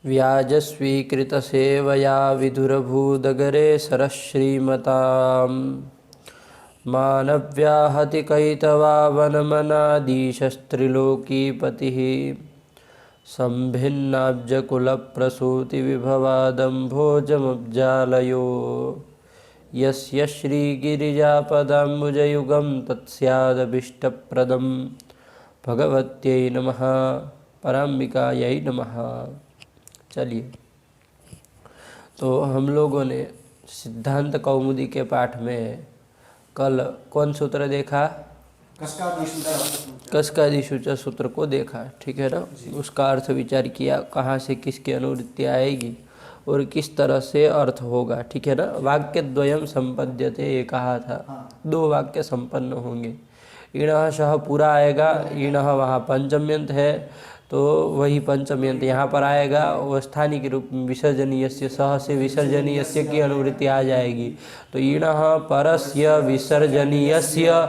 व्याजस्वीकृतसेवया विधुरभूदगरे सरश्रीमताम् मानव्याहतिकैतवावनमनादीशस्त्रिलोकीपतिः सम्भिन्नाब्जकुलप्रसूतिविभवादम्भोजमब्जालयो यस्य श्रीगिरिजापदाम्बुजयुगं तत्स्यादभीष्टप्रदं भगवत्यै नमः। पराम्बिकायै नमः। चलिए, तो हम लोगों ने सिद्धांत कौमुदी के पाठ में कल कौन सूत्र देखा? कस्कादिशुच सूत्र को देखा, ठीक है ना। उसका अर्थ विचार किया, कहाँ से किसकी अनुवृत्ति आएगी और किस तरह से अर्थ होगा, ठीक है ना। वाक्य द्वयम संपद्यते ये कहा था, दो वाक्य संपन्न होंगे। ईणः शः पूरा आएगा, ईणः वहाँ पंचम्यंत है तो वही पंचम्यंत यहाँ पर आएगा, वो स्थानीय के रूप में विसर्जनीयस्य, सह से विसर्जनीयस्य की अनुवृत्ति आ जाएगी। तो ईणः परस्य विसर्जनीयस्य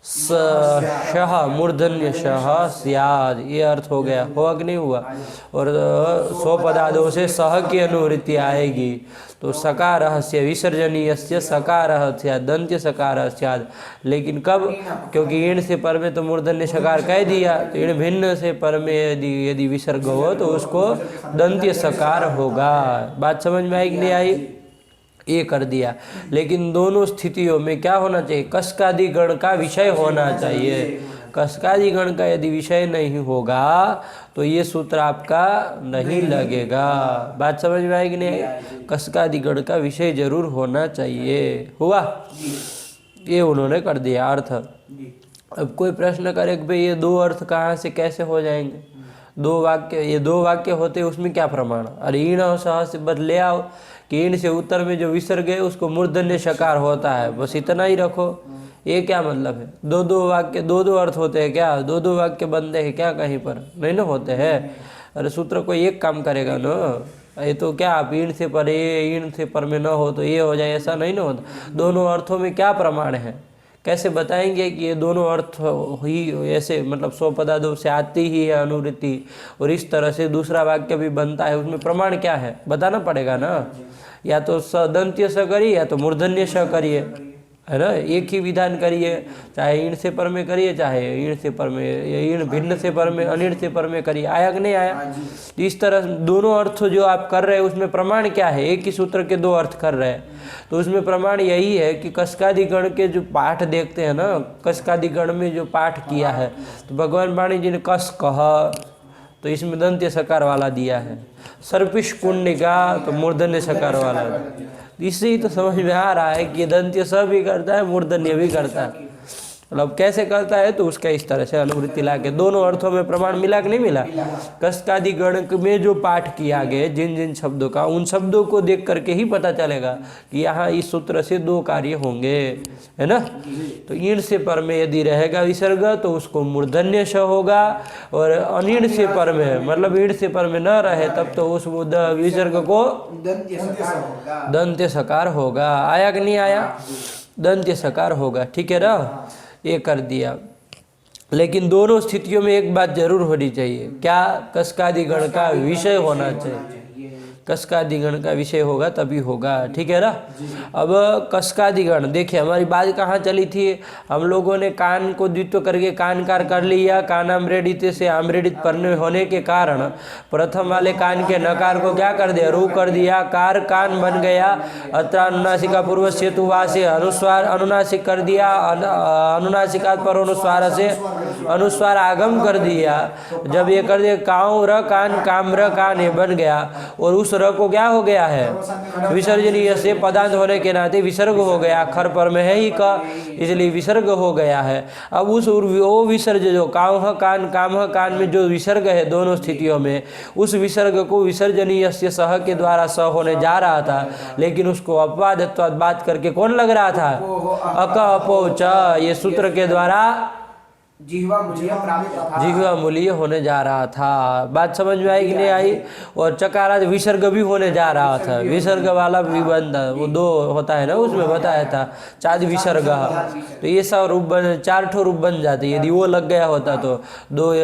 शः मूर्धन्य शः स्याद, ये अर्थ हो गया, हुआ कि नहीं हुआ। और स्वपदादों से सह की अनुवृत्ति आएगी तो सकारः से विसर्जनीयस्य सकारः स्याद, दंत्य सकारः स्याद। लेकिन कब? क्योंकि ईण से पर में तो मूर्धन्य सकार कह दिया, तो ईण भिन्न से पर में यदि विसर्ग हो तो उसको दंत्य सकार होगा। बात समझ में आई कि नहीं आई? ये कर दिया। लेकिन दोनों स्थितियों में क्या होना चाहिए? कस्कादि गण का विषय होना चाहिए। कस्कादि गण का यदि विषय नहीं होगा तो ये सूत्र आपका नहीं लगेगा। बात समझ में आएगी नहीं? कस्कादि गण का विषय जरूर होना चाहिए। हुआ? ये उन्होंने कर दिया अर्थ। अब कोई प्रश्न करे कि भाई ये दो अर्थ कहाँ से कैसे हो जाएंगे? दो वाक्य, ये दो वाक्य होते उसमें क्या प्रमाण? अरे ईण और सह से बदले आओ कि ईण से उत्तर में जो विसर्ग है उसको मूर्धन्य शकार होता है, बस इतना ही रखो। ये क्या मतलब है? दो दो वाक्य, दो दो अर्थ होते हैं क्या? दो दो वाक्य बनते हैं क्या? कहीं पर नहीं ना होते हैं। अरे सूत्र कोई एक काम करेगा ना। ये तो क्या आप ईण से पर, ये ईण से पर में न हो तो ये हो जाए, ऐसा नहीं ना होता। दोनों अर्थों में क्या प्रमाण है? कैसे बताएंगे कि ये दोनों अर्थ ही ऐसे, मतलब स्वपदादों से आती ही है अनुवृत्ति और इस तरह से दूसरा वाक्य भी बनता है, उसमें प्रमाण क्या है? बताना पड़ेगा ना। या तो सदंत्य स करिए या तो मूर्धन्य स करिए, है ना। एक ही विधान करिए, चाहे ईण से पर में करिए चाहे ईण से पर में, ईण भिन्न से पर में, अनिण से पर में करिए। आया कि नहीं आया? इस तरह दोनों अर्थ जो आप कर रहे हैं उसमें प्रमाण क्या है? एक ही सूत्र के दो अर्थ कर रहे हैं तो उसमें प्रमाण यही है कि कस्कादि गण के जो पाठ देखते हैं ना, कस्कादि गण में जो पाठ किया है तो भगवान वाणी जी ने कस कहा तो इसमें दंत्य सकार वाला दिया है। सर्पिश कुंडिका तो मूर्धन्य सकार वाला। इससे ही तो समझ में आ रहा है कि दंत्य स भी करता है, मूर्धन्य भी करता है। मतलब कैसे करता है तो उसका इस तरह से अनुवृत्ति ला के दोनों अर्थों में प्रमाण मिला कि नहीं मिला? कस्कादि गण में जो पाठ किया गया जिन जिन शब्दों का, उन शब्दों को देख करके ही पता चलेगा कि यहाँ इस सूत्र से दो कार्य होंगे, है ना। तो ईण से पर में यदि रहेगा विसर्ग तो उसको मूर्धन्य श होगा, और अनीण से पर में, मतलब ईण से पर में न रहे तब तो उस विसर्ग को दंत्य सकार होगा। आया कि नहीं आया? दंत्य सकार होगा, ठीक है ना। ये कर दिया। लेकिन दोनों स्थितियों में एक बात जरूर होनी चाहिए, क्या? कस्कादि गण का विषय होना चाहिए। कस्कादि गण का विषय होगा तभी होगा, ठीक है ना। अब कस्कादि गण देखिए, हमारी बात कहाँ चली थी? हम लोगों ने कान को द्वित्व करके कानकार कर लिया। कान आम्रेडित से आम्रेडित पर्ण होने के कारण प्रथम वाले कान के नकार को क्या कर दिया? रू कर दिया, कार कान बन गया। अत्र अनुनासिका पूर्व सेतु वा से अनुस्वार अनुनासिक कर दिया, अनुनासिका पर अनुस्वार से अनुस्वार आगम कर दिया। जब ये कर दिया काऊ र कान काम र कान ये बन गया, और उस र को क्या हो गया है? विसर्जनीय से पदांत होने के नाते विसर्ग हो गया। अक्षर पर में है ही क, इसलिए विसर्ग हो गया है। अब उस वो विसर्ग जो कामह कान कामह कान में जो विसर्ग है दोनों स्थितियों में, उस विसर्ग को विसर्जनीय से सह के द्वारा स होने जा रहा था, लेकिन उसको अपवादत्वाद बात करके कौन लग रहा था? अक अपो च, ये सूत्र के द्वारा जिह्वा मूल्य होने जा रहा था। बात समझ में आई कि नहीं आई? और चकाराद विसर्ग भी होने जा रहा था। विसर्ग वाला भी बनता, वो दो होता है ना, उसमें बताया था चाद विसर्ग। तो ये सब रूप बन, चार ठो रूप बन जाते। यदि वो लग गया होता तो दो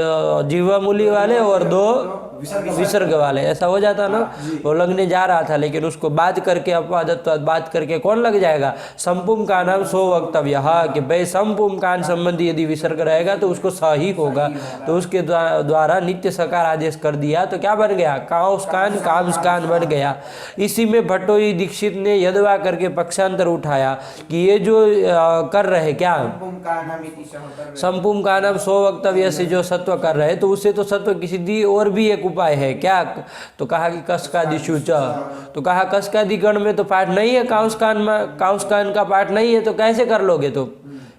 जिह्वा मूल्य वाले और दो विसर्ग वाले, ऐसा हो जाता ना। वो लगने जा रहा था लेकिन उसको बात करके अपवादत्वाद बात करके कौन लग जाएगा? संपुम का नाम सो वक्तव्य कि भाई संपुम कान संबंधी यदि विसर्ग रहेगा तो उसको स ही होगा। तो उसके द्वारा नित्य सकार आदेश कर दिया तो क्या बन गया? कांस्कान कामस्कान बन गया। इसी में भट्टोई दीक्षित ने यदवा करके पक्षांतर उठाया कि ये जो कर रहे क्या संपुम का नाम सो वक्तव्य से जो सत्व कर रहे तो उससे तो सत्व की सिद्धि और भी एक उपाय है क्या? तो कहा कि कसकादिषु च, तो कहा कसकादि गण में तो पाठ नहीं है, कांस्कान में कांस्कान का पाठ नहीं है तो कैसे कर लोगे? तो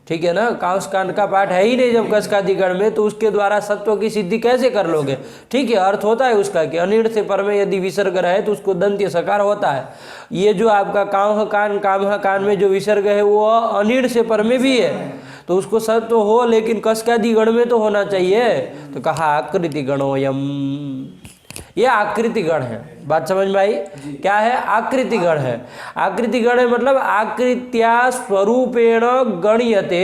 ठीक है ना, कांस्कान का पाठ है ही नहीं जब कसकादि गण में, तो उसके द्वारा सत्व की सिद्धि कैसे कर लोगे? ठीक है, अर्थ होता है उसका कि अनिड़ से पर में यदि विसर्ग रहे तो उसको दंत्य सकार होता है। ये जो आपका कामह कान में जो विसर्ग है वो अनिड़ से पर में भी है तो उसको सत्व हो, लेकिन कसकादि गण में तो होना चाहिए। तो कहा आकृति गणोयम, ये आकृति गण है। बात समझ में आई? क्या है? आकृति गण है। आकृति गण है मतलब आकृत्या स्वरूपेण गण्यते,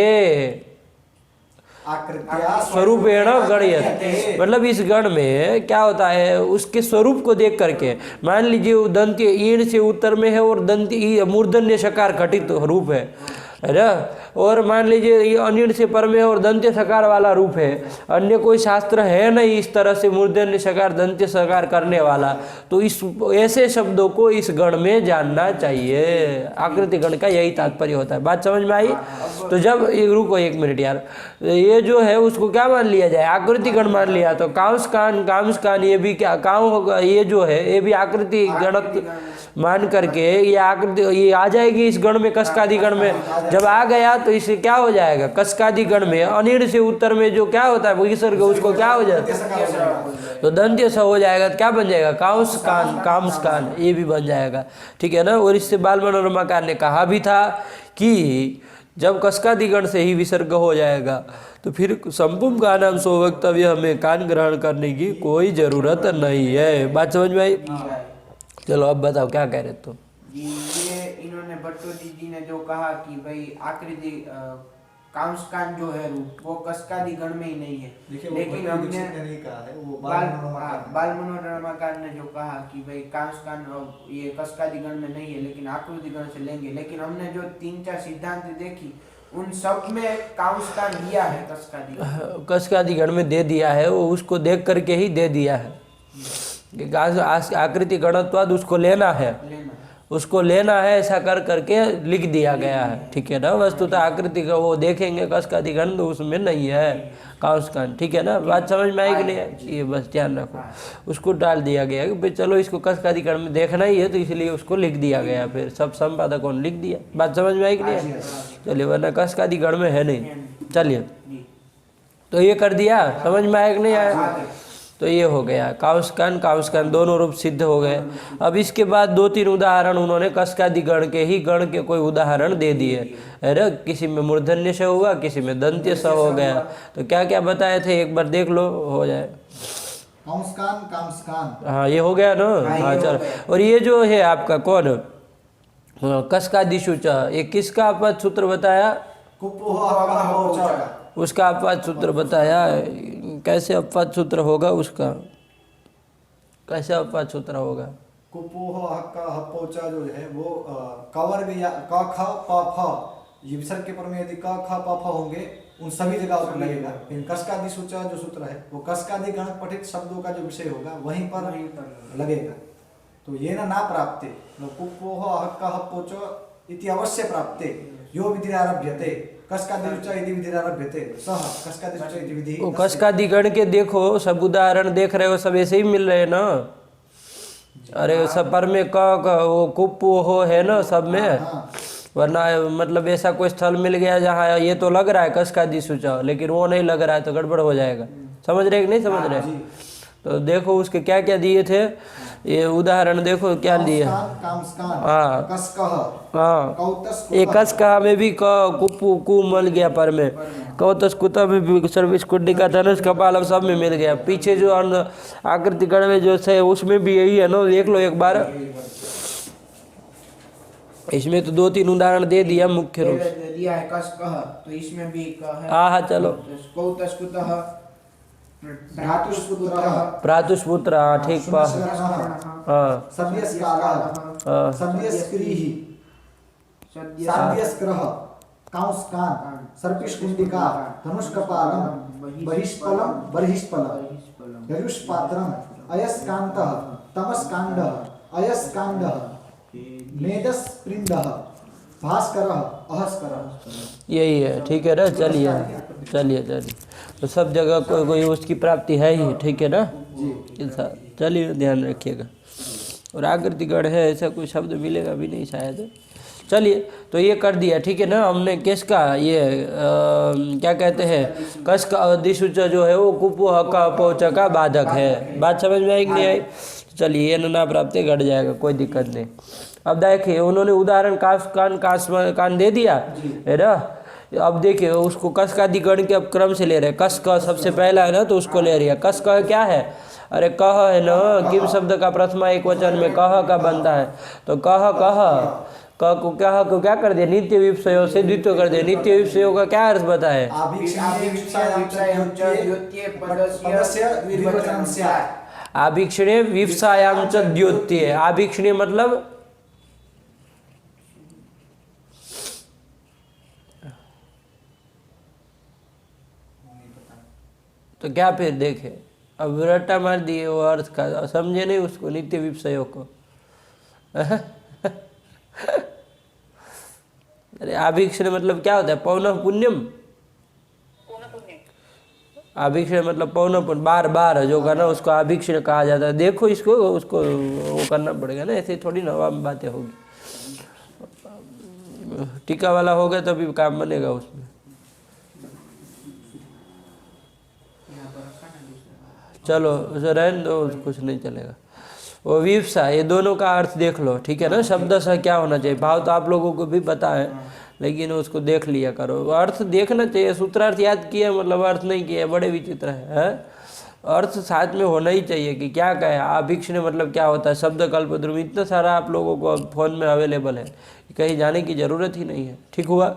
स्वरूपेण गण्यते मतलब इस गण में क्या होता है? उसके स्वरूप को देख करके, मान लीजिए दंत्य ईण से उत्तर में है और दंत्य मूर्धन्य शकार घटित रूप है ना, और मान लीजिए ये अनिड़ से पर में और दंत्य सकार वाला रूप है, अन्य कोई शास्त्र है नहीं इस तरह से मूर्धन्य सकार दंत्य सकार करने वाला, तो इस ऐसे शब्दों को इस गण में जानना चाहिए। आकृति गण का यही तात्पर्य होता है। बात समझ में आई? तो जब रुको एक मिनट यार, ये जो है उसको क्या मान लिया जाए? आकृति गण मान लिया तो कांस्कान कामस्कान ये भी क्या काम होगा? ये जो है ये भी आकृति गण मान करके ये आकृति ये आ जाएगी इस गण में, कसकादि गण में। जब आ गया तो इसे क्या हो जाएगा? कसकादि गण में अनिड़ से उत्तर में जो क्या होता है विसर्ग, उसको क्या हो जाता है? तो दंत्य स हो जाएगा तो क्या बन जाएगा? कांस्कान कामस्कान ये भी बन जाएगा। ठीक है ना। और इससे बाल मनोरमाकार ने कहा भी था कि जब कसकादि गण से ही विसर्ग हो जाएगा तो फिर संपुम का नाम सो वक्तव्य हमें कान ग्रहण करने की कोई जरूरत नहीं है। बात समझ में आई? चलो अब बताओ क्या कह रहे तुम? ये इन्होंने भट्टोजी जी ने जो कहा कि भाई आकृति कांस्कान जो है रूप वो कसकादि गण में ही नहीं है, लेकिन हमने बाल मनोरमाकार ने जो कहा कि भाई कांस्कान ये कसकादि गण में नहीं है लेकिन आकृति गण से लेंगे, लेकिन हमने जो 3-4 सिद्धांत देखी उन सब में कांस्कान दिया है, कसकादि गण में दे दिया है, वो उसको देख करके ही दे दिया है कि आकृति गणत्वाद उसको लेना है, उसको लेना है, ऐसा कर करके लिख दिया गया है। ठीक है ना। वस्तुतः आकृति का वो देखेंगे कसकादि गण तो उसमें नहीं है कांस्कान। ठीक है ना। बात समझ में आई कि नहीं? ये बस ध्यान रखो, उसको डाल दिया गया कि भाई चलो इसको कसकादि गण में देखना ही है तो इसलिए उसको लिख दिया गया, फिर सब संपादकों ने लिख दिया। बात समझ में आई कि नहीं? चलिए, वरना कसकादि गण में है नहीं। चलिए, तो ये कर दिया, समझ में आया कि नहीं आया? तो ये हो गया कांस्कान दोनों रूप सिद्ध हो गए। अब इसके बाद 2-3 उदाहरण उन्होंने कसकादि गण के कोई उदाहरण दे दिए। अरे किसी में मूर्धन्य से हुआ, किसी में दंत्य स हो गया। तो क्या क्या बताए थे एक बार देख लो, हो जाए। कामस्कान हाँ ये हो गया ना। हाँ चलो। और ये जो है आपका कौन कसकादिषु च, ये किसका अपवाद सूत्र बताया? उसका अपवाद सूत्र बताया। कैसे अपवाद सूत्र होगा उसका? कैसे अपवाद सूत्र होगा? कुपोह हक्का हपोचा जो है वो कवर्ग या क ख प फ ये विसर्ग के पर में यदि क ख प फ होंगे उन सभी जगह पर लगेगा। लेकिन कसकादिषु च जो सूत्र है वो कसकादि गण पठित शब्दों का जो विषय होगा वहीं पर लगेगा। तो ये ना प्राप्ते कुपोह हक्का हपोच इति अवश्य प्राप्ते यो विधिरारभ्यते कसकादिषु च इति विधिरारभ्यते सह कसकादिषु च इति विधि। कसकादि गण के देखो सब उदाहरण देख रहे हो, सब ऐसे ही मिल रहे हैं ना। अरे सब पर में वो कुप्पो हो है ना सब में, वरना मतलब ऐसा कोई स्थल मिल गया जहाँ ये तो लग रहा है कसकादिषु च लेकिन वो नहीं लग रहा है तो गड़बड़ हो जाएगा। समझ रहे कि नहीं समझ रहे? तो देखो उसके क्या क्या दिए थे, ये उदाहरण देखो क्या दिए। हाँ एक कसका में भी कुप्पू कु मिल गया पर में, कौतस कुत्ता में भी सर्विस कुंडी का धनुष कपाल सब में मिल गया। पीछे जो आकृति गण में जो है उसमें भी यही है ना, देख लो एक बार। इसमें तो 2-3 उदाहरण दे दिया मुख्य रूप दिया है कसकह, तो इसमें भी हाँ चलो। कौतस्कुतः भ्रातुष्पुत्रः भ्रातुष्पुत्र, हाँ ठीक पा, हाँ सव्यस्कालः सव्यस्क्रीः साध्यस्क्रः कांस्कान सर्पिष्कुंडिका धनुष्कपालम बहिष्पलम बर्हिष्पलम गरुष्पात्रम अयस्कान्तः तमस्कांडः अयस्कांडः मेदस्प्रिंदः भास्करः अहस्करः। यही है, ठीक है ना। चलिए चलिए तो सब जगह कोई उसकी प्राप्ति है ही, ठीक है ना जी। चलिए ध्यान रखिएगा। और आकृतिगण है, ऐसा कोई शब्द मिलेगा भी नहीं शायद। चलिए तो ये कर दिया, ठीक है ना हमने। किसका ये क्या कहते हैं, कस का दिशुच जो है वो कुपो हका पौचा का बाधक है। बात समझ में आई कि नहीं आई? चलिए ये ना प्राप्ति घट जाएगा, कोई दिक्कत नहीं। अब देखिए उन्होंने उदाहरण कान दे दिया है ना। अब देखिए उसको कस का अधिकरण के अब क्रम से ले रहे हैं। कस का सबसे पहला है ना, तो उसको ले रही है। कस का क्या है, अरे कह है ना, किम शब्द का प्रथमा एक वचन में कह का बनता है। तो कह को क्या कर दिया, नित्य विपसयो से द्वित्व कर दिया। नित्य विपसयो का क्या अर्थ बताए, आभीक्षणे विपसायाम च द्योत्य। आभीक्षणे मतलब तो क्या, फिर देखे अब रट्टा मार दिए वो अर्थ का, समझे नहीं उसको, नित्य विपसयो को। अरे आभीक्षण मतलब क्या होता है, पौनः पुण्यम। आभीक्षण मतलब पौनः पुण्य, बार बार जो करना उसको आभीक्षण कहा जाता है। देखो इसको, उसको वो करना पड़ेगा ना, ऐसे थोड़ी ना हवा में बातें होगी। टीका वाला होगा तभी काम बनेगा उसमें। चलो उसे रहने दो, कुछ नहीं चलेगा। वो विवसा, ये दोनों का अर्थ देख लो, ठीक है ना। शब्द सा क्या होना चाहिए, भाव तो आप लोगों को भी पता है, लेकिन उसको देख लिया करो। अर्थ देखना चाहिए, सूत्रार्थ याद किया मतलब अर्थ नहीं किया, बड़े विचित्र है। अर्थ साथ में होना ही चाहिए कि क्या कहे। आभीक्षण मतलब क्या होता है, शब्द कल्पद्रुम, इतना सारा आप लोगों को फ़ोन में अवेलेबल है, कहीं जाने की ज़रूरत ही नहीं है। ठीक हुआ,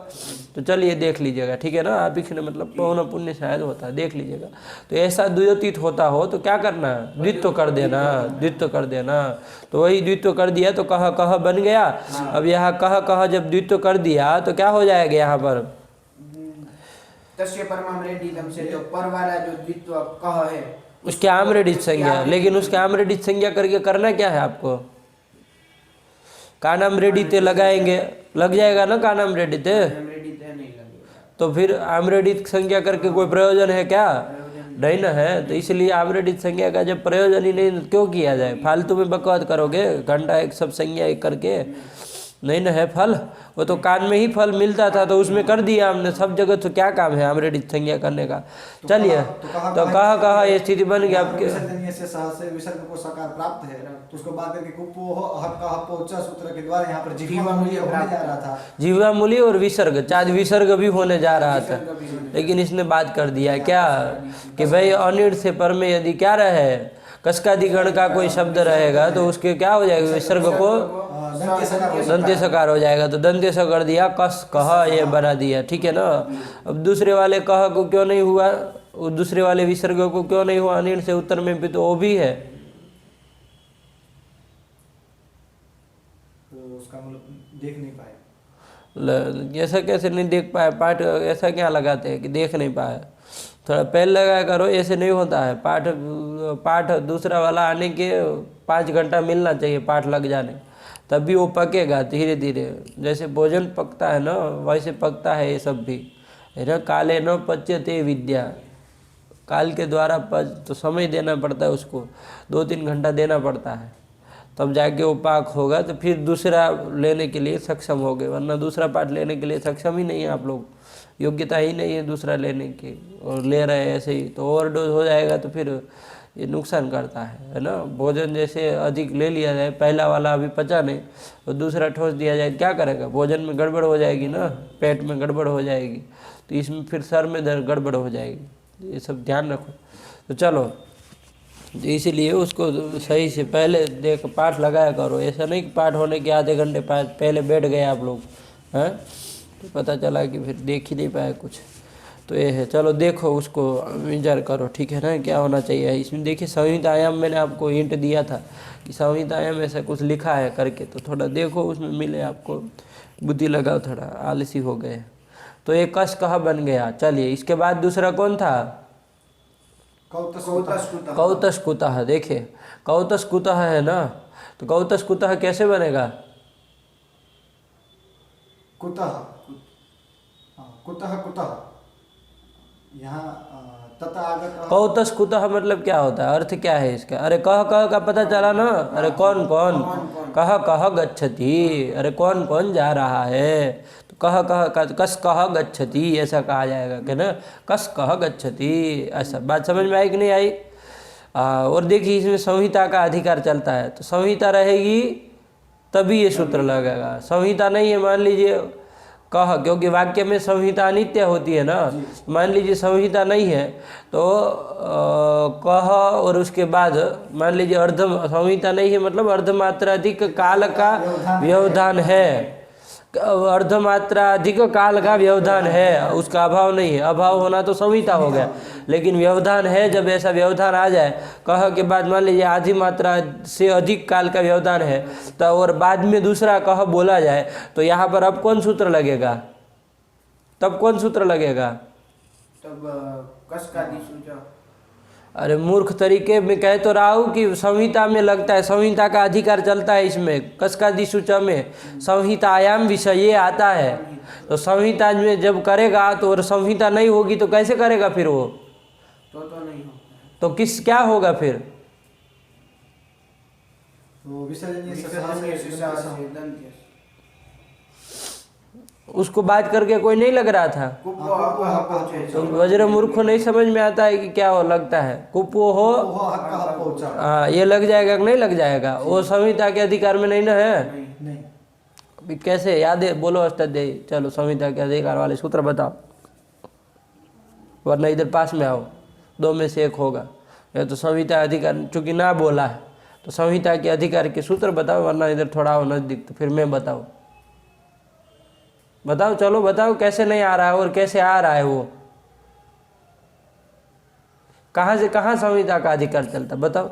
तो चलिए देख लीजिएगा, ठीक है ना। आभीक्षण मतलब पौन पुण्य शायद होता है, देख लीजिएगा। तो ऐसा द्व्योतित होता हो तो क्या करना है, द्वित्व कर देना, द्वित्व कर देना। तो वही द्वित्व कर दिया तो कह बन गया। अब यहाँ कह जब द्वित्व कर दिया तो क्या हो जाएगा यहाँ पर, तस्य परमं रेडितम से जो पर वाला जो द्वित्व कह है उसके आम्रेडित संज्ञा। लेकिन उसके आम्रेडित संज्ञा करके करना क्या है आपको, कानाम रेडिते लगाएंगे, लग जाएगा ना कानाम रेडिते। तो फिर आम्रेडित संज्ञा करके कोई प्रयोजन है क्या, नहीं ना है। तो इसलिए आम्रेडित संज्ञा का जब प्रयोजन ही नहीं, क्यों किया जाए, फालतू में बकवाद करोगे घंटा एक सब संज्ञा एक करके, नहीं ना है फल। वो तो कान में ही फल मिलता था तो उसमें कर दिया हमने, सब जगह तो क्या काम है आम्रेडित संज्ञा करने का। चलिए तो कहा ये स्थिति बन गया आपके विसर्ग को सकार प्राप्त है, तो उसको बात करके सूत्र के द्वारा यहाँ पर जिह्वा मूल्य होने जा रहा था। जिह्वा मूल्य और विसर्ग, चाद विसर्ग भी होने जा रहा था, लेकिन इसने बात कर दिया क्या कि भाई अनिड़ से पर में यदि क्या रहे, कसकादिगण का कोई शब्द रहेगा तो उसके क्या हो जाएगा, विसर्ग को दंत्य सकार हो जाएगा। तो दंत्य स कर दिया, कस कह ये बना दिया, ठीक है ना। अब दूसरे वाले कह को क्यों नहीं हुआ, दूसरे वाले विसर्ग को क्यों नहीं हुआ, अनिल से उत्तर में भी तो वो भी है। तो उसका मतलब देख नहीं पाए, ऐसा कैसे नहीं देख पाए, पाठ ऐसा क्या लगाते हैं कि देख नहीं पाए, थोड़ा पहले लगाया करो, ऐसे नहीं होता है। पाठ दूसरा वाला आने के 5 घंटा मिलना चाहिए, पाठ लग जाने, तब भी वो पकेगा धीरे धीरे। जैसे भोजन पकता है ना, वैसे पकता है ये सब भी, है ना। काले न पच्यते विद्या, काल के द्वारा पच, तो समय देना पड़ता है उसको, 2-3 घंटा देना पड़ता है, तब जाके वो पाक होगा। तो फिर दूसरा लेने के लिए सक्षम हो गए, वरना दूसरा पाठ लेने के लिए सक्षम ही नहीं है आप लोग, योग्यता ही नहीं है दूसरा लेने की, और ले रहे हैं ऐसे ही, तो ओवरडोज हो जाएगा तो फिर ये नुकसान करता है ना। भोजन जैसे अधिक ले लिया जाए, पहला वाला अभी पचा नहीं और दूसरा ठोस दिया जाए, क्या करेगा, भोजन में गड़बड़ हो जाएगी ना, पेट में गड़बड़ हो जाएगी, तो इसमें फिर सर में दर्द गड़बड़ हो जाएगी। ये सब ध्यान रखो। तो चलो, तो इसीलिए उसको सही से पहले देख पाठ लगाया करो। ऐसा नहीं कि पाठ होने के आधे घंटे पहले बैठ गए आप लोग हैं, तो पता चला कि फिर देख ही नहीं पाए कुछ। तो ये है। चलो देखो उसको विचार करो, ठीक है ना, क्या होना चाहिए इसमें। देखिए संहिता आयाम मैंने आपको हिंट दिया था कि संहिता आयाम ऐसा कुछ लिखा है करके, तो थोड़ा देखो उसमें मिले आपको, बुद्धि लगाओ, थोड़ा आलसी हो गए। तो ये कस कह बन गया। चलिए इसके बाद दूसरा कौन था? कौतस्कुतः। देखिए कौतस्कुतः है ना, तो कौतस्कुतः कैसे बनेगा? कुतः, कुतः कुतः, यहाँ तथा आगत। कौतस्कुतः मतलब क्या होता है, अर्थ क्या है इसका? अरे कह कह का पता चला ना। अरे कौन कौन, कह कह गच्छति, अरे कौन कौन जा रहा है। तो कह कह कस कह गच्छति ऐसा कहा जाएगा कि ना, कस कह गच्छति, ऐसा। बात समझ में आई कि नहीं आई? और देखिए इसमें संहिता का अधिकार चलता है, तो संहिता रहेगी तभी ये सूत्र लगेगा। संहिता नहीं है, मान लीजिए कह, क्योंकि वाक्य में संहिता अनित्य होती है ना, मान लीजिए संहिता नहीं है तो कह और उसके बाद मान लीजिए अर्ध, संहिता नहीं है मतलब अर्धमात्राधिक काल का व्यवधान है, अर्धमात्राधिक काल का व्यवधान है, उसका अभाव नहीं है। अभाव होना तो संहिता हो गया, लेकिन व्यवधान है। जब ऐसा व्यवधान आ जाए, कह के बाद मान लीजिए आधी मात्रा से अधिक काल का व्यवधान है तो, और बाद में दूसरा कह बोला जाए, तो यहाँ पर अब कौन सूत्र लगेगा? तब कौन सूत्र लगेगा? तब कस का दिसूचा। अरे मूर्ख तरीके में कह तो रहा हूँ कि संहिता में लगता है, संहिता का अधिकार चलता है इसमें। कसका दिशुचा में संहितायाम विषय आता है, तो संहिता में जब करेगा तो, और संहिता नहीं होगी तो कैसे करेगा फिर वो? तो नहीं होगा, तो किस क्या होगा फिर? तो विसर्जनीय उसको बात करके कोई नहीं लग रहा था, तो वज्र मूर्ख को नहीं समझ में आता है कि क्या हो लगता है। कुपो हो, हाँ ये लग जाएगा कि नहीं लग जाएगा? वो संहिता के अधिकार में नहीं ना है। नहीं, अभी कैसे याद है? बोलो अष्टाध्यायी, चलो संहिता के अधिकार वाले सूत्र बताओ, वरना इधर पास में आओ, दो में से एक होगा। या तो संहिता अधिकार चूंकि ना बोला है तो संहिता के अधिकार के सूत्र बताओ, वरना इधर थोड़ा आओ नजदीक, तो फिर मैं बताओ। बताओ चलो बताओ, कैसे नहीं आ रहा है और कैसे आ रहा है वो? कहाँ से कहाँ संहिता का अधिकार चलता, बताओ।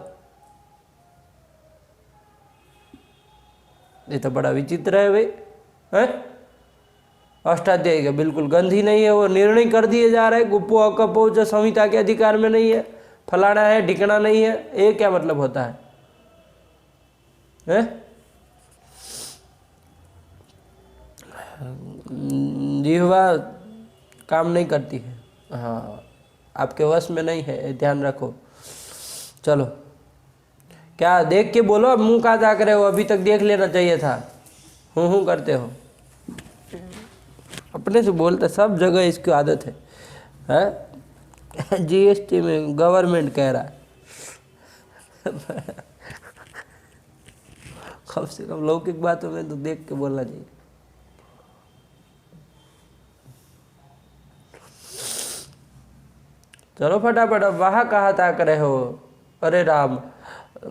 ये तो बड़ा विचित्र है भाई, हैं? अष्टाध्यायी का बिल्कुल गंध ही नहीं है, वो निर्णय कर दिए जा रहे हैं। गुप्पो अकपो जो संहिता के अधिकार में नहीं है, फलाना है ढिकना नहीं है, ये क्या मतलब होता है, हैं? जिह्वा काम नहीं करती है, हाँ आपके वश में नहीं है, ध्यान रखो। चलो क्या देख के बोलो, अब मुंह कहाँ ताक रहे हो? अभी तक देख लेना चाहिए था, हूँ करते हो, अपने से बोलते सब जगह इसकी आदत है। जीएसटी में गवर्नमेंट कह रहा है कम से कम लौकिक बातों में तो देख के बोलना चाहिए। चलो फटाफट, अब वहाँ कहाँ ताक रहे हो? अरे राम,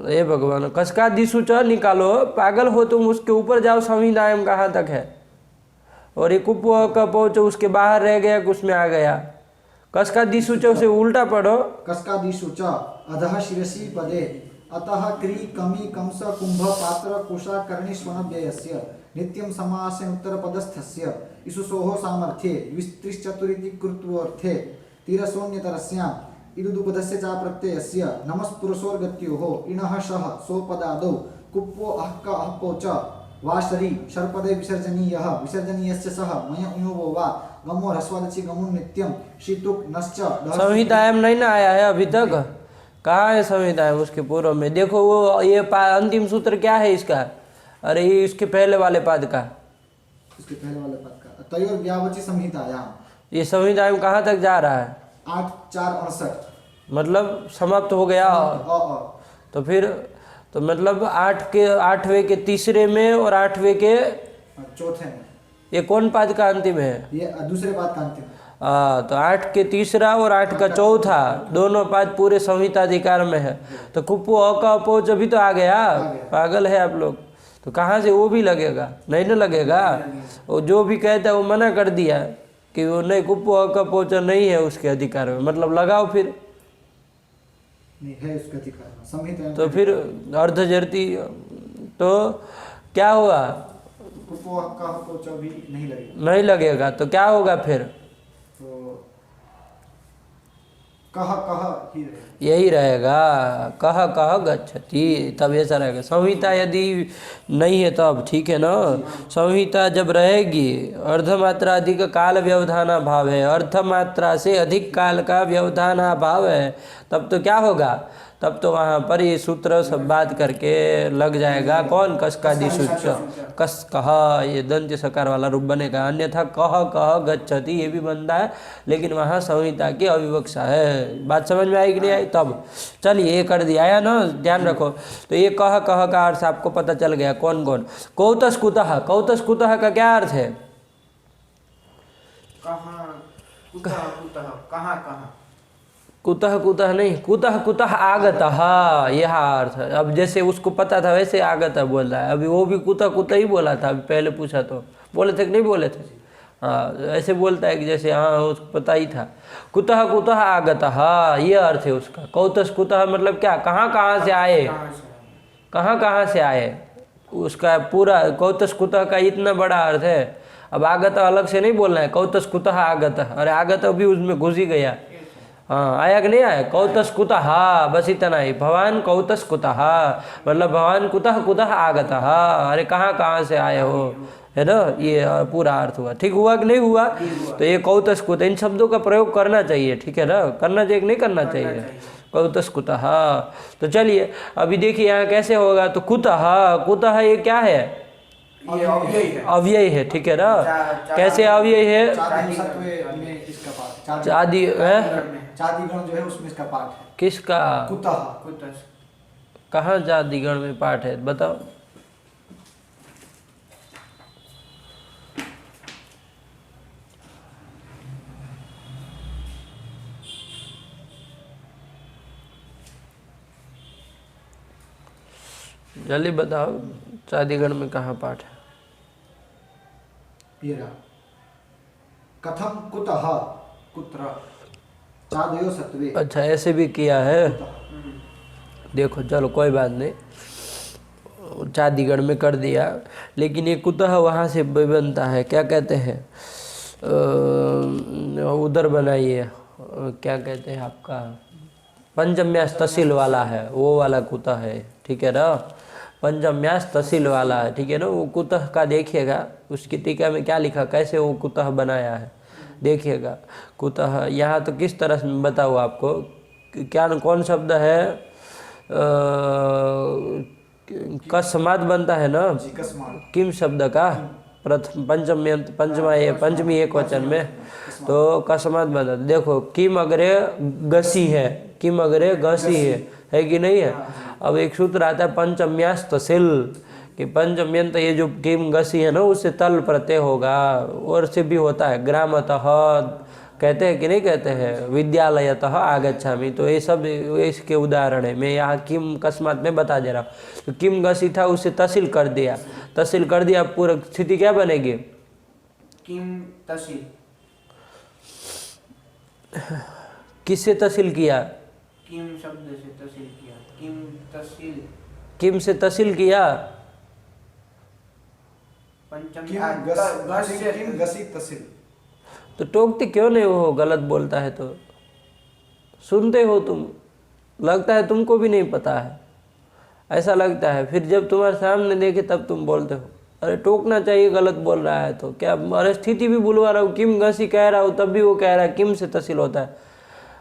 हे भगवान, कसका दिशुच निकालो, पागल हो तुम, उसके ऊपर जाओ। संविधान कहाँ तक है? और ये कुपो का पहुँचो उसके बाहर रह गया, कुछ में आ गया। कसका दिशुच से उल्टा पढ़ो। कसका दिशुच अधः शिरसि पदे अतः क्री कमी कंस कुंभ पात्र कुशा कर्णी स्वर्ण व्ययस्य नित्यं समासेन उत्तर पदस्थस्य इसुसोः सामर्थ्ये विस्त्रिश्चतुरिति कृत्वोऽर्थे तीरशून्यतरस्याम् इदुदुपदस्य च प्रत्ययस्य नमस्पुरुषोर्गत्योः इणः शः सोपदादौ कुप्पो अहक अहपो च वाशरी शर्पदे विसर्जनीयः विसर्जनीयस्य सः मय उयोवो वा गमो ह्रस्वादचि गमो नित्यं शीतुक नश्च। संहितायाम नहीं ना आया है अभी तक, कहाँ है संहितायाम? उसके पूर्व में देखो, वो ये अंतिम सूत्र क्या है इसका? अरे ये इसके पहले वाले पद का, इसके पहले वाले पद का तयोर व्यावचि संहितायाम। ये संहितायाम कहाँ तक जा रहा है? 8-4-68 मतलब समाप्त हो गया। तो फिर तो मतलब 8वें के तीसरे में और 8वें के चौथे में, ये कौन पद का अंतिम है? ये दूसरे पद का अंतिम। तो 8 के तीसरा और 8 का चौथा दोनों पद पूरे संहिताधिकार में है। तो कुप्पो अ का अपोच अभी तो आ गया, पागल है आप लोग। तो कहाँ से वो भी लगेगा? नहीं ना लगेगा। वो जो भी कहता है वो मना कर दिया, कि वो नहीं कुप्पो का पोचा नहीं है उसके अधिकार में, मतलब लगाओ फिर, नहीं है उसका अधिकार में, संहिता तो फिर अर्धजर्ती तो क्या होगा, कुप्पो का पोचा भी नहीं लगेगा, नहीं लगेगा तो क्या होगा फिर, तो कह ही रहेगा। यही रहेगा, कह कह गच्छति, तब ऐसा रहेगा। संहिता यदि नहीं है तब ठीक है ना, संहिता जब रहेगी, अर्धमात्रा अधिक काल व्यवधान भाव है, अर्धमात्रा से अधिक काल का व्यवधान भाव है, तब तो क्या होगा, तब तो वहाँ पर ये सूत्र सब बात करके लग जाएगा, कौन कस्कादि सूत्र, कस कह, ये दंत्य सकार वाला रूप बनेगा, अन्यथा कह कह गच्छति ये भी बनता है, लेकिन वहाँ संहिता की अविवक्षा है। बात समझ में आई कि नहीं आई? तब चलिए ये कर दिया, आया ना, ध्यान रखो। तो ये कह कह का अर्थ आपको पता चल गया कौन कौन। कौतस कुतः, कौतस कुतः का क्या अर्थ है? कहाँ, कुतः कुतः, कहाँ कहाँ, कुतः कुतः नहीं, कुतः कुतः आगतः, यह अर्थ है। अब जैसे उसको पता था वैसे आगतः बोल रहा है, अभी वो भी कुतः कुतः ही बोला था, अभी पहले पूछा तो बोले थे कि नहीं बोले थे? हाँ, ऐसे बोलता है कि जैसे हाँ उसको पता ही था। कुतः कुतः आगतः, ये अर्थ है उसका। कौतस कुतः मतलब क्या, कहाँ कहाँ से आए, कहाँ से, कहाँ कहाँ से आए, उसका पूरा कौतस कुतः का इतना बड़ा अर्थ है। अब आगत अलग से नहीं बोलना है, कौतस कुतः आगत, अरे आगत अभी उसमें घुस ही गया। हाँ, आया कि नहीं आया? कौतस कुतः, बस इतना ही, भगवान कौतस कुतः मतलब भगवान कुतः कुतः आगतः, अरे कहाँ कहाँ से आए हो, है ना, ये पूरा अर्थ हुआ। ठीक हुआ कि नहीं हुआ? तो ये कौतस कुतः, इन शब्दों का प्रयोग करना चाहिए, ठीक है ना, करना चाहिए कि नहीं करना चाहिए? कौतस कुतः। तो चलिए अभी देखिए यहाँ कैसे होगा। तो कुतः, कुतः ये क्या है? ये अव्यय है, अव्यय है, ठीक है ना। कैसे अव्यय है? चादी है, चादिगण जो है उसमें इसका पाठ है। किसका? कुतः, कुतः, कहाँ चादिगण में पाठ है बताओ? जल्दी बताओ, चादिगण में कहाँ पाठ है? ये रहा, कथम कुतः कुत्र चादयो सत्वे। अच्छा, ऐसे भी किया है, देखो चलो कोई बात नहीं, चादिगण में कर दिया, लेकिन ये कुतः वहाँ से बनता है, क्या कहते हैं, उधर बनाइए, क्या कहते हैं आपका, पंचम्यास तहसील वाला है, वो वाला कुतः है, ठीक है ना, पंचम्यास तहसील वाला है, ठीक है ना। वो कुतः का देखिएगा, उसकी टीका में क्या लिखा, कैसे वो कुतः बनाया है देखिएगा। कुतः यहाँ तो किस तरह से बताऊँ आपको, क्या कौन शब्द है, कस्मात बनता है ना, किम शब्द का प्रथम पंचमी एक वचन में, तो कस्मात बनता। देखो किम अग्रे गसी है, किम अग्रे गसी है कि नहीं है। अब एक सूत्र आता है पंचम्यास तसिल, कि पंचम्यंत ये जो किम गसी है ना, उससे तल प्रत्यय होगा, और से भी होता है, ग्रामतः कहते हैं कि नहीं कहते हैं, विद्यालयतः आगच्छामि, तो ये सब इसके उदाहरण है। मैं यहाँ किम कस्मात में बता दे रहा हूँ। तो किम गसी था, उसे तहसील कर दिया, तहसील कर दिया, पूरा स्थिति क्या बनेगी? किम तहसील, किससे तहसील किया? किम शब्द से तहसील किया, किम तहसील, किम से तहसील किया, पंचम किम गसी तहसील। तो टोकते क्यों नहीं हो, गलत बोलता है तो? सुनते हो तुम, लगता है तुमको भी नहीं पता है, ऐसा लगता है, फिर जब तुम्हारे सामने देखे तब तुम बोलते हो। अरे टोकना चाहिए, गलत बोल रहा है तो क्या, अरे स्थिति भी बुलवा रहा हूँ, किम गसी कह रहा हूँ, तब भी वो कह रहा है किम से तहसील होता है।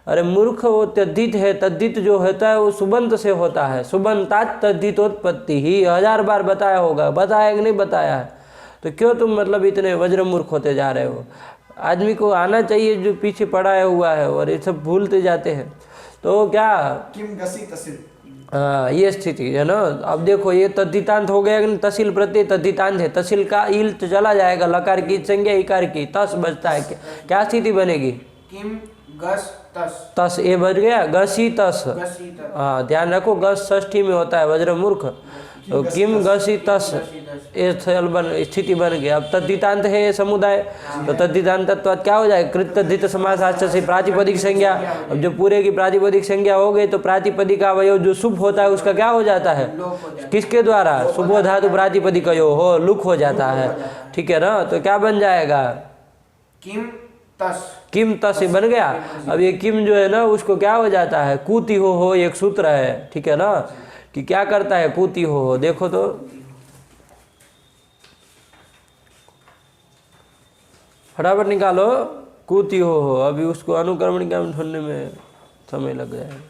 अरे मूर्ख, वो तद्धित है, तद्धित जो होता है वो सुबंत से होता है, सुबंतात तद्धितोत्पत्ति ही 1000 बार बताया होगा, बताया कि नहीं बताया है? तो क्यों तुम मतलब इतने वज्र मूर्ख होते जा रहे हो? आदमी को आना चाहिए जो पीछे पड़ा हुआ है, और ये सब भूलते जाते हैं। तो क्या किम गसी तहसील, हाँ ये स्थिति है ना। अब देखो ये तद्धितांत हो गया, तहसील प्रत्यय तद्धितांत है, तहसील का इल तो चला जाएगा, लकार की संज्ञा इकार की तस बचता है, क्या स्थिति बनेगी? किम गस तस, तस ए बच गया, गसी तस। गसी तस, हाँ ध्यान रखो, गस षष्ठी में होता है, वज्र मूर्ख, तो किम घसी तस ये स्थिति बन गई। अब तद्धितांत है ये समुदाय, तो तद्धितांत तत्व क्या हो जाए, कृत तद्धित समासाश्च से प्रातिपदिक संज्ञा। अब जो पूरे की प्रातिपदिक संज्ञा हो गई तो प्रातिपदिक अवयव जो शुभ होता है उसका क्या हो जाता है, किसके द्वारा, शुभो धातु प्रातिपदिक हो लुक हो जाता है, ठीक है ना। तो क्या बन जाएगा, किम तस, किम तस बन गया। अब ये किम जो है ना उसको क्या हो जाता है, कूति हो एक सूत्र है, ठीक है ना, कि क्या करता है कूति हो। देखो तो फटाफट निकालो, कूति हो। अभी उसको अनुक्रमण क्या ढूंढने में समय लग जाएगा।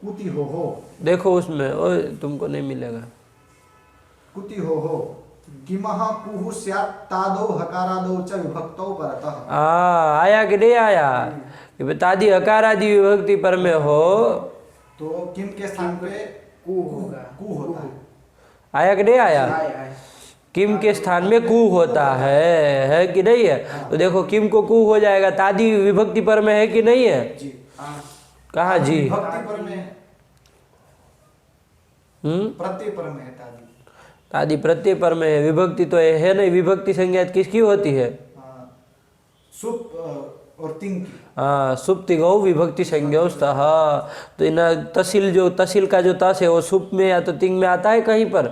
कुति हो, देखो उसमें ओए तुमको नहीं मिलेगा। कुति हो किमह कुहु स्यात् तादौ हकारादौ च विभक्तौ परतः। आया कि नहीं आया, कि तादी हकारादि विभक्ति पर में हो तो किम के स्थान पे कु होगा, कु होता है। आया कि नहीं आया, किम के स्थान में कु होता है कि नहीं है। तो देखो किम को कु हो जाएगा, तादी विभक्ति पर में है कि नहीं है जी, कहा जी, विभक्ति पर में, प्रत्यय पर में है तादी, तादी प्रत्यय पर में है, विभक्ति तो है नहीं। विभक्ति संज्ञा किसकी होती है, सुप और तिंग की। हाँ, सुप्ति गौ विभक्ति संज्ञा स्तः। तो इन तहसील जो तहसील का जो तस है वो सुप में या तो तिंग में आता है कहीं पर,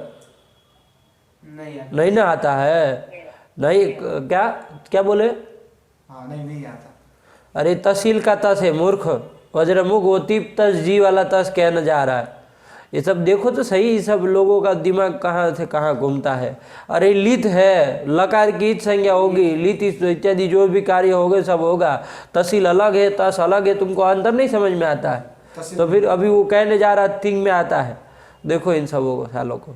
नहीं ना आता है, नहीं क्या क्या बोले, हाँ नहीं आता। अरे तहसील का तस है मूर्ख, वज्रमुख वो तीप तस जी वाला तस कहने जा रहा है। ये सब देखो तो सही, सब लोगों का दिमाग कहाँ से कहाँ घूमता है। अरे लित है, लकार की इत संज्ञा होगी, लित इत्यादि जो भी कार्य होंगे सब होगा। तहसील अलग है, तस अलग है, तुमको अंतर नहीं समझ में आता है। तो फिर अभी वो कहने जा रहा तिंग में आता है। देखो इन सबों को सालों को,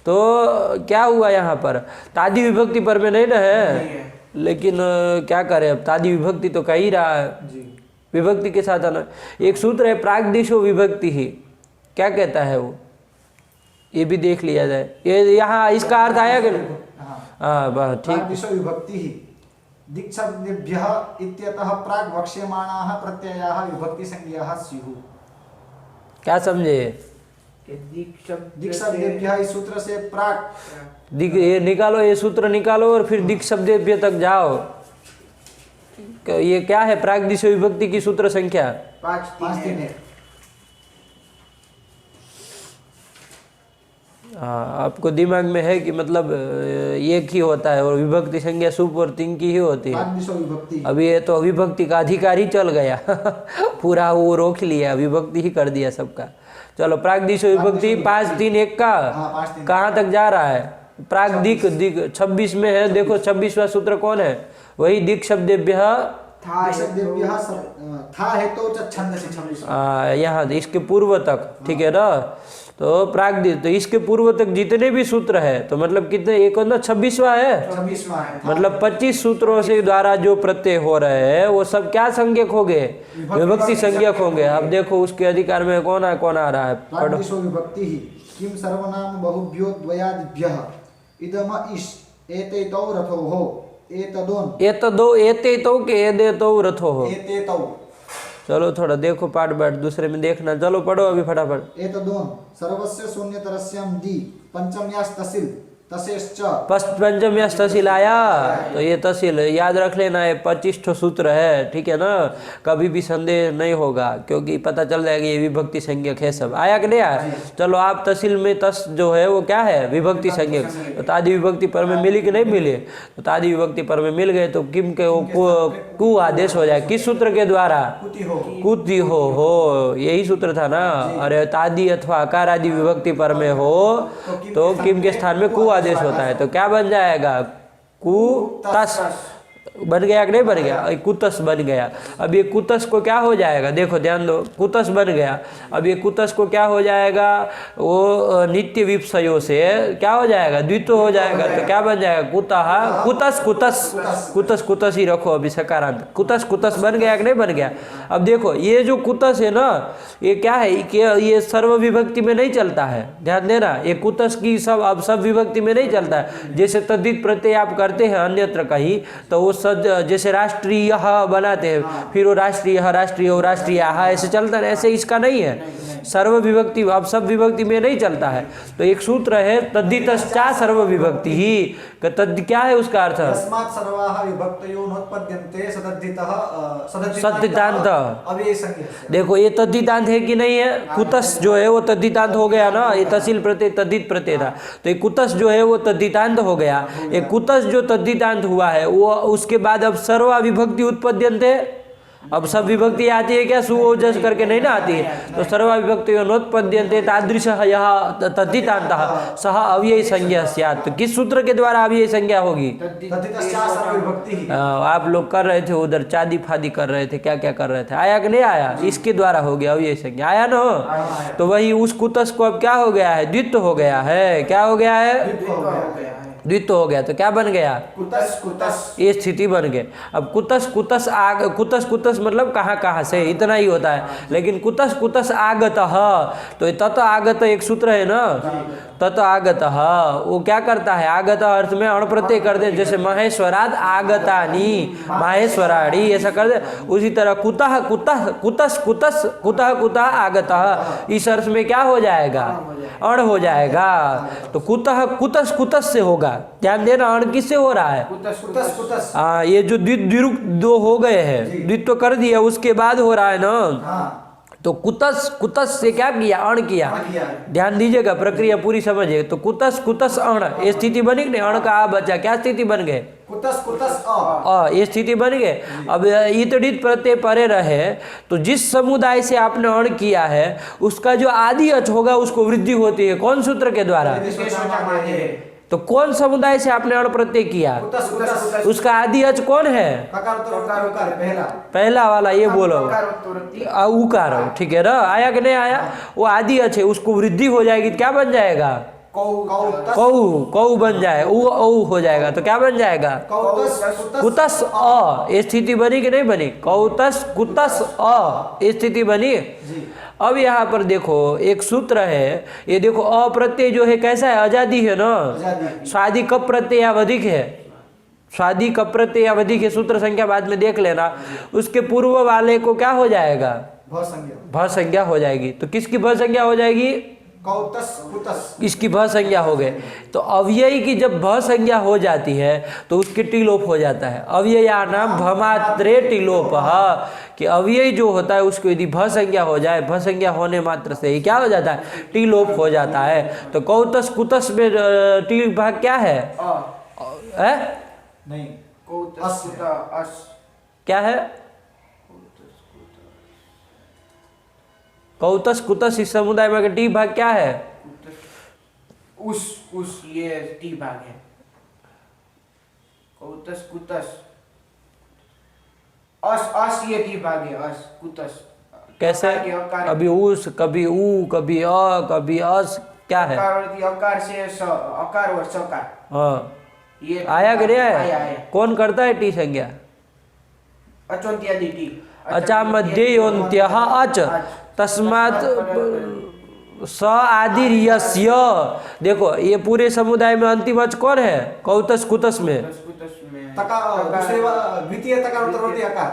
तो क्या हुआ यहाँ पर, तादी विभक्ति पर में नहीं ना है, लेकिन क्या करें अब, तादी विभक्ति तो कह ही रहा है, विभक्ति के साथ आना। एक सूत्र है प्राग्दिशो विभक्ति ही, क्या कहता है वो, ये भी देख लिया जाए। ये यहाँ इसका अर्थ आया कि नहीं, हाँ बस ठीक। प्राग्दिशो विभक्ति ही दिक्शब्देभ्यः इत्यतः प्राग् वक्ष्यमाणाः प्रत्ययाः विभक्ति संज्ञाः स्युः। क्या समझे, दिक्शब्देभ्यः इस सूत्र से प्राग् ये निकालो, ये सूत्र निकालो और फिर दिक्शब्देभ्य तक जाओ। ये क्या है, प्राग्दिशो विभक्ति की सूत्र संख्या 5 दिन है। हाँ, आपको दिमाग में है कि मतलब एक ही होता है और विभक्ति संज्ञा सुप और तिंग की ही होती है। अभी ये तो विभक्ति का अधिकार ही चल गया पूरा वो रोक लिया, विभक्ति ही कर दिया सबका। चलो प्राग्दिशो विभक्ति 5 3 1 का कहाँ तक जा रहा है, प्राग्दिक दिक 26 में है। देखो 26वां सूत्र कौन है, वही दिक शब्देभ्य यहाँ इसके पूर्व तक, ठीक है ना। तो प्राग्दिक, तो इसके पूर्व तक जितने भी सूत्र है तो मतलब कितने, एक होता 26वां है, मतलब 25 सूत्रों से द्वारा जो प्रत्यय हो रहे हैं वो सब क्या संज्ञक होंगे, विभक्ति संज्ञक होंगे। अब देखो उसके अधिकार में कौन आ रहा है, पढ़ो। विभक्ति ही किम सर्वनाम बहुभ्यो द्वयादिभ्यः इदम इष एतेतौ रथोः एतदो एतेतौ के एदेतौ रथोः। एतेतौ, चलो थोड़ा देखो पाठ बाट दूसरे में देखना, चलो पढ़ो अभी फटाफट। एतदोन सर्वस्य शून्यतरस्याम दी पंचम्यास तसिल तसेश्च पंचम्यास तहसील आया, तो ये तहसील याद रख लेना है, 25 सूत्र है, ठीक है ना। कभी भी संदेह नहीं होगा क्योंकि पता चल जाएगा ये विभक्ति संज्ञक है सब। आया कि नहीं आया, चलो आप तहसील में तस जो है वो क्या है, विभक्ति संज्ञक। तो तादी विभक्ति पर में मिली कि नहीं मिली, तो तादी विभक्ति पर में मिल गए तो किम के कु आदेश हो जाए, किस सूत्र के द्वारा, कुति हो, यही सूत्र था ना। अरे तादी अथवा अकार आदि विभक्ति पर में हो तो किम के स्थान में कु आदेश होता है, तो क्या बन जाएगा, कु तस। बन गया कि नहीं बन गया? कुतस बन गया। अब ये कुतस को क्या हो जाएगा? देखो ध्यान दो, कुतस बन गया। अब ये कुतस को क्या हो जाएगा? वो नित्य विपसयो से क्या हो जाएगा? द्वित्व हो जाएगा। तो क्या बन जाएगा? कुतः कुतस कुतस कुतस कुतस ही रखो अभी सकारांत। कुतस कुतस बन गया कि नहीं बन गया? अब देखो ये जो कुतस है ना, ये क्या है कि ये सर्व विभक्ति में नहीं चलता है, ध्यान देना। ये कुतस की अब सब विभक्ति में नहीं चलता है। जैसे तद्धित प्रत्यय आप करते हैं अन्यत्र कहीं, तो वो जैसे राष्ट्रीय बनाते हैं, फिर वो राष्ट्रीय राष्ट्रीय ऐसे चलता है, ऐसे इसका नहीं है। सर्व विभक्ति अब सब विभक्ति में नहीं चलता है। तो एक सूत्र है तद्धितश्चा सर्व विभक्ति ही, तद्ध क्या है उसका अर्थ? तस्मात् सर्वाः विभक्तयो नोत्पद्यन्ते सद्धितान्त। अब ये संज्ञा देखो ये तद्धितांत है कि नहीं है? कुतस जो है वो तद्धितांत हो गया ना, ये तहसील प्रत्यय तद्धित प्रत्यय था, तो ये कुतस जो है वो तद्धितांत हो गया। ये कुतस जो तद्धितांत हुआ है वो उसके बाद अब सर्वा विभक्ति उत्पद्यन्ते, अब सब विभक्ति आती है क्या? सुओजस करके नहीं ना आती है। तो सर्वा विभक्ति नोत्पद्यन्ते तादृशः यः तद्धितान्तः सः अव्ययी संज्ञा स्यात्। तो किस सूत्र के द्वारा अव्ययी संज्ञा होगी? तद्धितश्चा सर्व विभक्ति। आप लोग कर रहे थे उधर चादी फादी कर रहे थे, क्या क्या कर रहे थे, आया कि नहीं आया? इसके द्वारा हो गया अव्ययी संज्ञा, आया ना? तो वही उस कुतस को अब क्या हो गया है? द्वित्व हो गया है। क्या हो गया है? द्वित्व हो गया। तो क्या बन गया? कुतस कुतस। ये स्थिति बन गई। अब कुतस कुतस कुतस कुतस मतलब कहाँ कहाँ से, इतना ही होता है। लेकिन कुतस कुतस आगतः, तो तत आगत एक सूत्र है ना, तत आगतः वो क्या करता है? आगत अर्थ में अण प्रत्यय कर दे, जैसे महेश्वराद आगतानी माहेश्वराणी ऐसा कर दे। उसी तरह कुतः कुतः कुतस कुतस कुतः कुतः आगतः, इस अर्थ में क्या हो जाएगा? अण हो जाएगा। तो कुतः कुतस कुतस से होगा, ध्यान देना। अण किससे हो रहा है? कुतस कुतस कुतस। हाँ, ये जो द्विरुक्त दो हो गए हैं, द्वित्व कर दिया उसके बाद हो रहा है ना। तो कुतस कुतस से क्या किया? अण किया। ध्यान दीजिएगा, प्रक्रिया पूरी समझिए। तो कुतस कुतस अण, ये स्थिति बनी नहीं? अण का आ बचा, क्या स्थिति बन गए? कुतस कुतस ये स्थिति बन गए। अब ईतडित प्रत्यय परे रहे, तो जिस समुदाय से आपने अण किया है उसका जो आदि अच होगा उसको वृद्धि होती है। कौन सूत्र के द्वारा? तो कौन समुदाय से आपने अण प्रत्यय किया? कुतस कुतस। उसका आदि अच कौन है? पहला वाला, ये बोलो उकार, ठीक है ना? आया कि नहीं आया? वो आदि अच है, उसको वृद्धि हो जाएगी, क्या बन जाएगा? कौ बन जाए, ऊ हो जाएगा। तो क्या बन जाएगा? कुतस अ। ये स्थिति बनी कि नहीं बनी? कौतस कुतस अ, ये स्थिति बनी। अब यहाँ पर देखो एक सूत्र है, ये देखो अप्रत्यय जो है कैसा है? अजादी है ना। स्वादि कब प्रत्यय आवधिक है? स्वादि कब प्रत्यय आवधिक है? सूत्र संख्या बाद में देख लेना। उसके पूर्व वाले को क्या हो जाएगा? भ संज्ञा हो जाएगी। तो किसकी भ संज्ञा हो जाएगी? कौतस कुतस। इसकी भ संज्ञा हो गए। तो अव्ययी की जब भ संज्ञा हो जाती है तो उसके टिलोप हो जाता है। अव्यया नाम भमात्रे टिलोप, कि अव्ययी जो होता है उसको यदि भ संज्ञा हो जाए, भ संज्ञा होने मात्र से ही क्या हो जाता है? टिलोप हो जाता है। तो कौतस कुतस में टी भाग क्या है? नहीं, क्या है? कौतस कुतस इस समुदाय में टी भाग क्या है? उस ये टी भाग है। कौतस कुतस अस ये टी भाग है। अस कुतस कैसे? अभी उस, कभी ऊ, कभी अ, कभी अस, क्या है? अकार से अकार और सकार। हाँ, ये आया कि नहीं आया? कौन करता है टी संज्ञा? अचोन्त्यादि टी। अचा मध्य योन्त्यः अच तस्मात् स आदि यस्य। देखो ये पूरे समुदाय में अंतिम अच कौन है? कौतस कुतस में द्वितीय तकार उत्तरवर्ती अकार।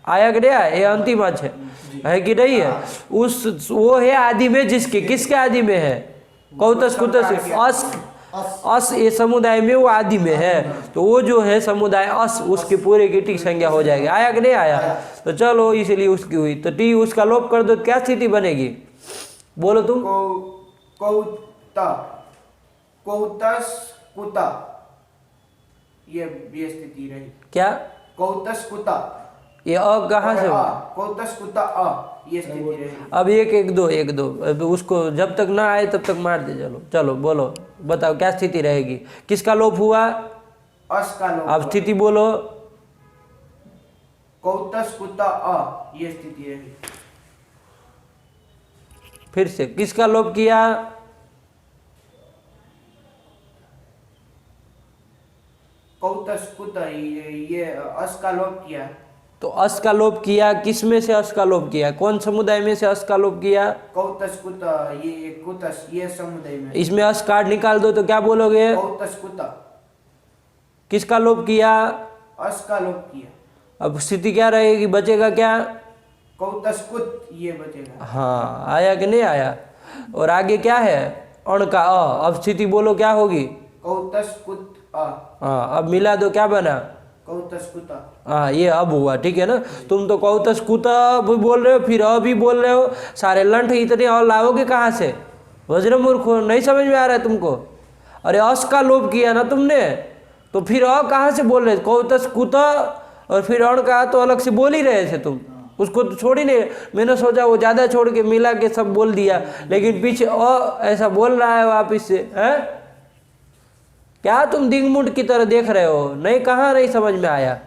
आया कि नहीं आया? ये अंतिम अच है कि नहीं है? उस वो है आदि में, जिसके किसके आदि में है? कौतस कुतस अस। अस ये समुदाय में वो आदि में है, तो वो जो है समुदाय अस, उसके पूरे की टी संज्ञा हो जाएगी। आया कि नहीं आया? तो चलो इसलिए उसकी हुई, तो टी उसका लोप कर दो, क्या स्थिति बनेगी? बोलो तुम। कौतस कुता, ये स्थिति रही। क्या? कौतस कुता, ये अ कहाँ से? कौतस कुता अ, ये स्थिति रही। अब एक दो अब उसको जब तक ना आए तब तक मार दे। चलो बोलो, बताओ क्या स्थिति रहेगी? किसका लोप हुआ? अस का लोप। अब स्थिति बोलो। कौतस कुत अ, ये स्थिति रही। फिर से किसका लोप किया? कौतस कुत, ये अस का लोप किया। तो अस का लोप किया, किस में से अस का लोप किया? कौन समुदाय में से अस का लोप किया? कौतस कुत, ये कुतस, ये समुदाय में। इसमें अस काट निकाल दो तो क्या बोलोगे? कौतस कुत, किसका लोप किया? अस का लोप किया। अब स्थिति क्या रहेगी, बचेगा क्या? कौतस कुत, ये बचेगा। हाँ, आया कि नहीं आया? और आगे क्या है? अण का अ। अब स्थिति बोलो क्या होगी? कौतस कुत अ, हाँ, अब मिला दो, क्या बना? कौतस कुत। हाँ, ये अब हुआ, ठीक है ना। तुम तो कौतस कुत भी बोल रहे हो, फिर अ भी बोल रहे हो, सारे लंठ इतने और लाओगे कहाँ से? वज्रमूर्ख हो, नहीं समझ में आ रहा है तुमको? अरे अस का लोप किया ना तुमने, तो फिर अ कहाँ से बोल रहे? कौतस कुत और फिर अण का तो अलग से बोल ही रहे थे तुम, उसको तो छोड़ ही नहीं। मैंने सोचा वो ज़्यादा छोड़ के मिला के सब बोल दिया, लेकिन पीछे अ ऐसा बोल रहा है वापिस से, हैं? क्या तुम दिंगमुंड की तरह देख रहे हो? नहीं, कहाँ नहीं समझ में आया?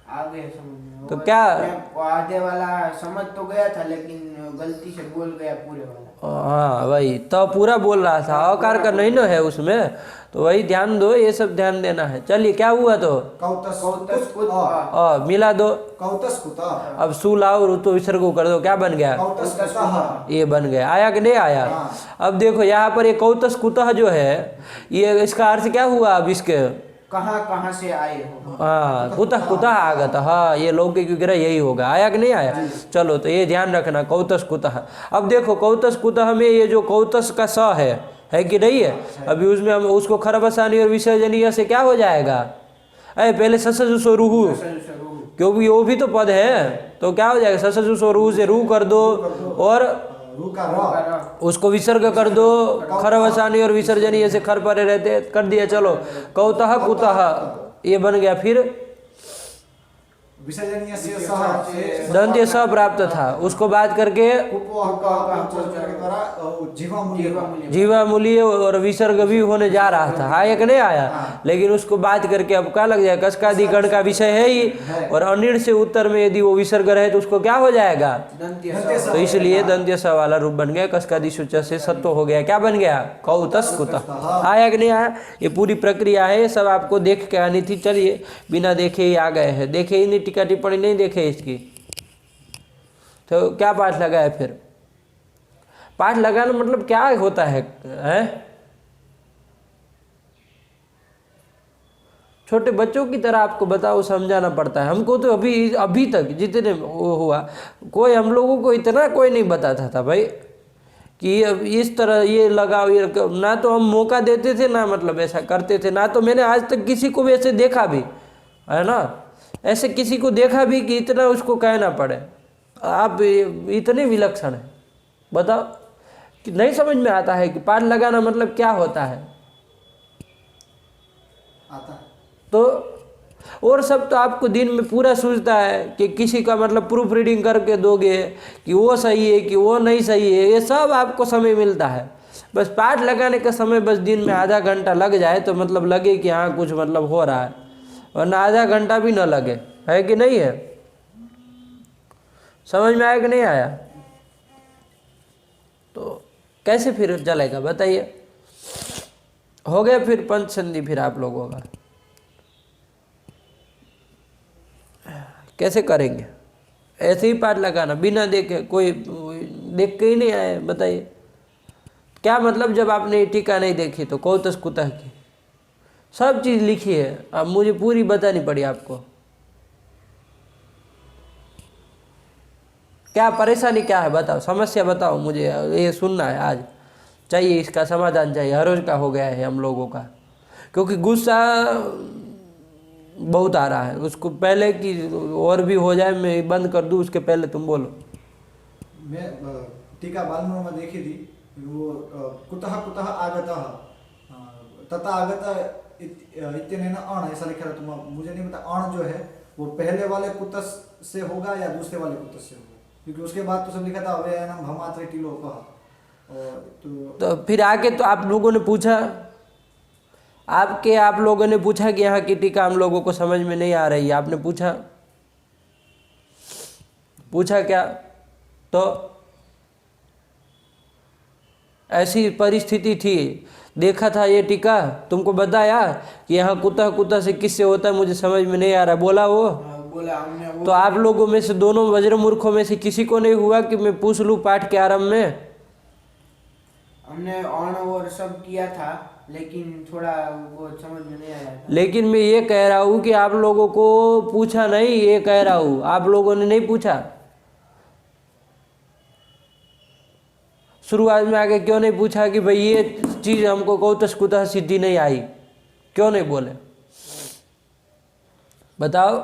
आ गए समझ में। तो वो क्या? मैं आधे वाला समझ तो गया था, लेकिन गलती से बोल गया पूरे वाला। हाँ भाई, तो पूरा बोल रहा था, अकार का नहीं ना है उसमें, तो वही ध्यान दो, ये सब ध्यान देना है। चलिए, क्या हुआ? तो कौतस कौतस कुत अ, अ, मिला दो। कौतस कुत अ, अब सु लाओ, ऋतु विसर्ग को कर दो, क्या बन गया? कौतस कुतः। ये बन गया। आया कि नहीं आया? हाँ। अब देखो यहाँ पर ये कौतस कुतः जो है, ये इसका अर्थ क्या हुआ? अब इसके कहाँ कहाँ से आए हो। हाँ, कुतः कुतः आगत, हाँ, ये लौकिक विग्रह यही होगा। आया कि नहीं आया? चलो, तो ये ध्यान रखना, कौतस कुतः। अब देखो, कौतस कुतः में ये जो कौतस का स है कि नहीं है? अभी उसमें हम उसको खरबसानी और विसर्जनीय से क्या हो जाएगा? अरे पहले ससजुसो रूहु, क्योंकि वो भी तो पद है, तो क्या हो जाएगा? ससजुसो रूहु से रू कर दो और रू का र, उसको विसर्ग कर दो, खरवसानी और विसर्जनीय से खर परे रहते कर दिया। चलो, कौतः कुतः ये बन गया। फिर विसर्जनीय से सह से दंत्य स प्राप्त था, उसको बात करके कुपोह का उच्चारण के द्वारा जीवा मूल्य जीवा मूल्य और विसर्ग भी होने जा रहा था। आया कि नहीं आया? लेकिन उसको बात करके अब क्या लग जाएगा? कसकादि गण का विषय है ही, और अनिड़ से उत्तर में यदि वो विसर्ग रहे तो उसको क्या हो जाएगा? तो इसलिए दंत्य स वाला रूप बन गया। कसकादि सूचा से सत्व हो गया, क्या बन गया? कौतस कुतः। आया कि नहीं आया? ये पूरी प्रक्रिया है, सब आपको देख के आनी थी। चलिए, बिना देखे ही आ गए हैं, देखे ही नहीं, टीका टिप्पणी नहीं देखे इसकी, तो क्या पाठ लगाए? फिर पाठ लगाना मतलब क्या होता है, हैं? छोटे बच्चों की तरह आपको बताओ, समझाना पड़ता है हमको। तो अभी तक जितने वो हुआ, कोई हम लोगों को इतना कोई नहीं बताता था भाई कि अब इस तरह ये लगाओ, ये ना तो हम मौका देते थे, ना मतलब ऐसा करते थे, ना तो मैंने आज तक किसी को भी ऐसे देखा भी है ना, ऐसे किसी को देखा भी कि इतना उसको कहना पड़े। आप इतने विलक्षण हैं, बताओ कि नहीं समझ में आता है कि पाठ लगाना मतलब क्या होता है? आता है। तो और सब तो आपको दिन में पूरा सूझता है कि किसी का मतलब प्रूफ रीडिंग करके दोगे कि वो सही है कि वो नहीं सही है, ये सब आपको समय मिलता है। बस पाठ लगाने का समय बस दिन में आधा घंटा लग जाए तो मतलब लगे कि हाँ कुछ मतलब हो रहा है, वरना आधा घंटा भी न लगे, है कि नहीं है? समझ में आया कि नहीं आया? तो कैसे फिर चलेगा बताइए? हो गया फिर पंच संधि फिर आप लोगों का कैसे करेंगे? ऐसे ही पाठ लगाना बिना देखे, कोई देख के ही नहीं आए, बताइए क्या मतलब? जब आपने टीका नहीं देखी तो कौतस कुतः की सब चीज़ लिखी है, अब मुझे पूरी बतानी पड़ी आपको। क्या परेशानी क्या है बताओ, समस्या बताओ, मुझे ये सुनना है आज, चाहिए इसका समाधान चाहिए। हर रोज का हो गया है हम लोगों का, क्योंकि गुस्सा बहुत आ रहा है। उसको पहले कि और भी हो जाए, मैं बंद कर दूं उसके पहले तुम बोलो। मैं टीका बालमूल में देखी थी, वो कुतः कुतः आगतः तथा आगतः इत्यनेन अण ऐसा लिखा था। तुम मुझे नहीं पता अण जो है वो पहले वाले कुतस से होगा या दूसरे वाले कुतस से होगा, क्योंकि उसके बाद तो सब लिखा था अव्ययनम भमात्र टिलोकः। तो फिर आके तो आप लोगों ने पूछा, आप लोगों ने पूछा कि यहाँ की टीका हम लोगों को समझ में नहीं आ रही है, आपने पूछा? पूछा क्या? तो ऐसी परिस्थिति थी, देखा था ये टीका, तुमको बताया कि यहाँ कुतः कुतः से किससे होता है, मुझे समझ में नहीं आ रहा, बोला वो? बोला हमने वो। तो आप लोगों में से दोनों वज्र मूर्खों में से किसी को नहीं हुआ कि मैं पूछ लूँ पाठ के आरंभ में? हमने अण और सब किया था, लेकिन थोड़ा वो समझ में नहीं आया था। लेकिन मैं ये कह रहा हूँ कि आप लोगों को पूछा नहीं, ये कह रहा हूँ आप लोगों ने नहीं पूछा। शुरुआत में आके क्यों नहीं पूछा कि भाई ये चीज हमको कौतस कुतः सिद्धि नहीं आई, क्यों नहीं बोले? बताओ।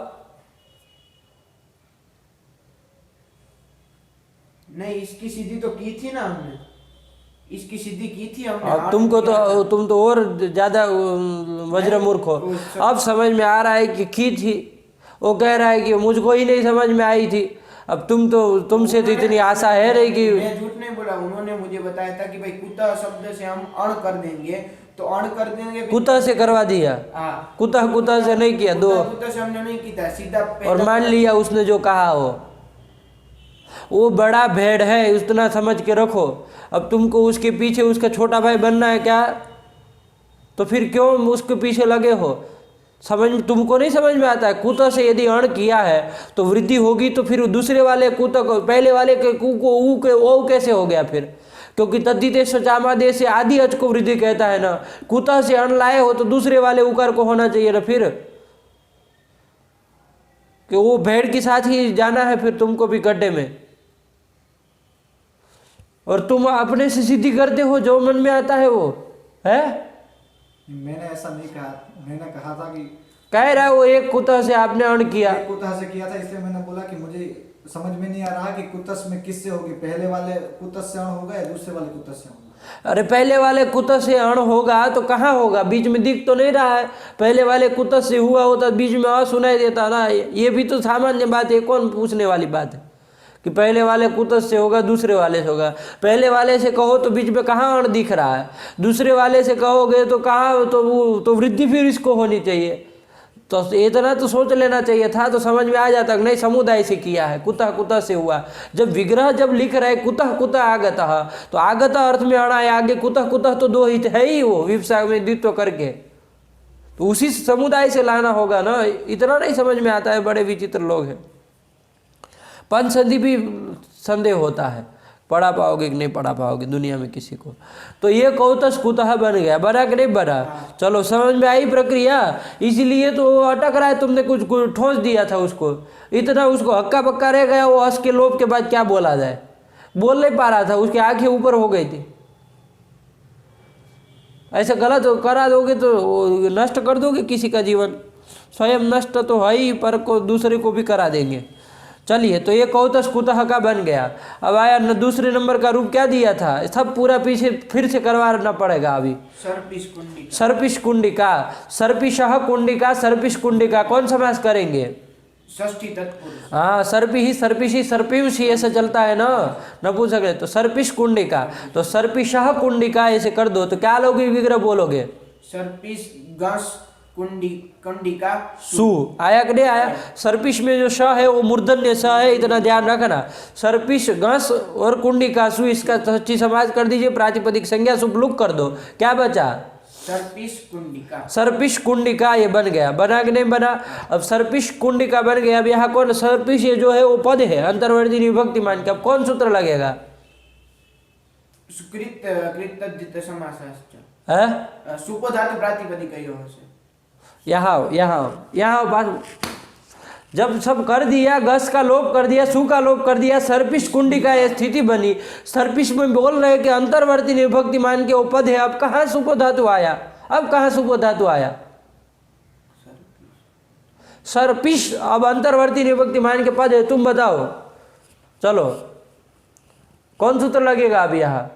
नहीं, इसकी सिद्धि तो की थी ना हमने, इसकी सिद्धि की थी हमने। अब तुमको तो तुम तो और ज्यादा वज्र मूर्ख हो। अब समझ में आ रहा है कि की थी, वो कह रहा है कि मुझको ही नहीं समझ में आई थी। अब तुमसे तो इतनी आशा है रही कि मैं झूठ नहीं बोला, उन्होंने मुझे बताया था कि भाई कुतः शब्द से हम अण कर देंगे, तो अण कर देंगे। कुतः से करवा दिया? हाँ, कुतः कुतः से नहीं किया, दो कुतः से हमने नहीं किया, सीधा और मान लिया उसने जो कहा हो। वो बड़ा भेड़ है, उतना समझ के रखो। अब तुमको उसके पीछे उसका छोटा भाई बनना है क्या? तो फिर क्यों उसके पीछे लगे हो? तुमको नहीं समझ में आता है? कुतः से यदि अण किया है तो वृद्धि होगी, तो फिर दूसरे वाले कुतः को पहले वाले के कु को ऊ के ओ कैसे हो गया फिर? क्योंकि तद्धितेश चामादेश से आदि अच को वृद्धि कहता है ना। कुतः से अण लाए हो तो दूसरे वाले उकार को होना चाहिए ना फिर, कि वो भेड़ के साथ ही जाना है फिर तुमको भी गड्ढे में। और तुम अपने से सिद्धि करते हो, जो मन में आता है वो है। मैंने ऐसा नहीं कहा, मैंने कहा था कि कह रहा है वो एक कुतः से आपने अण किया। एक कुतः से किया था, इसलिए मैंने बोला कि मुझे समझ में नहीं आ रहा कि कुतस में किससे होगी, पहले वाले कुतस से अण होगा या दूसरे वाले कुतस से होगा। अरे पहले वाले कुतः से अण होगा तो कहाँ होगा? बीच में दिख तो नहीं रहा है। पहले वाले कुतः से हुआ होता बीच में आ सुनाई देता ना। ये भी तो सामान्य बात है, कौन पूछने वाली बात है कि पहले वाले कुतः से होगा दूसरे वाले से होगा? पहले वाले से कहो तो बीच में कहाँ अण दिख रहा है, दूसरे वाले से कहोगे तो कहाँ, तो वो तो वृद्धि फिर इसको होनी चाहिए। तो इतना तो सोच लेना चाहिए था, तो समझ में आ जाता कि नहीं समुदाय से किया है, कुतः कुतः से हुआ। जब विग्रह जब लिख रहे कुतः कुतः आगतः, तो आगतः अर्थ में अण है, आगे कुतः कुतः तो दो ही है ही, वो विवसा में द्वित्व करके, तो उसी समुदाय से लाना होगा ना। इतना नहीं समझ में आता है, बड़े विचित्र लोग हैं। पंच संधि भी संदेह होता है, पढ़ा पाओगे कि नहीं पढ़ा पाओगे दुनिया में किसी को। तो ये कौतस कुतः बन गया, बना कि नहीं बना? चलो समझ में आई प्रक्रिया। इसीलिए तो वो अटक रहा है, तुमने कुछ ठोस दिया था उसको, इतना उसको हक्का पक्का रह गया। वो हंस के लोभ के बाद क्या बोला जाए, बोल नहीं पा रहा था, उसकी आंखें ऊपर हो गई थी। ऐसे गलत करा दोगे तो नष्ट कर दोगे किसी का जीवन, स्वयं नष्ट तो है ही, पर को दूसरे को भी करा देंगे। चलिए, तो ये कौतस कुतः का बन गया। अब आया दूसरे नंबर का रूप क्या दिया था, सब पूरा पीछे फिर से करवाना पड़ेगा अभी। सर्पिश कुंडिका। सर्पिश कुंडिका, सर्पिशः कुंडिका, सर्पिश कुंडिका, कौन समास करेंगे? षष्ठी तत्पुरुष। हाँ, सर्पि ही सर्पिशी सर्पिंशी ऐसा चलता है ना, नपुंसक है तो सर्पिश कुंडिका, तो सर्पिशः कुंडिका ऐसे कर दो तो क्या लोगे विग्रह बोलोगे? सर्पिश गस कुंडिका सु आया कि नहीं आया? सर्पिश में जो श है वो मूर्धन्य स है, इतना ध्यान रखना। सर्पिश घस और कुंडिका सु, इसका सच्ची समाज कर दीजिए, प्रातिपदिक संज्ञा सुपलुक कर दो, क्या बचा? सर्पिश कुंडिका। सर्पिश कुंडिका ये बन गया, बना कि नहीं बना? अब सर्पिश कुंडिका बन गया। अब यहाँ कौन सर्पिश ये जो है वो पद है अंतर्वर्ती विभक्ति मान के, अब कौन सूत्र लगेगा? कृत समासाश्च है सुपधातु प्रातिपदिकयोः से। यहाँ बात, जब सब कर दिया, गस का लोप कर दिया, सु का लोप कर दिया, सर्पिश कुंडिका ये स्थिति बनी। सर्पिश में बोल रहे कि अंतर्वर्ती निर्भक्ति मान के वो पद है, अब कहाँ सुपो धातु आया? अब कहाँ सुपो धातु आया? सर्पिश अब अंतर्वर्ती निर्भक्ति मान के पद है, तुम बताओ। चलो कौन सूत्र लगेगा अब यहाँ?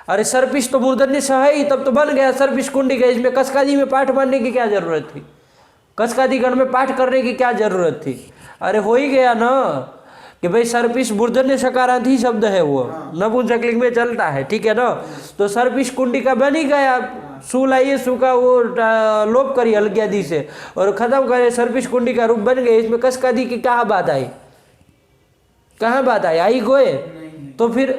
अरे सर्पिश तो मूर्धन्य स है ही, तब तो बन गया सर्पिश कुंडिका। इसमें कसकादी में पाठ मानने की क्या जरूरत थी? कसकादी गण में पाठ करने की क्या जरूरत थी? अरे हो ही गया ना कि भाई सर्पिश मूर्धन्य सकारांत ही शब्द है, वो नपुंसक लिंग में चलता है, ठीक है ना। तो सर्पिश कुंडिका बन ही गया। सु लाइए, सु का वो लोप करिए अलग्यादि से और खत्म करे, सर्पिश कुंडिका रूप बन गए। इसमें कसकादी की क्या बात आई? कहाँ बात आई? आई गोए? तो फिर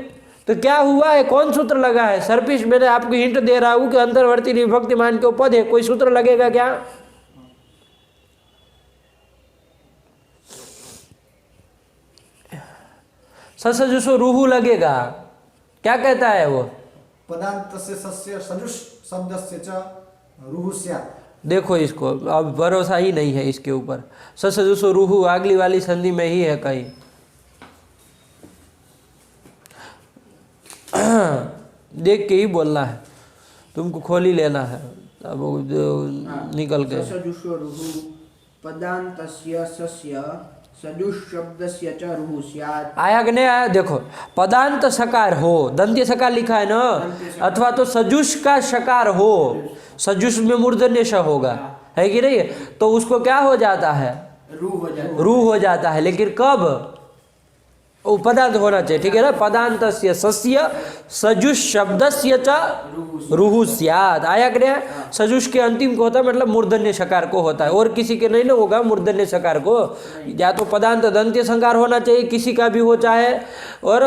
तो क्या हुआ है? कौन सूत्र लगा है? सर्पिश, मैंने आपको हिंट दे रहा हूं कि अंतर्वर्ती विभक्ति मान के पद है, कोई सूत्र लगेगा क्या? ससजुषो रूहु लगेगा। क्या कहता है वो? पदांतस्य सस्य सजुष शब्दस्य च रूहु स्यात्। देखो इसको, अब भरोसा ही नहीं है इसके ऊपर। ससजुषो रूहु अगली वाली संधि में ही है कहीं। देख के ही बोलना है, तुमको खोल ही लेना है। अब वो निकल गए। ससजुषो रुहु पदान्तस्य सस्य सजुष शब्दस्य च रुहु स्यात्। आया कि नहीं आया? देखो, पदांत सकार हो, दंत्य सकार लिखा है ना, अथवा तो सजुष का सकार हो, सजुष में मूर्धन्य श होगा, है कि नहीं? तो उसको क्या हो जाता है? रू हो जाता है। लेकिन कब? पदांत होना चाहिए, ठीक है ना? पदांतस्य सस्य सजुष शब्दस्य च रुहु स्यात्। आया कि नहीं? सजुष के अंतिम को होता है, मतलब मूर्धन्य सकार को होता है, और किसी के नहीं ना होगा मूर्धन्य सकार को। या तो पदांत दंत्य संकार होना चाहिए, किसी का भी हो चाहे, और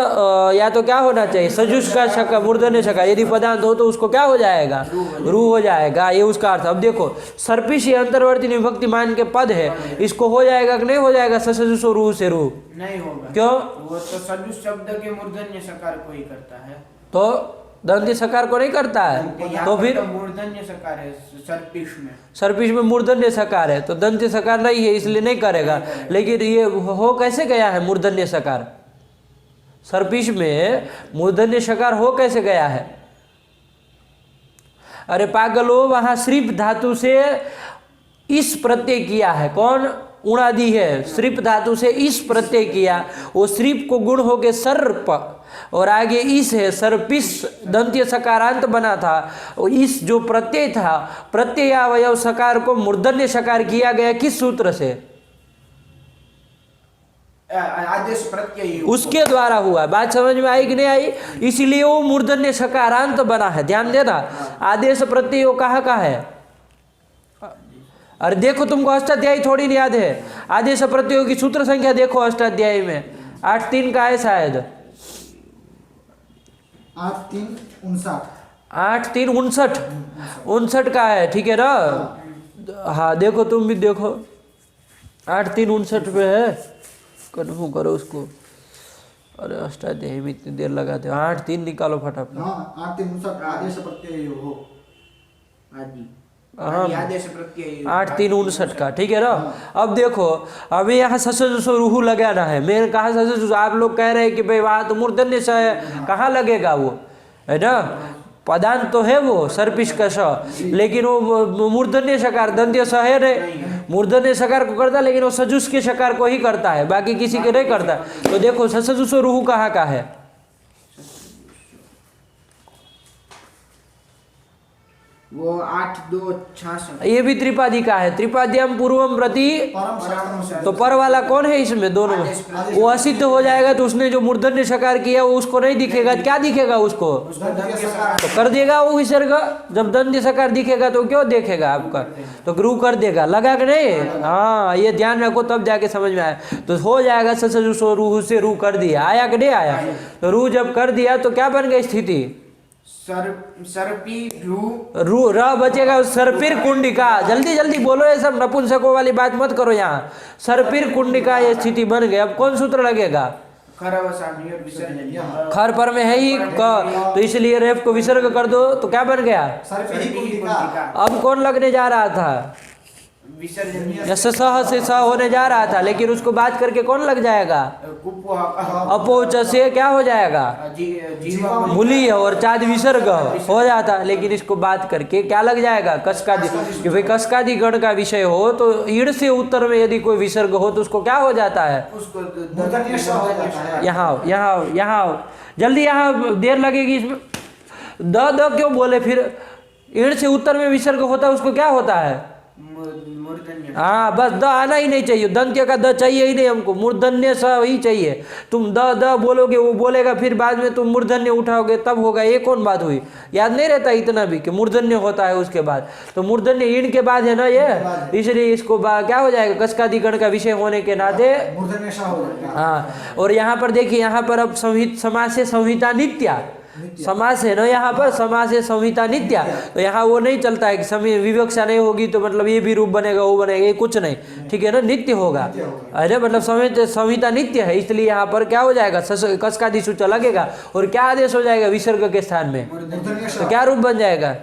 या तो क्या होना चाहिए? सजुष का सकार, मूर्धन्य सकार। यदि पदांत हो तो उसको क्या हो जाएगा? रू हो जाएगा। ये उसका अर्थ। अब देखो, सर्पिश ये अंतर्वर्ती विभक्ति मान के पद है, इसको हो जाएगा कि नहीं हो जाएगा? ससजुषो रूहु से रू नहीं होगा। क्यों? वो तो सजुष शब्द के मूर्धन्य सकार को ही करता है, तो दंत्य सकार को नहीं करता है। तो फिर मूर्धन्य सकार है सर्पिश में। सर्पिश में मूर्धन्य सकार है, तो दंत्य सकार नहीं है, इसलिए नहीं करेगा। लेकिन ये हो कैसे गया है मूर्धन्य सकार? सर्पिश में मूर्धन्य सकार हो कैसे गया है? अरे पागलो, वहां श्रीप धातु से इस प्रत्यय किया है। कौन? उणादि है। श्रीप धातु से इस प्रत्यय किया, वो श्रीप को गुण हो गए सर्प, और आगे इस है, सर्पिस दंत्य सकारांत बना था। इस जो प्रत्यय था, प्रत्ययावयव सकार को मूर्धन्य सकार किया गया किस सूत्र से? आदेश प्रत्यय, उसके द्वारा हुआ। बात समझ में आई कि नहीं आई? इसीलिए वो मूर्धन्य सकारांत बना है। ध्यान देना, आदेश प्रत्यय वो कहाँ का है? अरे देखो, तुमको अष्टाध्यायी थोड़ी नहीं याद है? आदेश प्रत्ययों की सूत्र संख्या देखो अष्टाध्यायी में, 8-3 का है शायद। 8-3-59 का है, ठीक है ना? हाँ देखो, तुम भी देखो, 8-3-59 पे है। कन्फर्म करो उसको। अरे अष्टाध्यायी में इतनी देर लगाते हो। 8-3 निकालो फटाफट। 8-3-59 आदेश प्रत्यय हो। हाँ, आदेश प्रत्यय 8-3-59 का, ठीक है ना? अब देखो, अभी यहाँ ससजुषो रूहु लगाना है। मैंने कहा ससजुषो, आप लोग कह रहे हैं कि भाई वहाँ तो मूर्धन्य स है, कहाँ लगेगा वो, है ना? पदांत तो है वो सर्पिश का स, लेकिन वो मूर्धन्य सकार दंत्य स है नहीं, मूर्धन्य सकार को करता है, लेकिन वो सजुष के सकार को ही करता है, बाकी किसी के नहीं करता। तो देखो, ससजुषो रूहु कहाँ का है? वो 8-2-66। ये भी त्रिपादी का है। त्रिपाद्यम पूर्वम प्रति, तो पर वाला कौन है इसमें? दोनों में वो असिद्ध हो जाएगा, तो उसने जो मूर्धन्य सकार किया वो उसको नहीं दिखेगा। क्या दिखेगा उसको? तो कर देगा वो विसर्ग। जब दंत्य सकार दिखेगा तो क्यों देखेगा आपका? तो गुरु कर देगा। लगा कि नहीं? हाँ, ये ध्यान रखो, तब जाके समझ में आया। तो हो जाएगा ससजुषो रूहु से रू कर दिया। आया कि नहीं आया? तो रू जब कर दिया तो क्या बन गई स्थिति? सर्पी रू र बचेगा सर्पिर कुंडिका। जल्दी जल्दी बोलो, ये सब नपुंसकों वाली बात मत करो यहाँ। सर्पिर कुंडिका ये स्थिति बन गई। अब कौन सूत्र लगेगा? खर पर में है ही क, तो इसलिए रेफ को विसर्ग कर दो, तो क्या बन गया? अब कौन लगने जा रहा था? जैसे सह से सह होने जा रहा था, लेकिन उसको बात करके कौन लग जाएगा? अपोच से क्या हो जाएगा? मूली और चाद विसर्ग हो जाता, लेकिन इसको बात करके क्या लग जाएगा? कसकादि। कि भाई कसकादि गण का विषय हो तो ईड़ से उत्तर में यदि कोई विसर्ग हो तो उसको क्या हो जाता है? यहाँ यहाँ यहाँ जल्दी, यहाँ देर लगेगी इसमें। द क्यों बोले? फिर ईड़ से उत्तर में विसर्ग होता है, उसको क्या होता है? मूर्धन्य। हाँ बस द आना ही नहीं चाहिए, दंत्य का द चाहिए ही नहीं हमको, मूर्धन्य स ही चाहिए। तुम द बोलोगे, वो बोलेगा, फिर बाद में तुम मूर्धन्य उठाओगे तब होगा, ये कौन बात हुई? याद नहीं रहता इतना भी कि मूर्धन्य होता है उसके बाद। तो मूर्धन्य ईण के बाद है ना ये, इसलिए इसको क्या हो जाएगा, कस्कादिगण का विषय होने के नाते मूर्धन्य श हो जाएगा। हाँ। और यहाँ पर देखिए, यहाँ पर अब समास से संहिता नित्या, समास है ना यहाँ पर, समास है संहिता नित्या। तो यहाँ वो नहीं चलता है कि समय विवक्षा नहीं होगी तो मतलब ये भी रूप बनेगा वो बनेगा, ये कुछ नहीं, ठीक है ना, नित्य होगा। अरे मतलब संहिता नित्य है, इसलिए यहाँ पर क्या हो जाएगा, कस्कादि सूचा लगेगा। और क्या आदेश हो जाएगा विसर्ग के स्थान में, तो क्या रूप बन जाएगा,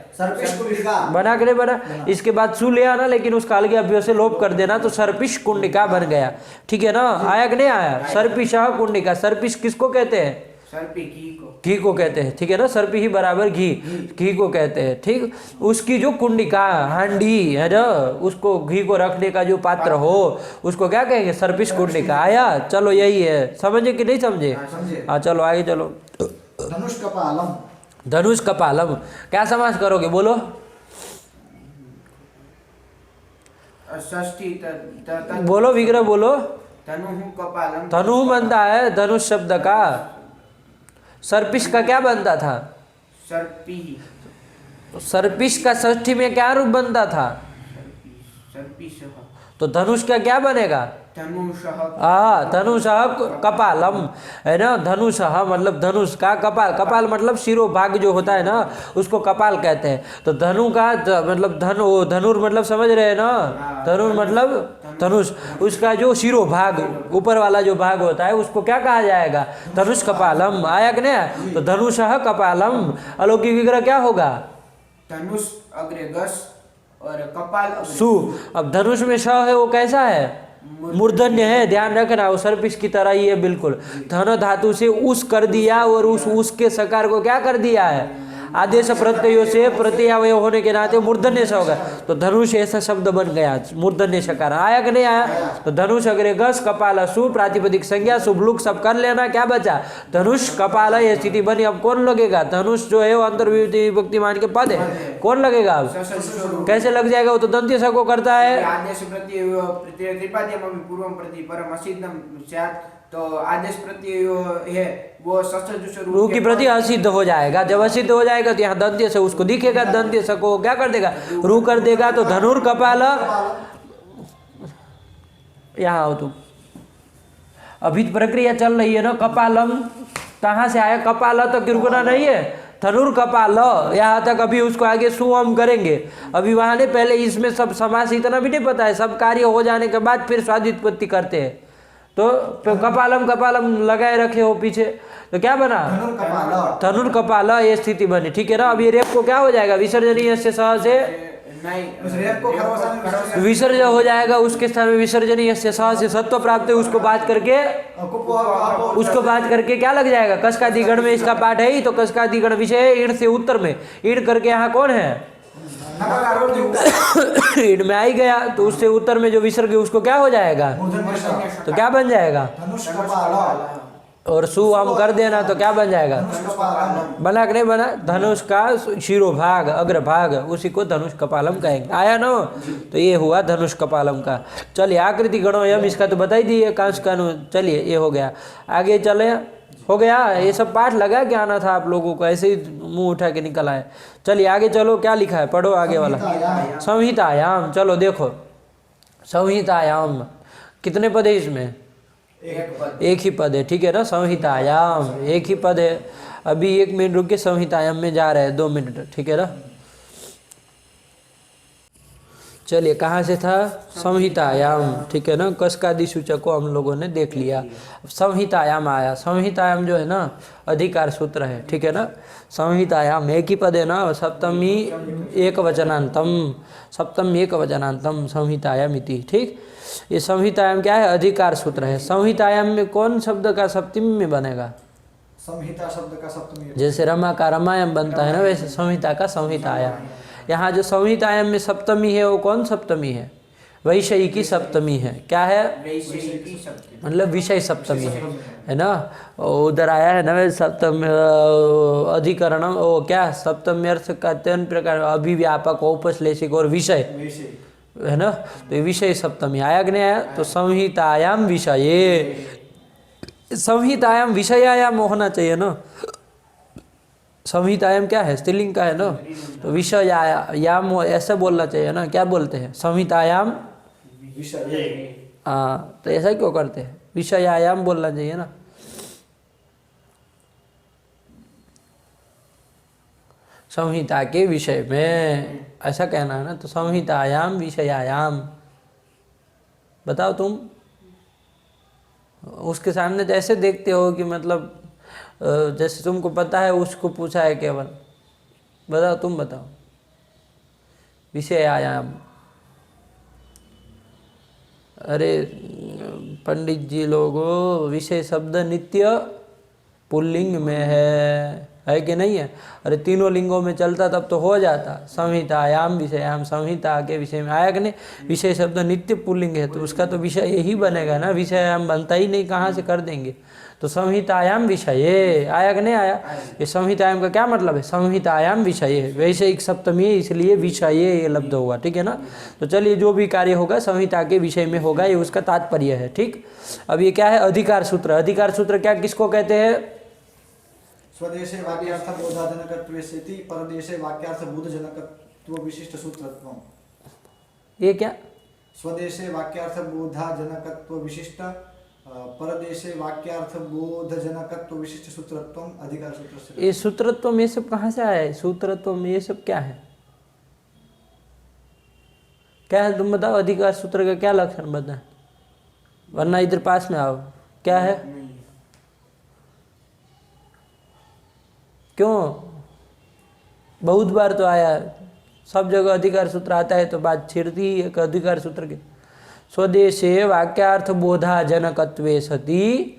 बना के नहीं बना। इसके बाद सु ले आना, लेकिन उसका अलग अभ्य से लोप कर देना, तो सर्पिश कुंडिका बन गया, ठीक है ना। आया कि नहीं आया, सर्पिशः कुंडिका। सर्पिश किसको कहते हैं, सर्पी घी को कहते हैं, ठीक है ना, सर्पी ही बराबर घी को कहते हैं, ठीक। उसकी जो कुंडिका हांडी है ना, उसको घी को रखने का जो पात्र हो उसको क्या कहेंगे, सर्पिश कुंडिका। आया, चलो यही है, समझे कि नहीं समझे? हाँ चलो आगे चलो। धनुष कपालम, धनुष कपालम क्या समास करोगे, बोलो? षष्ठी बोलो विग्रह बोलो। धनु कपालम, धनु बनता है धनुष शब्द का। सर्पिश का क्या बनता था, सर्पी, सर्पिश का षष्ठी में क्या रूप बनता था, सर्पीशः। तो धनुष का क्या बनेगा, धनुषः। हाँ, धनुषः कपालम है ना। धनुषः मतलब धनुष का, कपाल, कपाल मतलब शिरोभाग जो होता है ना, उसको कपाल कहते हैं। तो धनु का मतलब धनुर मतलब समझ रहे हैं ना, धनुर मतलब धनुष, उसका जो शिरोभाग ऊपर वाला जो भाग होता है उसको क्या कहा जाएगा, धनुष कपालम। आया कि नहीं? तो धनुषः कपालम, अलौकिक विग्रह क्या होगा, धनुष अग्रे गस और कपाल सु। अब धनुष में श है, वो कैसा है, मूर्धन्य है, ध्यान रखना, वो सर्पिश की तरह ही है बिल्कुल। धन धातु से उस कर दिया और उस के सकार को क्या कर दिया है, आदेश प्रत्ययों से प्रत्ययावय होने के नाते मूर्धन्य से होगा। तो धनुष ऐसा शब्द बन गया, मूर्धन्य सकार। आया कि नहीं आया? तो धनुष अग्रे गस कपाल सु, प्रातिपदिक संज्ञा शुभलुक सब कर लेना, क्या बचा, धनुष कपाल, ये स्थिति बनी। अब कौन लगेगा, धनुष जो है वो अंतर्विभक्ति मान के पद है, कौन लगेगा अब, कैसे लग जाएगा, वो तो दंत्य स को करता है। आदेश प्रत्यय त्रिपाद्यम पूर्वम प्रति परम असिद्धम स्यात्, तो आदेश प्रत्यय है वो रू की प्रति असिद्ध हो जाएगा। जब असिद्ध हो जाएगा तो यहाँ दंत्य से उसको दिखेगा, दंत्य से को क्या कर देगा, रू कर देगा। तो धनुर कपाल, यहाँ आओ तुम, अभी प्रक्रिया चल रही है ना। कपालम कहाँ से आया, कपाल तक रुकना नहीं है, धनुर कपाल यहाँ तक, अभी उसको आगे सुअम करेंगे। अभी वहाँ ने पहले इसमें सब समास इतना भी नहीं पता है, सब कार्य हो जाने के बाद फिर स्वादित्पत्ति करते हैं। तो कपालम कपालम लगाए रखे हो पीछे, तो क्या बना, धनुर कपाल, ये स्थिति बनी, ठीक है ना। अब ये रेप को क्या हो जाएगा, विसर्जनीय से सह से विसर्जन हो जाएगा, उसके स्थान में विसर्जनीय से सह से सत्व प्राप्त है, उसको बात करके क्या लग जाएगा, कस्कादिगण में इसका पाठ है ही। तो कस्कादिगण विषय है, ईण से उत्तर में, ईण करके यहाँ कौन है, ईड में आई गया, तो उससे उत्तर में जो विसर्ग है उसको क्या हो जाएगा, तो क्या बन जाएगा, और सु हम कर देना तो क्या बन जाएगा, बना कि नहीं बना। धनुष का शिरोभाग अग्रभाग उसी को धनुष कपालम कहेंगे। आया ना, तो ये हुआ धनुष कपालम का। चलिए आकृति गणो यम, इसका तो बता ही दिए, कांस का। चलिए ये हो गया, आगे चले, हो गया ये सब पाठ लगा के आना था आप लोगों को, ऐसे ही मुंह उठा के निकल आए। चलिए आगे चलो, क्या लिखा है, पढ़ो आगे वाला। संहितायाम, चलो देखो, संहितायाम कितने पद है इसमें, एक ही पद है, ठीक है ना। संहितायाम एक ही पद है। अभी 1 मिनट रुक के संहितायाम में जा रहे हैं, 2 मिनट, ठीक है ना। चलिए कहाँ से था, संहितायाम, ठीक है ना। कस्कादि सूचक को हम लोगों ने देख लिया। संहितायाम आया, संहितायाम जो है ना अधिकार सूत्र है, ठीक है ना। संहितायाम एक ही पद है ना, सप्तमी एक वचनांतम, सप्तम एक वचनांतम संहितायाम इति, ठीक। ये संहितायाम क्या है, अधिकार सूत्र है। संहितायाम में कौन शब्द का सप्तमी में बनेगा, संहिता शब्द का सप्तमी, जैसे रमा का रमायम बनता है ना, वैसे संहिता का संहितायाम। यहाँ जो संहितायाम में सप्तमी है वो कौन सप्तमी है, वैषयिकी सप्तमी है। क्या है, मतलब विषय सप्तमी है ना। उधर आया है ना सप्तम अधिकरण, वो क्या सप्तमी अर्थ का 3 प्रकार, अभिव्यापक, औपश्लेषिक और विषय, है ना। तो ये विषय सप्तमी आया कि नहीं आया। तो संहितायाम विषये, संहितायाम विषयायाम होना चाहिए ना। संहितायाम क्या है, स्त्रीलिंग का है ना। तो विषयायाम ऐसे बोलना चाहिए ना। क्या बोलते हैं, संहितायाम विषय। हाँ, तो ऐसा क्यों करते हैं, विषयायाम बोलना चाहिए ना। संहिता के विषय में ऐसा कहना है ना। तो संहितायाम विषयायाम, बताओ तुम उसके सामने जैसे देखते हो कि मतलब जैसे तुमको पता है, उसको पूछा है केवल, बताओ तुम बताओ। विषयायाम, अरे पंडित जी लोगों, विषय शब्द नित्य पुल्लिंग में है कि नहीं है। अरे तीनों लिंगों में चलता तब तो हो जाता। संहितायाम विषयाम, संहिता के विषय में आया कि नहीं। विषय शब्द नित्य पुल्लिंग है तो उसका तो विषय यही बनेगा ना। विषयाम बनता ही नहीं, कहाँ से कर देंगे। तो संहितायाम विषये आया कि नहीं आया। ये संहितायाम का क्या मतलब है, संहितायाम विषये, वैषयिक सप्तमी है इसलिए विषये ये लब्ध हुआ, ठीक है ना। तो चलिए जो भी कार्य होगा संहिता के विषय में होगा, ये उसका तात्पर्य है, ठीक। अब ये क्या है, अधिकार सूत्र। अधिकार सूत्र क्या किसको कहते हैं, स्वदेशे वाक्यार्थ बोधाजनकत्वेति परदेशे वाक्यार्थ बोधजनकत्व विशिष्ट सूत्रत्वम्। ये क्या, स्वदेशे वाक्यार्थ बोधाजनकत्व विशिष्ट परदेशे वाक्यार्थ बोधजनकत्व विशिष्ट सूत्रत्वम् अधिकार सूत्र से। ये सूत्रत्व ये सब कहाँ से आया है, सूत्रत्व ये सब क्या है, क्या है तुम बताओ। अधिकार सूत्र का क्या लक्षण बताएं, वरना इधर पास में आओ। क्या है, क्यों, बहुत बार तो आया है, सब जगह अधिकार सूत्र आता है तो बात छिड़ती है कि अधिकार सूत्र के। स्वदेशे वाक्यार्थ बोधा जनकत्वे सति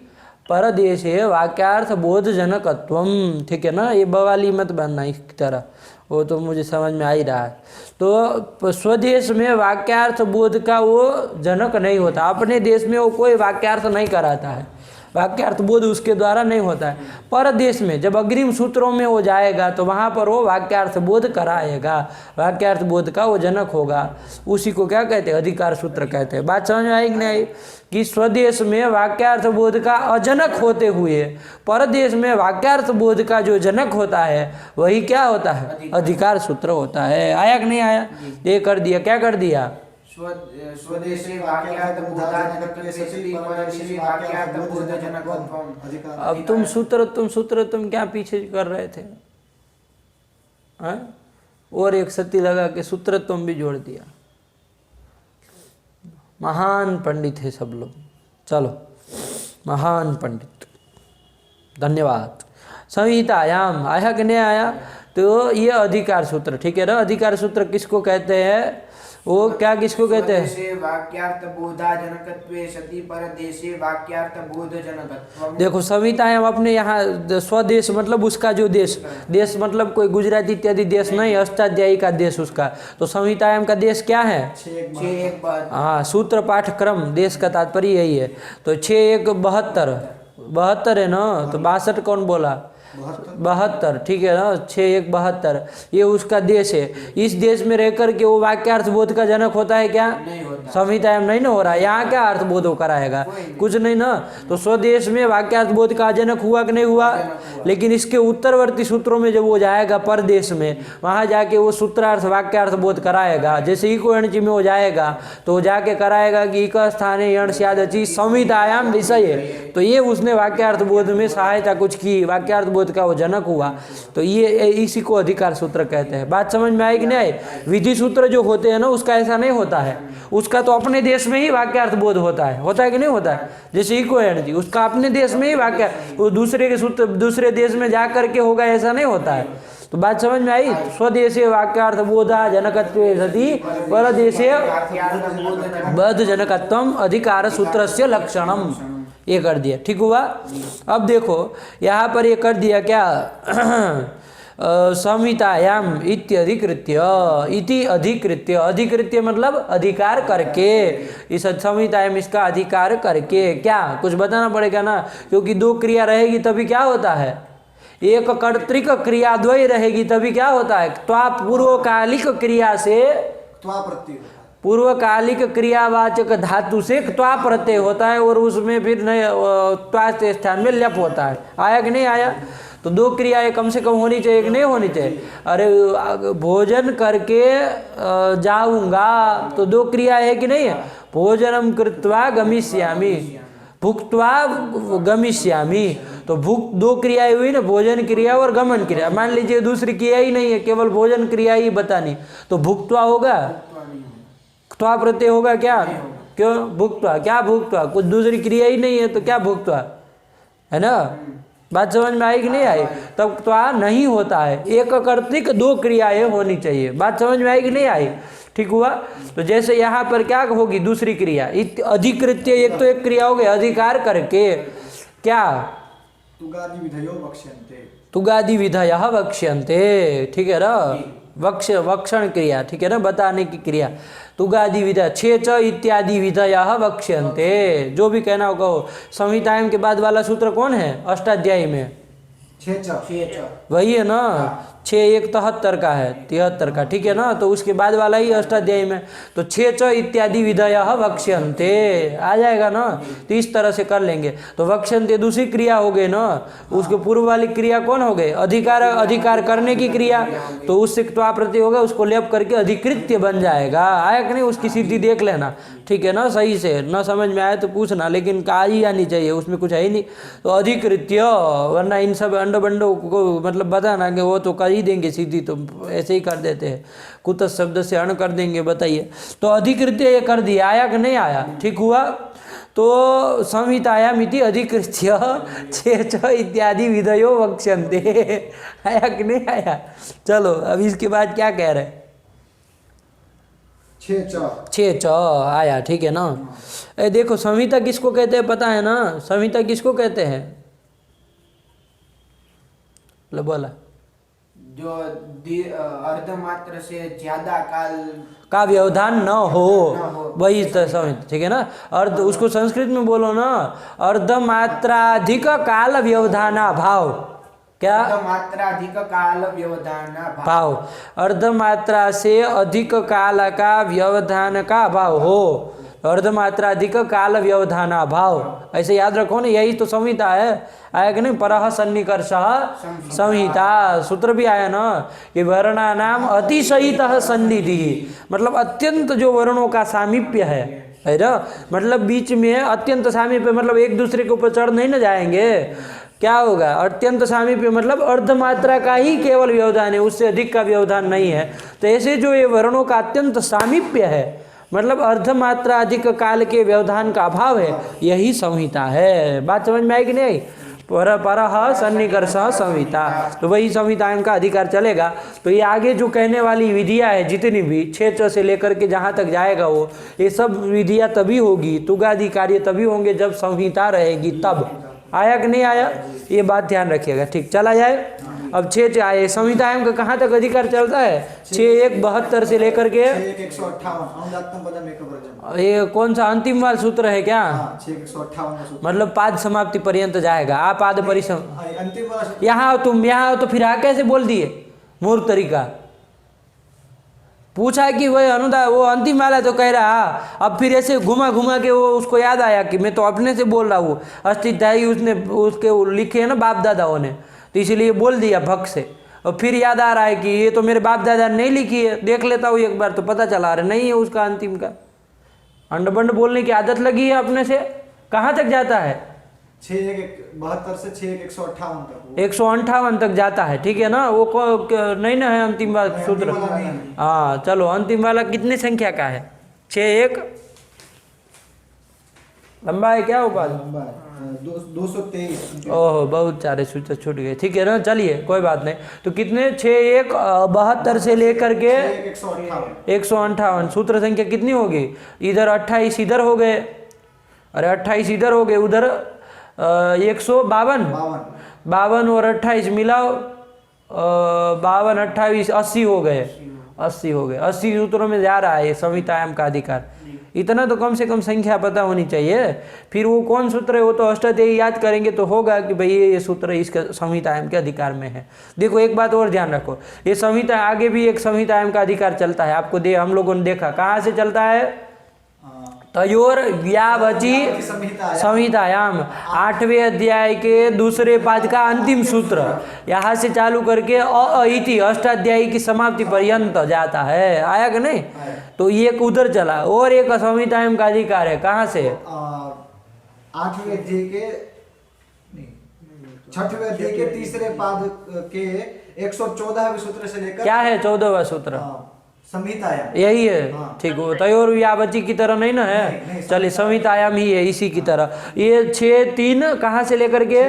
परदेशे वाक्यार्थ बोध जनकत्वम, ठीक है ना। ये बवाली मत बनना इस तरह, वो तो मुझे समझ में आ ही रहा है। तो स्वदेश में वाक्यार्थ बोध का वो जनक नहीं होता, अपने देश में वो कोई वाक्यार्थ नहीं कराता है, वाक्यार्थ बोध उसके द्वारा नहीं होता है। परदेश में जब अग्रिम सूत्रों में वो जाएगा तो वहाँ पर वो वाक्यार्थ बोध कराएगा, वाक्यार्थ बोध का वो जनक होगा। उसी को क्या कहते हैं, अधिकार सूत्र कहते हैं। बात समझ में आई कि नहीं आई, कि स्वदेश में वाक्यार्थ बोध का अजनक होते हुए परदेश में वाक्यार्थ बोध का जो जनक होता है वही क्या होता है, अधिकार सूत्र होता है। आया कि नहीं आया, ये कर दिया, क्या कर दिया, स्वदेशे वाक्यार्थ बोधाजनकत्वे सति परदेशे वाक्यार्थ बोधजनकत्वम्। अब तुम सूत्र तुम क्या पीछे कर रहे थे, और एक सती लगा के सूत्र तुम भी जोड़ दिया। महान पंडित है सब लोग, चलो महान पंडित, धन्यवाद। संहितायाम आया कि नहीं आया, तो ये अधिकार सूत्र, ठीक है ना। अधिकार सूत्र किसको कहते हैं, वो क्या किसको कहते हैं, स्वदेशे वाक्यार्थ बोधाजनकत्वे सति परदेशे वाक्यार्थ बोधजनकत्वम्। देखो संहितायाम अपने यहाँ स्वदेश मतलब उसका जो देश, देश मतलब कोई गुजरात इत्यादि देश नहीं, अष्टाध्यायी का देश उसका। तो संहितायाम का देश क्या है, 6-1-72। हाँ, सूत्र पाठक्रम देश का तात्पर्य यही है। तो 6-1-72 है ना, तो 62 कौन बोला, 72, ठीक है ना। 6-1-72 ये उसका देश है। इस देश में रह करके वो वाक्यार्थ बोध का जनक होता है क्या, संहितायाम नहीं ना हो रहा है। यहाँ क्या अर्थ बोध कराएगा, कुछ नहीं ना। तो स्वदेश में वाक्यार्थ बोध का जनक हुआ कि नहीं हुआ, लेकिन इसके उत्तरवर्ती सूत्रों में जब वो जाएगा परदेश में, वहाँ जाके वो सूत्रार्थ वाक्यार्थ बोध कराएगा। जैसे इको एणची में वो जाएगा तो वो जाके कराएगा कि इक स्थाने यण स्यादचि संहितायाम विषय, तो ये उसने वाक्यार्थ बोध में सहायता कुछ की, वाक्यार्थ बोध का वो जनक हुआ। तो ये इसी को अधिकार सूत्र कहते हैं। बात समझ में आई कि नहीं आई। विधि सूत्र जो होते हैं ना उसका ऐसा नहीं होता है, उसका तो अपने देश में ही वाक्यार्थ बोध होता है कि नहीं होता है। जैसे इको एणची उसका अपने देश में ही वाक्य, वो दूसरे के सूत्र दूसरे देश में जा करके होगा, ऐसा नहीं होता है। तो बात समझ में आई। स्वदेशे वाक्यार्थ बोधा जनकत्वे सति परदेशे बोध जनकत्वम् अधिकार सूत्रस्य लक्षणम, ये कर दिया, ठीक हुआ। अब देखो यहाँ पर ये कर दिया क्या, संहितायाम इत्यधिकृत्य, इति अधिकृत्य, अधिकृत्य मतलब अधिकार करके, इस संहितायाम इसका अधिकार करके, क्या कुछ बताना पड़ेगा ना, क्योंकि दो क्रिया रहेगी तभी क्या होता है, एक कर्तृक क्रिया द्वय रहेगी तभी क्या होता है, त्वा पूर्वकालिक क्रिया से त्वा प्रत्यय, पूर्वकालिक क्रियावाचक धातु से त्वा प्रत्यय होता है और उसमें फिर त्वा के स्थान में ल्यप होता है। आया कि नहीं आया? तो दो क्रियाएं कम से कम होनी चाहिए कि नहीं होनी चाहिए? अरे भोजन करके जाऊंगा तो दो क्रिया है कि नहीं है? भोजनम कृत्वा गमिष्यामि, भुक्त्वा गमिष्यामि। तो भुक दो क्रियाएं हुई ना, भोजन क्रिया और गमन क्रिया। मान लीजिए दूसरी क्रिया ही नहीं है, केवल भोजन क्रिया ही बतानी, तो भुक्त्वा होगा, त्वा प्रत्यय होगा क्या? क्यों भुक्त्वा? क्या भुक्त्वा? कुछ दूसरी क्रिया ही नहीं है तो क्या भुक्त्वा, है ना? बात समझ में आई कि नहीं आई? तब त्वा नहीं होता है, एक कर्तृक दो क्रियाएं होनी चाहिए। बात समझ में आई कि नहीं आई? ठीक हुआ? तो जैसे यहाँ पर क्या होगी दूसरी क्रिया, अधिकृत्य, एक तो एक क्रिया हो गई अधिकार करके, क्या? तुगादि विधयो वक्ष्यन्ते, तुगादि विधयः वक्ष्यन्ते, ठीक है ना? वक्षण क्रिया, ठीक है ना, बताने की क्रिया। तुगादि विधय, छे च इत्यादि विधयः वक्ष्यन्ते, जो भी कहना होगा हो। संहिताएं के बाद वाला सूत्र कौन है अष्टाध्यायी में? वही है ना, 6:1 का है, 73 का, ठीक है ना? तो उसके बाद वाला ही अष्टाध्यायी में, तो 6 च इत्यादि विधयः वक्ष्यन्ते आ जाएगा ना। तो इस तरह से कर लेंगे। तो वक्ष्यन्ते दूसरी क्रिया हो गई ना, उसके पूर्व वाली क्रिया कौन हो गई? अधिकार करने की क्रिया, तो उससे त्वा प्रत्यय होगा, उसको लेप करके अधिकृत्य बन जाएगा। आया कि नहीं? उसकी सिद्धि देख लेना, ठीक है ना? सही से न समझ में आए तो पूछना, लेकिन का ही आनी चाहिए, उसमें कुछ है ही नहीं। तो अधिकृत्य, वरना इन सब अंडो बंडो को मतलब बताना कि वो तो कर ही देंगे सीधी, तो ऐसे ही कर देते हैं, कुत शब्द से अण कर देंगे। बताइए, तो अधिकृत्य ये कर दिया, आया कि नहीं आया? ठीक हुआ? तो संहितायाम इति अधिकृत्य छे च इत्यादि विधयो वक्ष्यन्ते, आया कि नहीं आया? चलो अब इसके बाद क्या कह रहे हैं? छे च आया, ठीक है ना? देखो संहिता किसको कहते हैं पता है ना? संहिता किसको कहते हैं? बोला, जो अर्धमात्र से ज्यादा काल का व्यवधान न हो, वही संहिता, ठीक है ना? अर्ध, उसको संस्कृत में बोलो ना, अर्धमात्राधिक काल व्यवधाना भाव। क्या? अर्धमात्राधिक काल व्यवधान भाव, अर्धमात्रा से अधिक काल का व्यवधान का भाव हो, अर्धमात्राधिक काल व्यवधाना भाव, ऐसे याद रखो ना, यही तो संहिता है। आया कि नहीं? परः सन्निकर्षः संहिता, सूत्र भी आया ना कि वर्णानाम अतिशयितः सन्निधि, मतलब अत्यंत जो वर्णों का सामीप्य है ना, मतलब बीच में अत्यंत सामीप्य, मतलब एक दूसरे के ऊपर चढ़ नहीं न जाएंगे। क्या होगा? अत्यंत सामीप्य मतलब अर्धमात्रा का ही केवल व्यवधान है, उससे अधिक का व्यवधान नहीं है। तो ऐसे जो ये वर्णों का अत्यंत सामीप्य है, मतलब अर्धमात्रा अधिक काल के व्यवधान का अभाव है, यही संहिता है। बात समझ में आई कि नहीं? परः सन्निकर्षः संहिता, तो वही संहिताएं का अधिकार चलेगा। तो ये आगे जो कहने वाली विधियां है जितनी भी, क्षेत्र से लेकर के जहाँ तक जाएगा वो, ये सब विधियां तभी होगी, तुगादि कार्य तभी होंगे जब संहिता रहेगी तब। आया कि नहीं आया? ये बात ध्यान रखिएगा। ठीक, चला जाए। अब 6 आए, संहिताएं का कहाँ तक अधिकार चलता है? 6:1-72 से लेकर के 6:158 ये कौन सा अंतिम वाला सूत्र है क्या? 6:158 मतलब पाद समाप्ति पर्यंत जाएगा। आप पाद परिसम अंतिम वाला यहाँ हो, तुम यहाँ हो तो फिर कैसे बोल दिए? मूर्ख तरीका पूछा कि वही अनुदान, वो अंतिम वाला तो कह रहा, अब फिर ऐसे घुमा घुमा के वो उसको याद आया कि मैं तो अपने से बोल रहा हूँ, अस्तित्व उसने उसके लिखे है ना बाप दादाओं ने, तो इसीलिए बोल दिया भक्त से। और फिर याद आ रहा है कि ये तो मेरे बाप दादा ने नहीं लिखी है, देख लेता हूँ एक बार तो पता चला रहा नहीं है उसका अंतिम का। अंडबंड बोलने की आदत लगी है अपने से। कहाँ तक जाता है? 6:172 से 6:158 तक, 158 तक जाता है, ठीक है ना? वो नहीं ना है अंतिम वाला सूत्र? हाँ चलो, अंतिम वाला कितने संख्या का है? 6:1 लंबा है क्या? वो 223। ओह, बहुत सारे सूत्र छूट गए, ठीक है ना? चलिए कोई बात नहीं। तो कितने? 6:172 से लेकर के 158 सूत्र संख्या कितनी होगी? इधर 28 इधर हो गए, अरे 28 इधर हो गए, उधर 152 और 28 मिलाओ, 52 28 80 हो गए, 80 हो गए। 80 सूत्रों में जा रहा है संहितायाम का अधिकार। इतना तो कम से कम संख्या पता होनी चाहिए। फिर वो कौन सूत्र है वो तो अष्टाध्यायी याद करेंगे तो होगा कि भाई ये सूत्र इसका संहितायाम के अधिकार में है। देखो एक बात और ध्यान रखो, ये संहिता आगे भी एक संहितायाम का अधिकार चलता है, आपको हम लोगों ने देखा कहाँ से चलता है, तयोर व्यावचि संहितायाम 8वें अध्याय के दूसरे पाद का अंतिम सूत्र यहाँ से चालू करके इति अष्टाध्यायी की समाप्ति पर्यंत जाता है। आया कि नहीं? तो ये उधर चला। और एक संहितायाम का अधिकार है कहाँ से, 8वें अध्याय के 6वें अध्याय के तीसरे पाद के 114वें सूत्र से लेकर क्या है 14वां सूत्र, संहितायाम यही है। हाँ। ठीक है, तयोर व्यावचि की तरह नहीं ना है, नहीं, चलिए संहितायाम ही है इसी की तरह। ये 6-3 कहाँ से लेकर के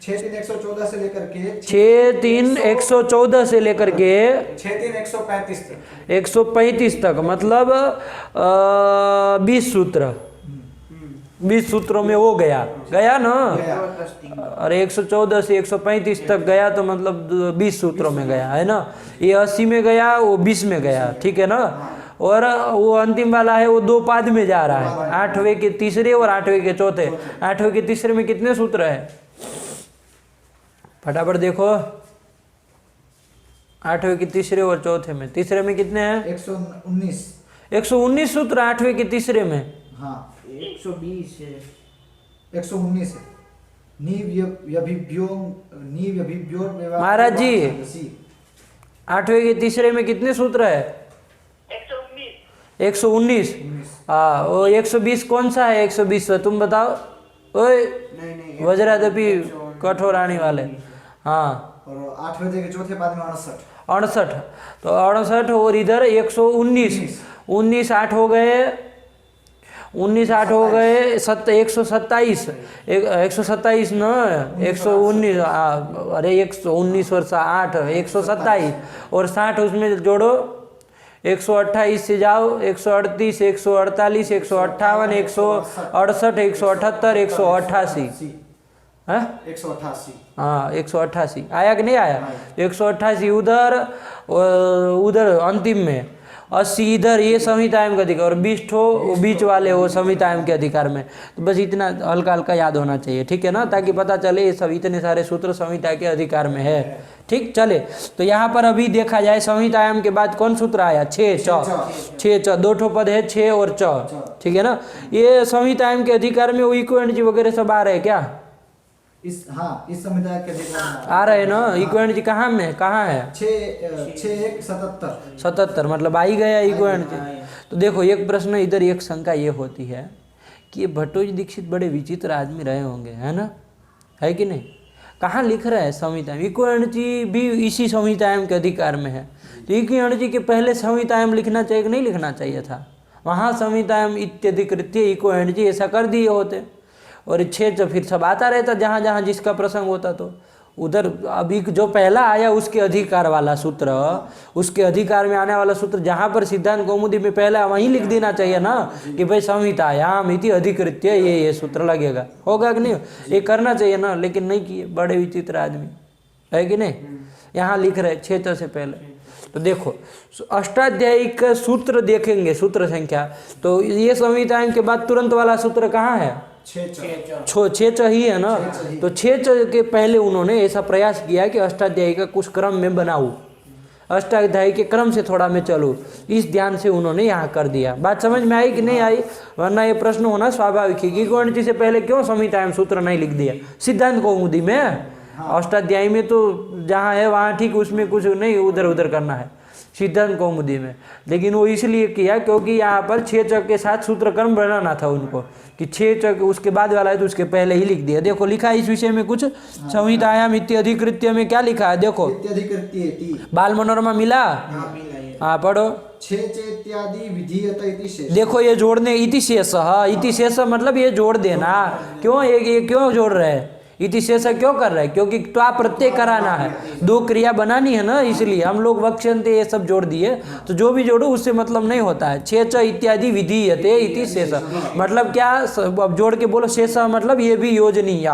6-3-114 से लेकर के 6-3-114 से लेकर के 6-3-135 तक 135 तक, मतलब 20 सूत्र, 20 सूत्रों में वो गया ना। अरे 114 से 135 तक गया तो मतलब 20 सूत्रों में गया है ना। ये 80 में गया, वो 20 में गया, ठीक है ना। और वो अंतिम वाला है वो 2 पाद में जा रहा है, 8वें के तीसरे और 8वें के चौथे। 8वें के तीसरे में कितने सूत्र है, फटाफट देखो। 8वें के तीसरे और चौथे में, तीसरे में कितने हैं 119 सूत्र 8वें के तीसरे में। हाँ 120 है, 119 है। महाराज जी 8वें के तीसरे में कितने सूत्र है 119। हाँ, वो 120 कौन सा है 120 तुम बताओ। ओए नहीं वज्रादपि कठोराणी वाले। हाँ, और 8वें के चौथे पाद में 68। तो 68 और इधर 119, 19 8 हो गए, 19 8 हो गए 127, 127 न 119, अरे 119 और 8 127 और 60 उसमें जोड़ो, 128 से जाओ 138, 148, 158, 168, 178, 188 है 188। हाँ 188 आया कि नहीं आया। 188 उधर अंतिम में, 80 इधर, ये संहितायाम का अधिकार, और 20 ठो बीच वाले वो संहितायाम के अधिकार में। तो बस इतना हल्का हल्का याद होना चाहिए, ठीक है ना, ताकि पता चले ये सब इतने सारे सूत्र संहिता के अधिकार में है। ठीक, चले तो यहाँ पर अभी देखा जाए संहितायाम के बाद कौन सूत्र आया 6 2 ठो पद है 6 और च, ठीक है ना। ये संहितायाम के अधिकार में वो इक्वेंट जी वगैरह सब आ रहे हैं क्या, इस संहिता के अधिकार में आ रहे हैं ना। इक्वेंट जी कहाँ में, कहाँ है 77, मतलब आ ही गया इक्वेंट जी। तो देखो एक प्रश्न इधर, एक शंका ये होती है कि ये भट्टोजी दीक्षित बड़े विचित्र आदमी रहे होंगे, है ना, है कि नहीं। कहाँ लिख रहा है संहितायाम, इक्वेंट जी भी इसी संहितायाम के अधिकार में है। तो इक्वेंट जी के पहले संहितायाम लिखना चाहिए कि नहीं लिखना चाहिए था, वहाँ संहितायाम इत्यधिकृत्य इक्वेंट जी ऐसा कर दिए होते, और 6 तो फिर सब आता रहता जहाँ जहाँ जिसका प्रसंग होता। तो उधर अभी जो पहला आया उसके अधिकार वाला सूत्र, उसके अधिकार में आने वाला सूत्र जहाँ पर सिद्धांत कौमुदी में पहला वहीं लिख देना चाहिए ना कि भाई संहितायाम इति अधिकृत्य ये सूत्र लगेगा, होगा कि नहीं, ये करना चाहिए ना, लेकिन नहीं किए, बड़े विचित्र आदमी है कि नहीं। यहाँ लिख रहे 6 से पहले। तो देखो अष्टाध्यायी का सूत्र देखेंगे, सूत्र संख्या, तो ये संहितायाम के बाद तुरंत वाला सूत्र कहाँ है 6 ही है ना। तो 6 के पहले उन्होंने ऐसा प्रयास किया कि अष्टाध्यायी का कुछ क्रम में बनाऊं, अष्टाध्यायी के क्रम से थोड़ा मैं चलूं, इस ध्यान से उन्होंने यहाँ कर दिया। बात समझ में आई कि नहीं आई, वरना ये प्रश्न होना स्वाभाविक है कि गौण जी से पहले क्यों संहितायाम सूत्र नहीं लिख दिया सिद्धांत कौमुदी में। अष्टाध्यायी में तो जहाँ है वहाँ ठीक, उसमें कुछ नहीं उधर उधर करना है सिद्धांत कौमुदी में। लेकिन वो इसलिए किया क्योंकि यहाँ पर 6 के साथ सूत्रक्रम बनाना था उनको, कि 6 उसके बाद वाला है तो उसके पहले ही लिख दिया। देखो लिखा है इस विषय में कुछ, संहितायाम इत्यधिकृत्य में क्या लिखा है देखो, बाल मनोरमा मिला, हाँ पढ़ो। 6 इत्यादि विधीयत इति शेष। देखो ये जोड़ने इति शेष, इति शेष मतलब ये जोड़ देना। क्यों ये क्यों जोड़ रहे हैं, इति शेष क्यों कर रहा है? क्योंकि त्वा प्रत्यय कराना है, दो क्रिया बनानी है ना, इसलिए हम लोग वक्ष्यन्ते ये सब जोड़ दिए। तो जो भी जोड़ो उससे मतलब नहीं होता है। छेच इत्यादि विधीयते इति शेष, मतलब क्या? अब जोड़ के बोलो शेष मतलब ये भी योजनीय,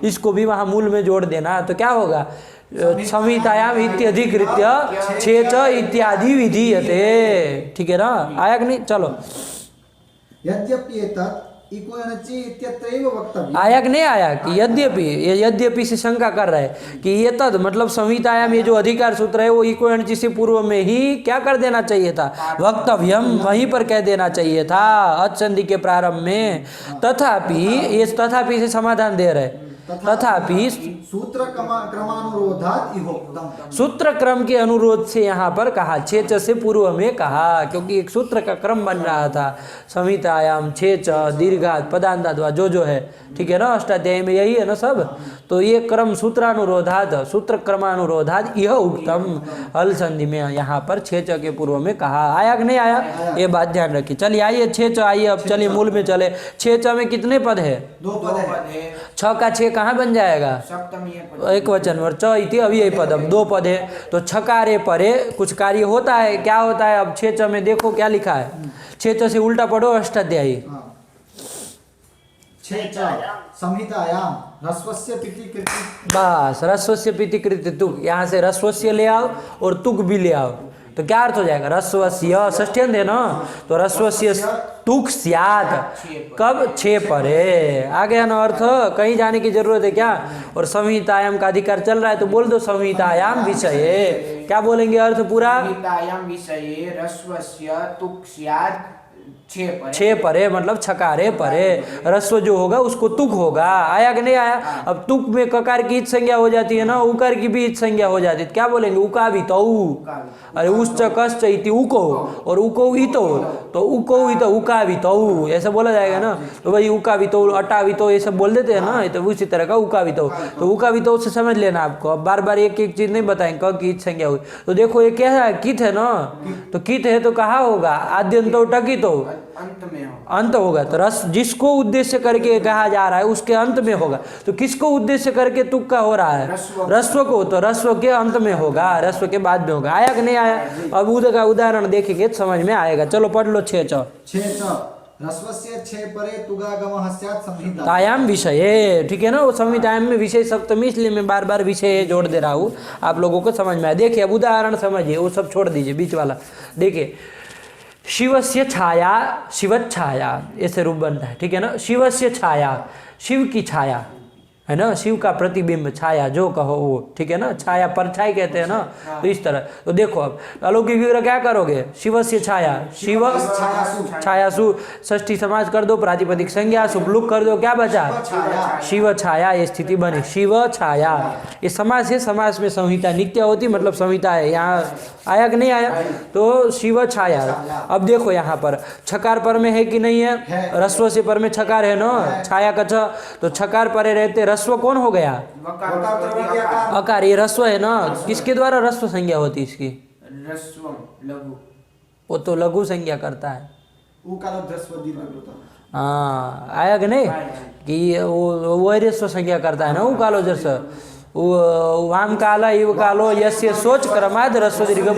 इसको भी वहाँ मूल में जोड़ देना। तो क्या होगा? संहितायाम इत्यधिकृत्य छेच इत्यादि विधीयते। ठीक है ना? आया कि नहीं? चलो, यद्यपि एतत् इकोयनचि इत्यत्रैव वक्तव्यम्। आया कि नहीं आया? कि यद्यपि से शंका कर रहा है कि ये तद मतलब संहितायाम ये जो अधिकार सूत्र है वो इकोयनचि से पूर्व में ही क्या कर देना चाहिए था? वक्तव्यम, वहीं पर कह देना चाहिए था, अचंदी के प्रारंभ में। तथापि ये तथापि से समाधान दे रहे, तथापि सूत्र क्रमानुरोधात् इहोक्तम्, सूत्र क्रम के अनुरोध से यहाँ पर कहा, छेच से पूर्व में कहा, क्योंकि एक सूत्र का क्रम बन रहा था। संहितायाम छेच दीर्घात पदांतात् जो है, ठीक है ना? अष्टाध्यायी में यही है ना सब। तो ये क्रम सूत्रानुरोधात, सूत्र क्रमानुरोधात यह उक्तम, हल संधि में यहाँ पर छेच के पूर्व में कहा। आया कि नहीं आया? ये बात ध्यान रखिए। चलिए आइए छेच, आइए अब चलिए मूल में चले। छेच में कितने पद है? 2 पद है। 6 का 6 कहाँ बन जाएगा? सप्तमी एक वचन और च इति अव्ययी पदम, 2 पद है। तो छकारे परे कुछ कार्य होता है, क्या होता है? अब छेच में देखो क्या लिखा है, छेच से उल्टा पढ़ो अष्टाध्यायी। छेच संहितायाम ह्रस्वस्य पितिकृति, बस ह्रस्वस्य पितिकृति तुक, यहाँ से ह्रस्वस्य ले आओ और तुक भी ले आओ, तो क्या अर्थ हो जाएगा? ह्रस्वस्य षष्ठ्यंत है ना, तो ह्रस्वस्य तुक स्यात्, कब? 6 पर है। आ गया ना अर्थ? कहीं जाने की जरूरत है क्या? और संहितायाम का अधिकार चल रहा है तो बोल दो संहितायाम विषये। क्या बोलेंगे अर्थ पूरा? संहितायाम विषये ह्रस्वस्य तुक स्यात् 6 परे मतलब छकारे परे, ह्रस्व जो होगा उसको तुक होगा। आया कि नहीं आया? अब तुक में ककार की ईच संज्ञा हो जाती है ना, उकार की भी ईच संज्ञा हो जाती है। क्या बोलेंगे? उकावितौ, अरे उश्च कश्च इति उको, और उको इतो, तो उको इतो उकावितौ ऐसा बोला जाएगा ना। तो भाई उकावितौ, अटावितौ ये सब बोल देते हैं ना, तो उसी तरह का उकावितौ। तो उकावितौ से समझ लेना आपको, अब बार बार एक एक चीज नहीं बताएंगे क की ईच संज्ञा हुई। तो देखो ये क्या है? कित है ना, तो कित है तो कहाँ होगा? आद्यंतो टकितो, अंत में हो, अंत होगा। तो रस जिसको उद्देश्य करके कहा जा रहा है उसके अंत में होगा। तो किसको उद्देश्य करके तुक का हो रहा है? रस्व को, तो रस्व के अंत में होगा, रस्व के बाद में होगा। आया कि नहीं आया? अब उद का उदाहरण देखेंगे तो समझ में आएगा। चलो पढ़ लो। छेच ह्रस्वस्य 6 परे तुगागमः स्यात् संहिता तायाम विषय, ठीक है ना? वो संहितायाम में विषय सप्तमी, इसलिए मैं बार बार विषय जोड़ दे रहा हूँ, आप लोगों को समझ में आया। देखिए अब उदाहरण समझिए, वो सब छोड़ दीजिए बीच वाला। देखिए शिवस्य छाया, शिवच्छाया ऐसे रूप बनता है, ठीक है ना? शिवस्य छाया, शिव की छाया है ना, शिव का प्रतिबिंब, छाया जो कहो वो, ठीक है ना? छाया परछाई कहते हैं ना, तो इस तरह। तो देखो अब अलौकिक विग्रह क्या करोगे? शिवस्य छाया, शिव छायासु, षष्ठी समाज कर दो, प्रातिपदिक संज्ञा, सुपलुक कर दो, क्या बचा? शिव छाया, ये स्थिति बनी शिव छाया। ये समास है, समास में संहिता नित्य होती, मतलब संहिता है। यहाँ आया कि नहीं आया? तो शिव छाया। अब देखो यहाँ पर छकार पर में है कि नहीं है? ह्रस्व से पर में छकार है ना, छाया का छ, तो छकार परे रहते रस्व कौन हो गया? अकार। ये रस्व है ना, किसके द्वारा रस्व संज्ञा होती इसकी? रस्वम लघु, वो तो लघु संज्ञा करता है। हाँ आया कि नहीं? कि वो रस्व संज्ञा करता है ना, वो कालो जस वाम काला इव कालो यस्य सोच क्रमाद रस्व दीर्घ,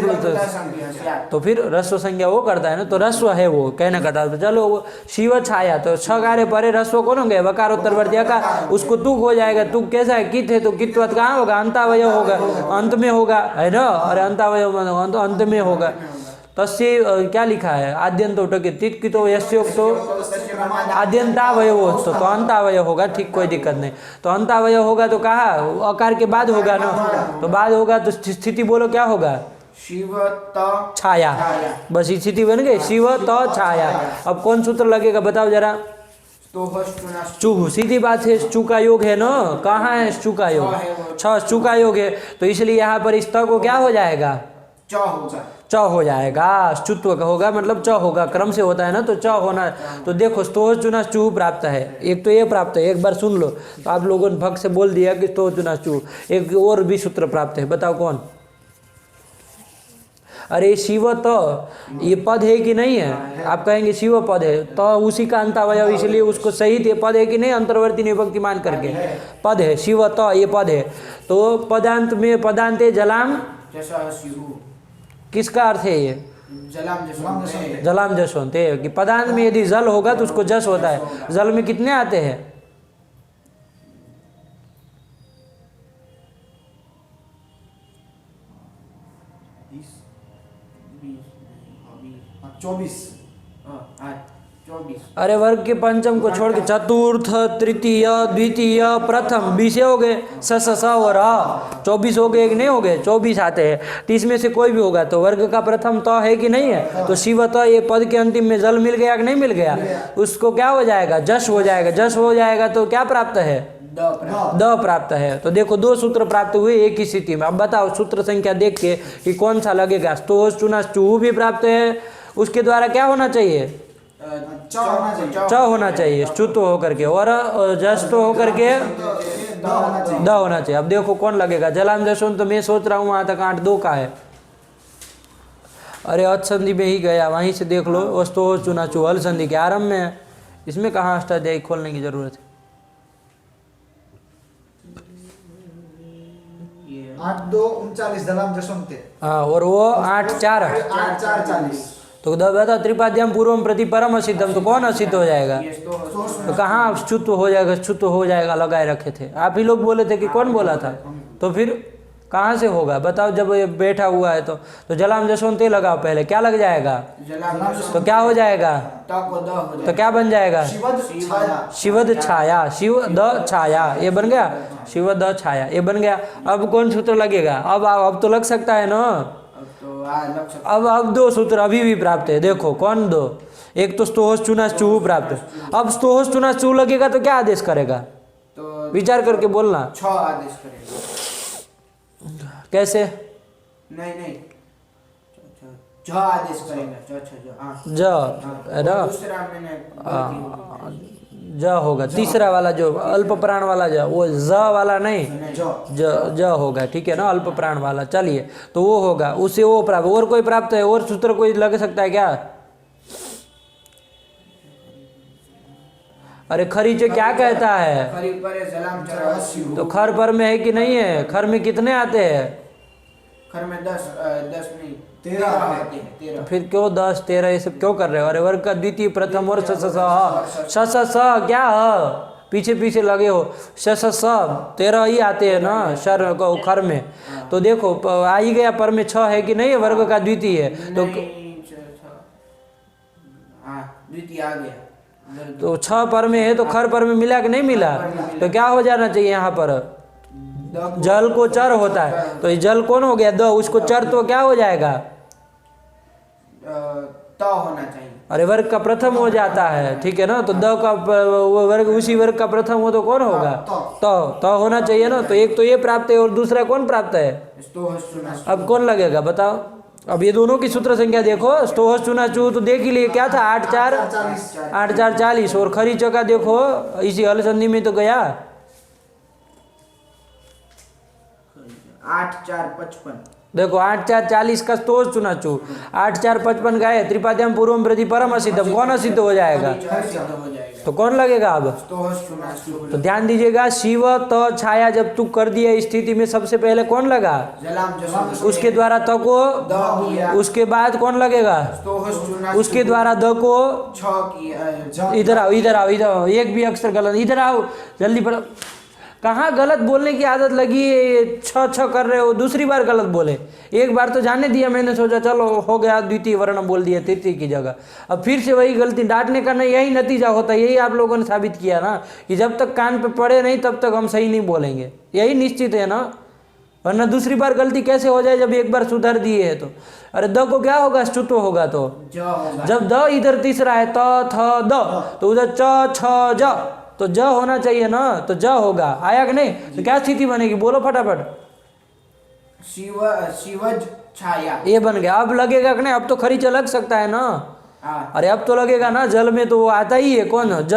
तो फिर रस्व संज्ञा वो करता है ना, तो रस्व है वो कहने का था। चलो वो शिव छाया, तो छकारे परे रस्व कौन होंगे? वकारोत्तरवर्ती अकार, उसको तुक हो जाएगा। तुक कैसा है? कित है, तो कित्वत कहाँ होगा? अंतावय होगा, अंत में होगा, है ना? और अंतावय अंत में होगा। तस्य क्या लिखा है? आद्यंतो टकित तितकितो यस्योक्तो आद्यंतावय, तो अंतावय होगा, ठीक, कोई दिक्कत नहीं। तो अंतावय होगा तो कहा? अकार के बाद होगा ना, तो बाद होगा तो स्थिति बोलो क्या होगा? शिव त छाया, बस स्थिति बन गई, शिव त छाया। अब कौन सूत्र लगेगा बताओ जरा? चू, सीधी बात है, चू का योग है ना, कहाँ है चू का योग? चू का योग है, तो इसलिए यहाँ पर इस त को क्या हो जाएगा? च हो जाएगा, चुत्व का होगा, मतलब च होगा, क्रम से होता है ना, तो च होना। तो देखो स्तोह चुना चू प्राप्त है, एक तो ये प्राप्त है, एक बार सुन लो। तो आप लोगों ने भग से बोल दिया कि स्तोह चुना चू, एक और भी सूत्र प्राप्त है, बताओ कौन? अरे शिव त ये पद है कि नहीं है? आप कहेंगे शिव पद है तो उसी का अंतावयव, इसलिए उसको सहित ये पद है कि नहीं, अंतर्वर्ती विभक्ति मान करके पद है, शिव त ये पद है। तो पदांत में पदांते जलाम जशः स्युः, किसका अर्थ है ये? जलाम जशोन्ते। जलाम जसवंते, कि पदांत में यदि जल होगा तो उसको जस होता है। जल में कितने आते हैं? 24। अरे वर्ग के पंचम को छोड़ के चतुर्थ, तृतीय, द्वितीय, प्रथम 20 हो गए, स स और आ 24 हो गए कि नहीं हो गए? 24 आते हैं। तो इसमें से कोई भी होगा तो वर्ग का प्रथम त है कि नहीं है? तो शिव त ये पद के अंतिम में जल मिल गया कि नहीं मिल गया? उसको क्या हो जाएगा? जश हो जाएगा। जश हो जाएगा तो क्या प्राप्त है? द प्राप्त है। तो देखो 2 सूत्र प्राप्त हुए एक ही स्थिति में। अब बताओ सूत्र संख्या देख के कि कौन सा लगेगा। स्तोष चुना चू भी प्राप्त है, उसके द्वारा क्या होना चाहिए? च होना चाहिए, च्युत होकर के, और जस्ट होकर के द होना चाहिए। अब देखो कौन लगेगा। जलाम जसवंत तो मैं सोच रहा हूँ वहां तक 8-2 का है। अरे अच संधि में ही गया, वहीं से देख लो। वस्तु चुना चू हल संधि के आरंभ में है, इसमें कहाँ अष्टाध्यायी खोलने की जरूरत है? 8-2 39 जलाम जसवंते। हाँ, और वो 8-4 8-4 40। तो बता त्रिपाद्यम पूर्वम प्रति परम असिद्धम, तो कौन असिद्ध हो जाएगा? तो कहाँ च्युत हो जाएगा? च्युत हो जाएगा लगाए रखे थे आप ही लोग, बोले थे कि कौन बोला था? तो फिर कहाँ से होगा बताओ? जब ये बैठा हुआ है तो जलाम जसवंते लगाओ पहले, क्या लग जाएगा? तो क्या हो जाएगा? तो क्या बन जाएगा? शिवद छाया, शिव द छाया, ये बन गया। शिव द छाया ये बन गया। अब कौन सूत्र लगेगा? अब तो लग सकता है ना। अब 2 सूत्र अभी भी प्राप्त है। देखो कौन 2? एक तो स्तोहस चुना चू प्राप्त है। अब स्तोहस चुना चू लगेगा तो क्या आदेश करेगा? तो विचार करके बोलना। 6 आदेश करेगा। कैसे? नहीं ज आदेश करेगा। दूसरा मैंने ज होगा, तीसरा वाला जो अल्प प्राण वाला ज, वो ज वाला नहीं, ज होगा, ठीक है ना, अल्प प्राण वाला। चलिए तो वो होगा, उससे वो प्राप्त। और कोई प्राप्त है? और सूत्र कोई लग सकता है क्या? अरे खरीचे क्या कहता है? खरी पर जलाम जसवंत। तो खर पर में है कि नहीं है? खर में कितने आते हैं? खर में 10 नहीं 13 आते हैं। 13। फिर क्यों 10 13 ये सब क्यों कर रहे हो? अरे वर्ग का द्वितीय प्रथम और स क्या है? पीछे लगे हो। स 13 ही आते हैं ना शर को खर में। तो देखो आ ही गया पर में 6 है कि नहीं है? वर्ग का द्वितीय है तो द्वितीय आ गया। तो 6 पर में है तो खर पर में मिला कि नहीं मिला? तो क्या हो जाना चाहिए यहाँ पर? जल को चर होता है, तो ये जल कौन हो गया? द, उसको चर तो क्या हो जाएगा? त होना चाहिए। अरे वर्ग का प्रथम हो जाता है, ठीक है ना। तो द का वो वर्ग, उसी वर्ग का प्रथम हो तो कौन होगा? तो होना चाहिए ना। तो एक तो ये प्राप्त है और दूसरा कौन प्राप्त है? अब कौन लगेगा बताओ? अब ये दोनों की सूत्र संख्या देखो। स्तोहस चुना चू तो देख ही लिए क्या था? 8-4 40। और खरी चौका देखो इसी हल संधि में तो गया 8-4 55। देखो 8-4 40 का स्तोष चुना चू, 8-4 55 गए। त्रिपाद्यम पूर्वम प्रति परम असिद्धम, कौन असिद्ध हो जाएगा? तो कौन लगेगा अब? तो ध्यान दीजिएगा, शिव त छाया जब तू कर दिया स्थिति में सबसे पहले कौन लगा? उसके द्वारा त को, उसके बाद कौन लगेगा? उसके द्वारा द को। इधर आओ, एक भी अक्षर गलत। इधर आओ जल्दी पढ़ो। कहाँ गलत बोलने की आदत लगी है? 6 कर रहे हो, दूसरी बार गलत बोले। एक बार तो जाने दिया, मैंने सोचा चलो हो गया, द्वितीय वर्ण बोल दिया तृतीय की जगह। अब फिर से वही गलती। डांटने का नहीं, यही नतीजा होता है। यही आप लोगों ने साबित किया ना कि जब तक कान पे पड़े नहीं तब तक हम सही नहीं बोलेंगे। यही निश्चित है ना, वरना दूसरी बार गलती कैसे हो जाए जब एक बार सुधर दिए है तो। अरे द को क्या होगा? च्युत होगा। तो जब द इधर तीसरा है त थ द, तो उधर च छ ज, तो ज होना चाहिए ना। तो ज होगा, आया कि नहीं? तो क्या स्थिति बनेगी? बोलो फटाफट। शिवज छाया ये बन गया। अब लगेगा कि नहीं? अब तो खरीच लग सकता है ना। अरे अब तो लगेगा ना। जल में तो वो आता ही है, कौन? ज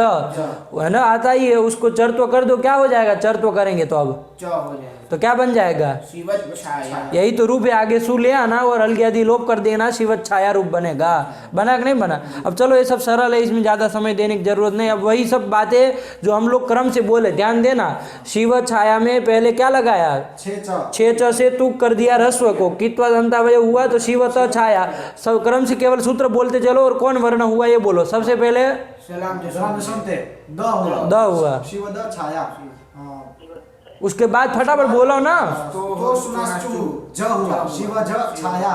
है ना, आता ही है। उसको चर तो कर दो, क्या हो जाएगा? चर तो करेंगे तो अब च हो जाएगा, तो क्या बन जाएगा? शिवच्छाया। यही तो रूप है, आगे सु ले आना और हल्की आदि लोप कर देना, शिवच्छाया रूप बनेगा। बना कि नहीं बना? अब चलो ये सब सरल है, इसमें ज़्यादा समय देने की जरूरत नहीं। अब वही सब बातें जो हम लोग क्रम से बोले, ध्यान देना। शिवच्छाया में पहले क्या लगाया? 6 च से तू कर दिया ह्रस्व को, कित्वा दंतावय हुआ तो शिवत छाया। सब क्रम से केवल सूत्र बोलते चलो और कौन वर्ण हुआ ये बोलो। सबसे पहले सलाम द हुआ, शिवद छाया। उसके बाद फटाफट बोलो ना। तो ज हुआ, शिव ज छाया।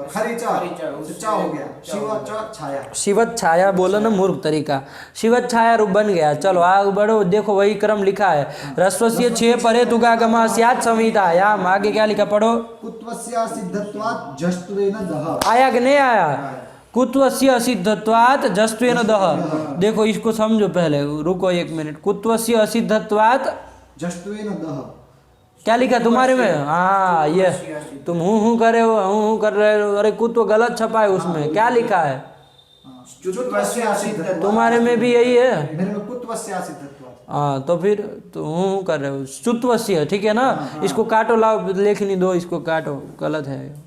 खरी चा हो गया, शिव च छाया। शिवत छाया बोलो ना, मूर्ख तरीका। शिवत छाया रूप बन गया। चलो आगे बढ़ो, देखो वही क्रम लिखा है। ह्रस्वस्य 6 परे तुगागम स्यात् संहितायाम। आगे क्या लिखा पढ़ो। कुत्वस्य सिद्धत्वात् जष्टुरेण दह। आया कि नहीं आया? कुत्वस्य असिद्धत्वात् जस्त्वेन दह। देखो इसको समझो पहले, रुको 1 मिनट। कुत्वस्य असिद्धत्वात् जष्टुरेण दह। क्या लिखा तुम्हारे में? हाँ ये तुम हूँ कर रहे हो, हूँ कर रहे हो। अरे कुत्व गलत छपा है, उसमें क्या लिखा है? तुम्हारे में भी यही है। मेरे में कुत्वस्य सिद्धत्वात्। हाँ तो फिर तो हूँ कर रहे हो, चुत्वस्य, ठीक है ना? इसको काटो, लाओ लेखनी दो, इसको काटो, गलत है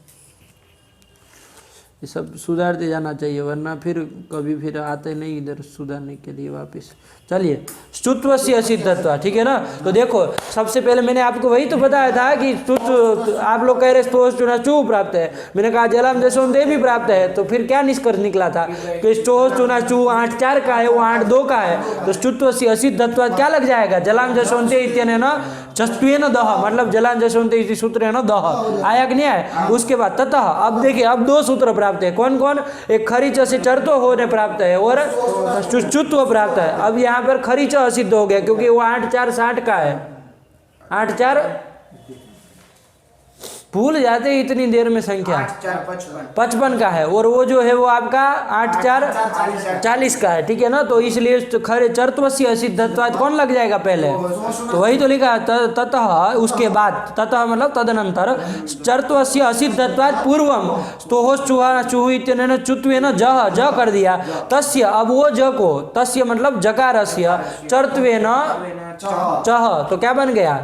ये सब सुधारते जाना चाहिए, वरना फिर कभी फिर आते नहीं इधर सुधारने के लिए वापस। चलिए, स्तुत्वस्य असिद्धत्व, ठीक है ना? तो देखो सबसे पहले मैंने आपको वही तो बताया था कि आप लोग कह रहे स्तोष चुना चू प्राप्त है, मैंने कहा जलम जसों भी प्राप्त है। तो फिर क्या निष्कर्ष निकला था कि स्टोष चुना चू 8-4 का है, वो 8-2 का है। तो स्तुत्वस्य असिद्धत्व क्या लग जाएगा? जलाम जसोंते इत्यनेन चस्तुएन दह, मतलब जलाम जसोंते इति सूत्रेण दह। आया कि नहीं आया? उसके बाद ततः, अब देखिए अब 2 सूत्र प्राप्त है। कौन कौन? एक खरीच से चरतो होने प्राप्त है और चुत्व प्राप्त है। अब यहाँ पर खरीच असिद्ध हो गया क्योंकि वो 8-4 60 का है। 8-4 भूल जाते हैं इतनी देर में संख्या। 55 का है और वो जो है वो आपका 8-4 40 का है, ठीक है ना? तो इसलिए खरे चर्त्वस्य असिद्धत्वात् कौन लग जाएगा पहले? तो वही तो लिखा ततः, उसके बाद, ततः मतलब तदनंतर, चर्त्वस्य असिद्धत्वात् पूर्वम स्तोहोश् चुहा चुहु इत्यनेन चुत्वेन जह, ज कर दिया। तस्य, अब वो ज को, तस्य मतलब जकारस्य, चर्त्वेन चह, तो क्या बन गया?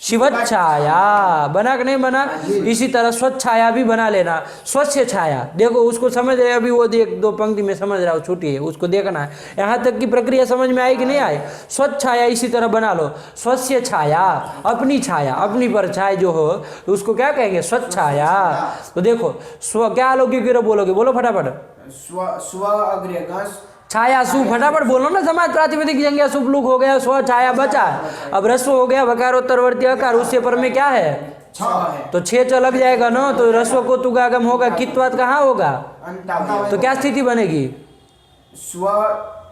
शिवच्छाया। बना कि नहीं बना? इसी तरह स्वच्छाया भी बना लेना। स्वच्छ छाया, देखो उसको समझ रहे अभी, वो 1-2 पंक्ति में समझ रहा हो, छुट्टी है, उसको देखना है। यहाँ तक की प्रक्रिया समझ में आई कि नहीं आई? स्वच्छाया इसी तरह बना लो। स्वच्छ छाया, अपनी छाया, अपनी परछाई जो हो उसको क्या कहेंगे? स्वच्छाया। तो देखो स्व क्या अलौकिक बोलोगे? बोलो फटाफट। स्व अग्रगस छाया सु, फटाफट बोलो ना। समाज प्रातिपदिक संज्ञा सुपलुक हो गया, स्व छाया बचा। अब रस्व हो गया, वकारोत्तरवर्ती अकार, उससे पर में क्या है? तो 6 च लग जाएगा ना, तो रस्व को तुगागम होगा, कित्वात कहाँ होगा? तो क्या स्थिति बनेगी? स्व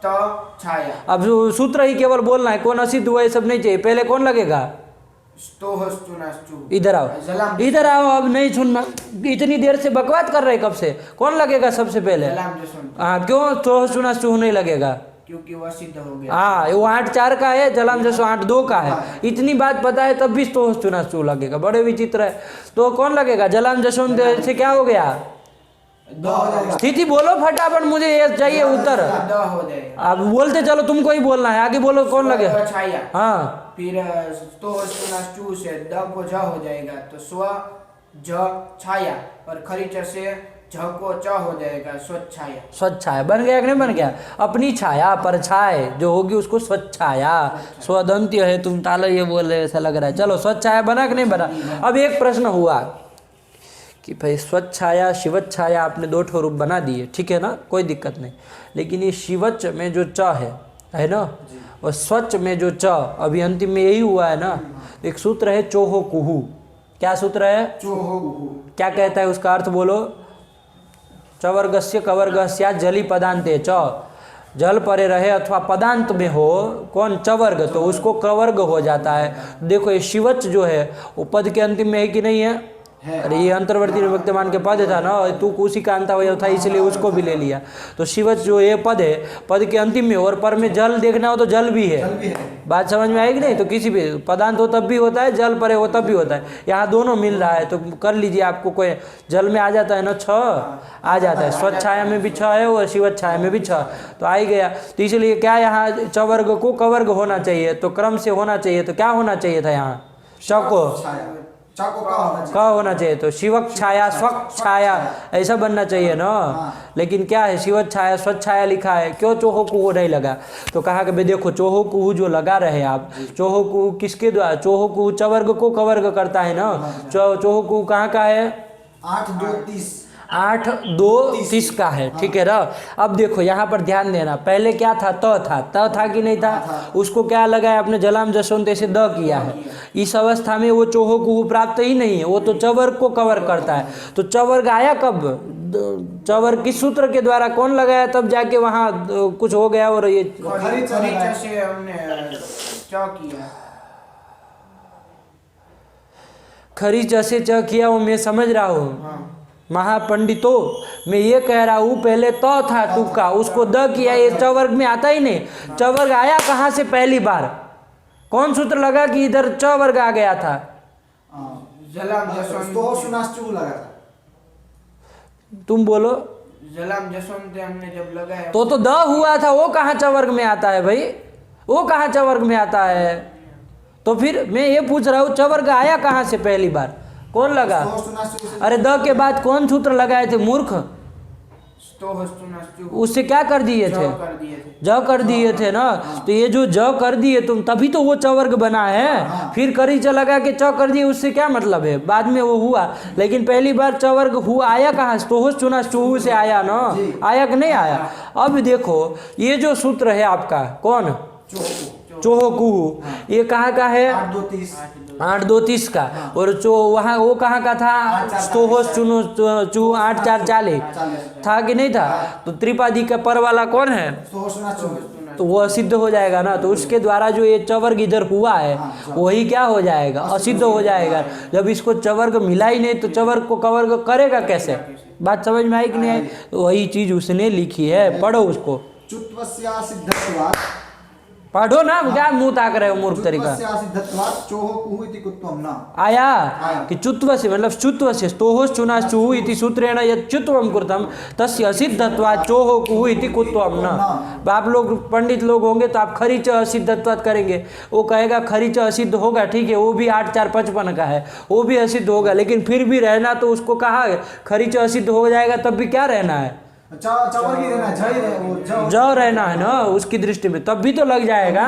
त छाया। अब सूत्र ही केवल बोलना है, कौन असिद्ध हुआ ये सब नहीं चाहिए। पहले कौन लगेगा? इधर आओ, इधर आओ, अब नहीं सुनना। इतनी देर से बकवास कर रहे कब से? कौन लगेगा सबसे पहले? हाँ, क्यों तो सुना चूह नहीं लगेगा? क्योंकि वह सिद्ध हो गया। हाँ, वो 8-4 का है, जलाम जसो 8-2 का है। इतनी बात पता है तब भी तो चुना चू लगेगा, बड़े विचित्र है। तो कौन लगेगा? जलाम जसो से क्या हो गया? स्थिति बोलो फटाफट, मुझे ये चाहिए उत्तर। अब बोलते चलो, तुमको ही बोलना है, आगे बोलो कौन लगे? हाँ, फिर चू से द को ज हो जाएगा, तो स्व ज छाया, और खरीच से झ को च हो जाएगा, स्वच्छाया। स्वच्छाया बन गया कि नहीं बन गया? अपनी छाया, परछाई जो होगी उसको स्वच्छाया। स्वदंत्य है, तुम ताला ये बोल रहे ऐसा लग रहा है। चलो स्वच्छाया बना कि नहीं बना? अब एक प्रश्न हुआ कि भाई स्वच्छाया शिवच्छाया आपने 2 ठो रूप बना दिए, ठीक है ना, कोई दिक्कत नहीं। लेकिन ये शिवच्छ में जो च है ना, और स्वच्छ में जो च, अभी अंतिम में यही हुआ है ना। एक सूत्र है चोहो कुहू। क्या सूत्र है? चोहो कुहू। क्या कहता है उसका अर्थ बोलो? चवर्गस्य कवर्गस्या जली पदांते च, जल परे रहे अथवा पदांत में हो कौन? चवर्ग, तो उसको कवर्ग हो जाता है। देखो ये शिवच्छ जो है वो पद के अंतिम में है कि नहीं है? अरे ये अंतर्वर्ती विभक्तिमान के पद था ना, तू उसी का अंतावयव था इसलिए उसको भी ले लिया। तो शिवच्छ जो ये पद है, पद के अंतिम में, और पर में जल देखना हो तो जल भी है। बात समझ में आएगी नहीं? तो किसी भी पदांत हो तब भी होता है, जल परे हो तब भी होता है। यहाँ दोनों मिल रहा है, तो कर लीजिए। आपको कोई जल में आ जाता है ना 6 आ जाता है, स्वच्छाया में भी 6 है और शिवच्छाया में भी 6, तो आ ही गया। तो इसलिए क्या यहाँ चवर्ग को कवर्ग होना चाहिए, तो क्रम से होना चाहिए। तो क्या होना चाहिए था यहाँ? चको छाया, चको का होना चाहिए। क होना चाहिए, तो शिवक छाया स्वक छाया ऐसा बनना चाहिए ना। लेकिन क्या है, शिवक छाया स्वच्छ छाया लिखा है, क्यों चोहो कुहू नहीं लगा? तो कहा कि भाई देखो चोहो कुहू जो लगा रहे आप, चोहो कुहू किसके द्वारा? चोहो कुहू चवर्ग को कवर्ग करता है ना। चोहो कुहू कहाँ का है? 8 2 30 8 2 30 का है, ठीक है ना। अब देखो यहाँ पर ध्यान देना, पहले क्या था? त था कि नहीं था? उसको क्या लगाया आपने? जलाम जसवंत से द किया है। इस अवस्था में वो चोहो कुहू प्राप्त ही नहीं है, वो तो चवर्ग को कवर करता है। तो चवर्ग आया कब? चवर्ग किस सूत्र के द्वारा कौन लगाया? तब जाके वहाँ कुछ हो गया और ये खरीच से हमने च किया। खरीच से च किया, वो मैं समझ रहा हूँ महापंडितों, मैं ये कह रहा हूँ पहले तो था तुक्का, उसको द किया, ये चवर्ग में आता ही नहीं। चवर्ग आया कहाँ से पहली बार? कौन सूत्र लगा कि इधर चवर्ग आ गया था? जलाम जसवंत तो सुनाश्चू लगा था। तुम बोलो। जलाम जसवंत हमने जब लगाया तो द हुआ था, वो कहाँ चवर्ग में आता है भाई? वो कहाँ चवर्ग में आता है? तो फिर मैं ये पूछ रहा हूँ चवर्ग आया कहाँ से पहली बार? कौन लगा? तो सुनाश्चू से अरे द के बाद कौन सूत्र लगाए थे मूर्ख? उससे क्या कर दिए थे? ज कर दिए थे ना। तो ये जो ज कर दिए तुम, तभी तो वो चवर्ग बना है। फिर करी च लगा के च कर दिए, उससे क्या मतलब है? बाद में वो हुआ, लेकिन पहली बार चवर्ग हुआ आया कहाँ से? तो चुना चूहू से आया ना, आया कि नहीं आया? अब देखो ये जो सूत्र है आपका, कौन? चोहो कुहू, ये कहाँ का है? 8 2 30 8 2 30 का। और चो वहाँ वो कहाँ का था? स्तोहोस चुनो चू 8 4 40 था कि नहीं था? तो त्रिपादी का पर वाला कौन है? तो सुनाश्चू तो वो असिद्ध हो जाएगा ना। तो उसके द्वारा जो ये चवर्ग इधर हुआ है वही क्या हो जाएगा? असिद्ध हो जाएगा। जब इसको चवर्ग मिला ही नहीं तो चवर्ग को कवर्ग करेगा कैसे? बात समझ में आई कि नहीं आई? तो वही चीज उसने लिखी है, पढ़ो उसको, चुत्वस्या सिद्धत्वात्, पढ़ो ना। क्या मुंह ताक रहे हो मूर्ख तरीका? चुत्वस्या सिद्धत्वात् चोहो कुहू इति कुत्वम न। आया कि चुत्व से मतलब चुत्व से स्तोहोस चुना चूहू इति सूत्रेण यत् चुत्वम कृतम तस्य असिद्धत्वात् चोहो कुहू इति कुत्वम न। आप लोग पंडित लोग होंगे तो आप खरीच असिद्धत्वात् करेंगे। वो कहेगा खरीच असिद्ध होगा, ठीक है, वो भी 8 4 55 का है, वो भी असिद्ध होगा, लेकिन फिर भी रहना तो उसको कहा खरीच असिद्ध हो जाएगा, तब भी क्या रहना है? चवर्ग ही रहना, जय रहे वो ज रहना है ना उसकी दृष्टि में, तब भी तो लग जाएगा।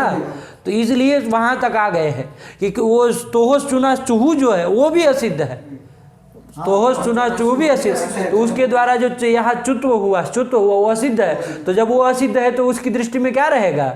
तो इसलिए वहां तक आ गए हैं कि वो तोहोस चुना चूहू जो है वो भी असिद्ध है। तोहोस चुना चूहू भी असिद्ध, तो उसके द्वारा जो यहाँ चुत्व हुआ वो असिद्ध है। तो जब वो असिद्ध है तो उसकी दृष्टि में क्या रहेगा?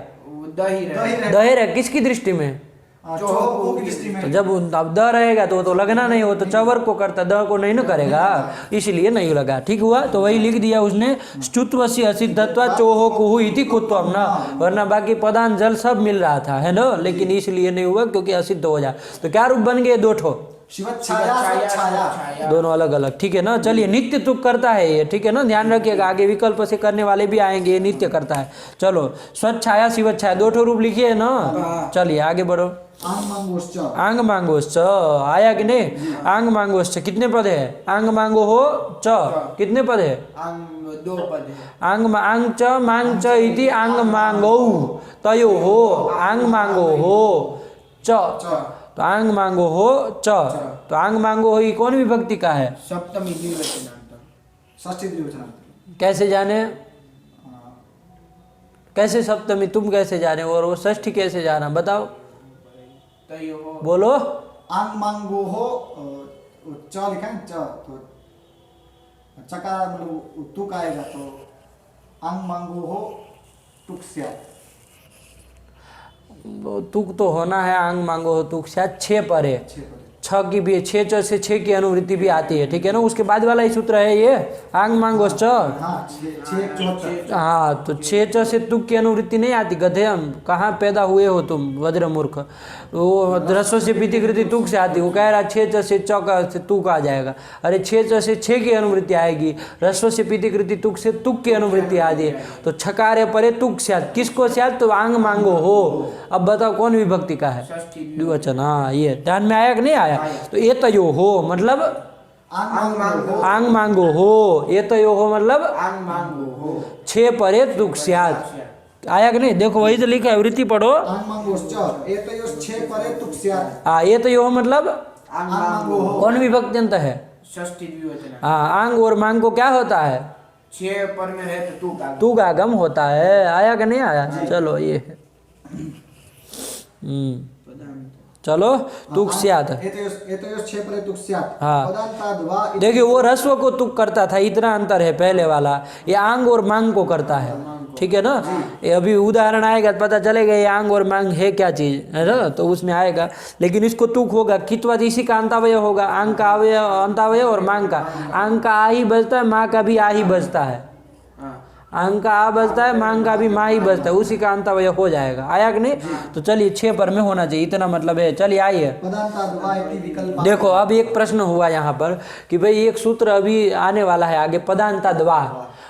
दही रहे। किसकी दृष्टि में? चोहो कुहू की दृष्टि में। तो जब अब द रहेगा तो वो तो लगना नहीं, हो तो चवर्ग को करता, द को नहीं ना करेगा, इसलिए नहीं लगा। ठीक हुआ, तो वही लिख दिया उसने, स्तुत्वस्य असिद्धत्वा चोहो कुहू इति कुत्वम ना। वरना बाकी पदान जल सब मिल रहा था, है ना, लेकिन इसलिए नहीं हुआ क्योंकि असिद्ध हो जाए। तो क्या रूप बन गए? 2 ठो, शिवच्छाया स्वच्छाया, दोनों अलग अलग। ठीक है ना। चलिए, नित्य तुक करता है ये, ठीक है ना, ध्यान रखिएगा, आगे विकल्प से करने वाले भी आएंगे, ये नित्य करता है। चलो, स्वच्छाया शिवच्छाया 2 ठो रूप लिखिए ना। चलिए आगे बढ़ो। आंग मांगोश्च आया कि नहीं? आंग मांगोश्च कितने पद है? आंग मांगो हो च कितने पद है? 2 पद है। आंग च मांग च इति आंग मांगो तयो हो आंग मांगो हो च। तो आंग मांगो हो च, तो आंग मांगो हो ये कौन विभक्ति का है? सप्तमी द्विवचनांत, षष्ठी द्विवचनांत। कैसे जाने? कैसे सप्तमी तुम कैसे जाने और वो षष्ठी कैसे जाना? बताओ, बोलो। आंग मांगो हो च लिखा है, च तो चकार मतलब तुक आएगा, तो आंग मांगो हो तुक्स्या। तुक तो होना है, आंग मांगो हो तुक शायद 6 पर है, 6 की भी 6 च से 6 की अनुवृत्ति भी आती है, ठीक है ना। उसके बाद वाला ही सूत्र है ये, आंग मांगो च। हाँ, तो 6 च से तुक की अनुवृत्ति नहीं आती, गधे हम कहाँ पैदा हुए हो तुम वज्र मूर्ख। वो ह्रस्व से पीतिकृति तुक से आती, वो कह रहा 6 च से च का से तुक आ जाएगा। अरे 6 च से 6 की अनुवृत्ति आएगी, ह्रस्व से पीतिकृति तुक से तुक की अनुवृत्ति आती है, तो छकारे परे तुक स्यात्, किसको स्यात्? तो आंग मांगो हो। अब बताओ कौन विभक्ति का है? द्विवचन। हाँ, ये ध्यान में आया कि नहीं आया? तो ये तयो हो मतलब आंग मांगो हो, ये तयो हो मतलब आंग मांगो हो 6 परे तुक स्यात्। आया कि नहीं? देखो वही तो लिखा है, वृत्ति पढ़ो। आंग मांगोश्च एतयोश्च छे परे तुक स्यात्। हाँ, ये तो यो मतलब आंग आंग मांगो हो। कौन विभक्ति अंत है? षष्ठी द्विवचन। हाँ, आंग और मांग को क्या होता है? 6 पर में रहे तो तू का गम होता है। आया कि नहीं आया? चलो ये है। चलो तुक स्यात्। एतयोश्च छे परे तुक स्यात्। हाँ। पदान्ताद् वा इति। देखिए वो रस्व को तुक करता था, इतना अंतर है पहले वाला। ये आंग और मांग को करता है, ठीक है ना? ये अभी उदाहरण आएगा तो पता चलेगा ये आंग और मांग है क्या चीज, है ना? तो उसमें आएगा, लेकिन इसको तुक होगा। कितवत इसी का अंतावय होगा, आंग का अवय अंतावय और मांग का। आंग का आ ही बजता है, माँ का भी आ ही बजता है। आंग का आ बजता है, मांग का भी माँ ही बजता है, उसी का अंतावय हो जाएगा। आया कि नहीं? तो चलिए 6 पर में होना चाहिए, इतना मतलब है। चलिए आइए, पदान्ताद् वा इति विकल्प। देखो अब एक प्रश्न हुआ यहाँ पर कि भाई एक सूत्र अभी आने वाला है आगे, पदांताद वा।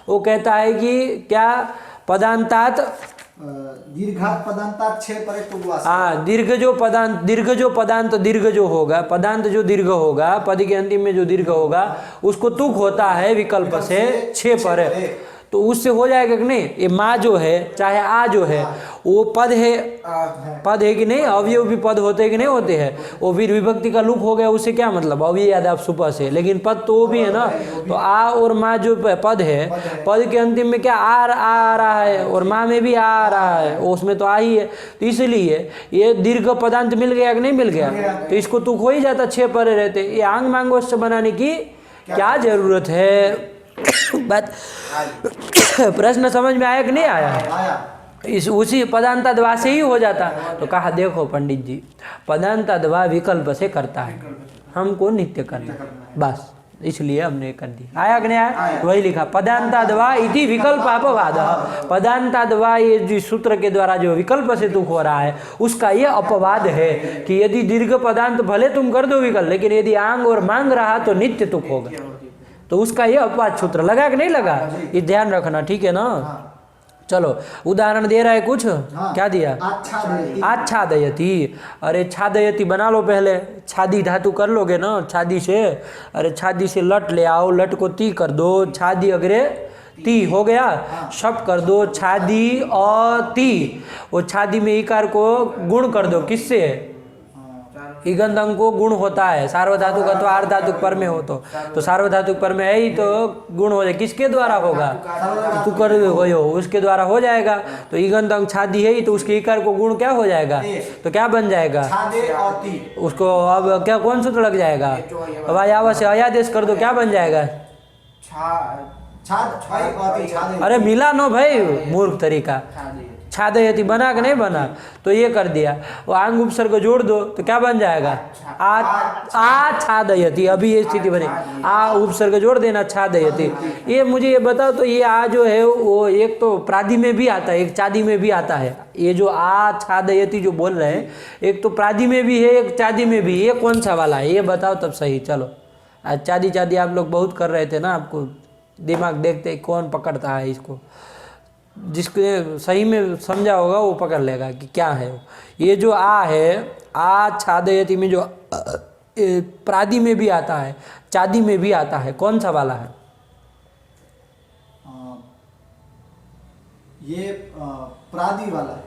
वो कहता है कि क्या पदांतात दीर्घात् पदान्तात् छे परे तुक वा। हाँ, दीर्घ जो पदांत दीर्घ जो होगा, पदांत जो दीर्घ होगा, पद के अंतिम में जो दीर्घ होगा उसको तुक होता है विकल्प से 6 पर। तो उससे हो जाएगा कि नहीं? ये माँ जो है चाहे आ जो है वो पद है कि नहीं? अवयव भी पद होते हैं कि नहीं होते हैं? वो वीर विभक्ति का लुक हो गया, उससे क्या मतलब? अवयव याद आप सुपर से, लेकिन पद तो वो भी है ना। तो आ और माँ जो पद है, पद के अंतिम में क्या आ रहा है, और माँ में भी आ रहा है, उसमें तो आ ही है। तो इसलिए ये दीर्घ पदांत मिल गया कि नहीं मिल गया? तो इसको तुक हो ही जाता, 6 परे रहते। ये आंग मांगोश्च बनाने की क्या जरूरत है? बात प्रश्न समझ में आया कि नहीं आया? इस उसी पदांताद्वा से ही हो जाता। तो कहा देखो पंडित जी, पदांताद्वा विकल्प से करता है, हमको नित्य करना है, बस इसलिए हमने कर दिया। आया कि नहीं आया? वही लिखा, पदांताद्वा इति विकल्प अपवाद। पदांताद्वा ये जो सूत्र के द्वारा जो विकल्प से तुक हो रहा है उसका ये अपवाद है कि यदि दीर्घ पदांत भले तुम कर दो विकल्प, लेकिन यदि आंग और मांग रहा तो नित्य तुक होगा। तो उसका ये अपवाद सूत्र लगा कि नहीं लगा? ये ध्यान रखना, ठीक है ना? चलो उदाहरण दे रहा है कुछ। क्या दिया? आच्छादयति। अरे छादयति बना लो पहले, छादी धातु कर लोगे ना छादी से। अरे छादी से लट ले आओ, लट को ती कर दो, छादी अग्रे ती हो गया, शब्द कर दो छादी और ती। वो छादी में इकार को गुण कर दो, किससे? इगंध अंग को गुण होता है, सार्वधातुक अथवा अर्धातुक पर में हो तो सार्वधातुक पर में है ही तो गुण हो जाए। किसके द्वारा होगा? तू कर हो, उसके द्वारा हो जाएगा। तो इगंध अंग छादी है ही तो उसके इकार को गुण क्या हो जाएगा? तो क्या बन जाएगा उसको? अब क्या कौन सूत्र लग जाएगा? अब आया से अयादेश कर दो, क्या बन जाएगा? अरे मिला नो भाई, मूर्ख तरीका। छादयति बना कि नहीं बना? तो ये कर दिया। वो आंग उपसर्ग जोड़ दो तो क्या बन जाएगा? आ छादयति। अभी ये स्थिति बनी, आ उपसर्ग जोड़ देना छादयति। ये मुझे ये बताओ तो ये आ जो है वो एक तो प्रादि में भी आता है, एक चादी में भी आता है। ये जो आ छादयति जो बोल रहे हैं, एक तो प्रादि में भी है, एक चादी में भी। ये कौन सा वाला है ये बताओ तब सही। चलो आज चादी आप लोग बहुत कर रहे थे ना, आपको दिमाग देखते कौन पकड़ता है इसको। जिसके सही में समझा होगा वो पकड़ लेगा कि क्या है। ये जो आ है, आ छादयति में जो प्रादि में भी आता है, चादी में भी आता है, कौन सा वाला है? ये प्रादि वाला है।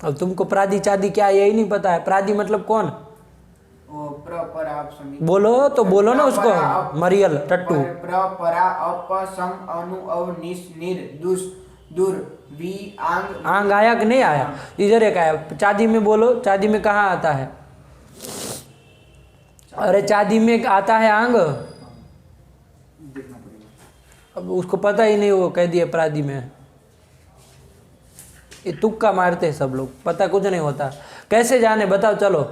अब तुमको प्रादि चादी क्या यही नहीं पता है? प्रादि मतलब कौन? बोलो तो बोलो ना उसको, मरियल टट्टू। आंग आया कि नहीं आया? इधर एक आया। चादी में बोलो, चादी में कहाँ आता है? अरे चादी में आता है आंग। अब उसको पता ही नहीं, वो कह दिया प्रादि में। ये तुक्का मारते हैं सब लोग, पता कुछ नहीं होता। कैसे जाने बताओ? चलो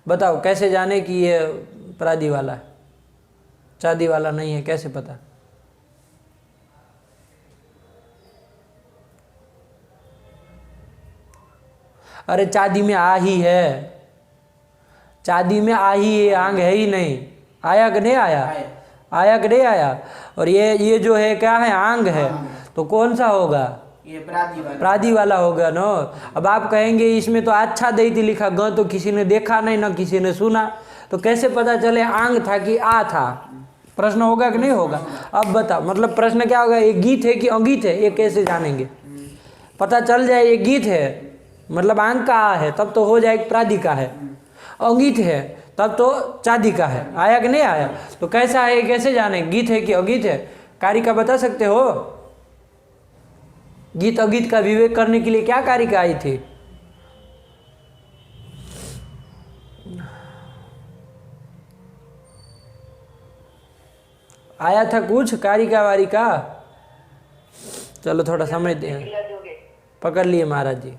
बताओ कैसे जाने कि ये प्रादि वाला है, चादी वाला नहीं है? कैसे पता? अरे चादी में आ ही है, चादी में आ ही है, आंग है ही नहीं। आया कि नहीं आया? आया कि नहीं आया? और ये जो है क्या है? आंग है। तो कौन सा होगा? ये प्रादि वाला होगा ना। अब आप कहेंगे इसमें तो आच्छादयति लिखा, ग तो किसी ने देखा नहीं ना किसी ने सुना, तो कैसे पता चले आंग था कि आ था? प्रश्न होगा कि नहीं होगा? अब बता, मतलब प्रश्न क्या होगा, ये गीत है कि अंगीत है, ये कैसे जानेंगे? पता चल जाए ये गीत है मतलब आंग का आ है तब तो हो जाए प्रादि का है, अंगीत है तब तो चादी का है। आया कि नहीं आया? तो कैसा है, कैसे जाने गीत है कि अगीत है? कारिका बता सकते हो? गीत अगीत का विवेक करने के लिए क्या कारिका आई थी? आया था कुछ कारिका वारिका? चलो थोड़ा समझ दें। पकड़ लिए महाराज जी।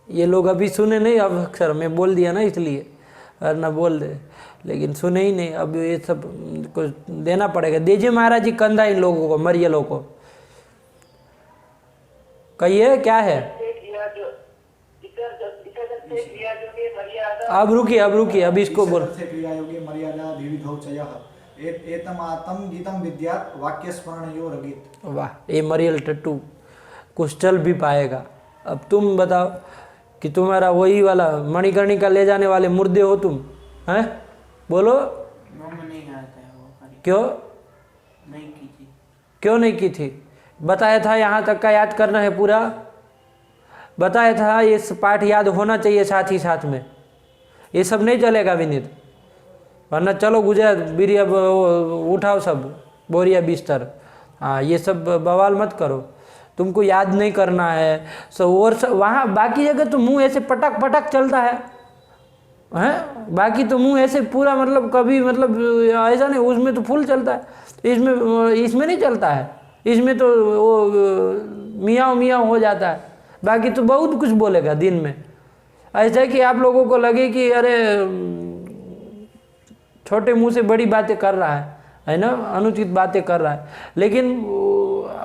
ये लोग अभी सुने नहीं, अब अक्षर मैं बोल दिया ना इसलिए, वरना बोल दे, लेकिन सुने ही नहीं। अब ये सब कुछ देना पड़ेगा। दीजिए महाराज जी कंधा इन लोगों को, मरियलों को। कहिए क्या है? अब रुकिए अब इसको बोल। एतमातम गीतम विद्यात वाक्य स्मरणयोर गीत। वाह, ये मरियल टट्टू कुछ चल भी पाएगा। अब तुम बताओ कि तुम्हारा वही वाला मणिकर्णिका ले जाने वाले मुर्दे हो तुम, हैं? बोलो। नहीं आता है वो। क्यों नहीं की थी? क्यों नहीं की थी? बताया था यहाँ तक का याद करना है पूरा, बताया था ये पाठ याद होना चाहिए साथ ही साथ में। ये सब नहीं चलेगा विनीत, वरना चलो गुजरात बिरिया उठाओ सब बोरिया बिस्तर। हाँ, ये सब बवाल मत करो, तुमको याद नहीं करना है। और वहाँ बाकी जगह तो मुंह ऐसे पटक पटक चलता है, हैं? बाकी तो मुंह ऐसे पूरा मतलब कभी मतलब ऐसा नहीं, उसमें तो फुल चलता है, इसमें नहीं चलता है। इसमें तो वो मियाँ मियाँ हो जाता है, बाकी तो बहुत कुछ बोलेगा दिन में। ऐसा है कि आप लोगों को लगे कि अरे छोटे मुंह से बड़ी बातें कर रहा है ना, अनुचित बातें कर रहा है। लेकिन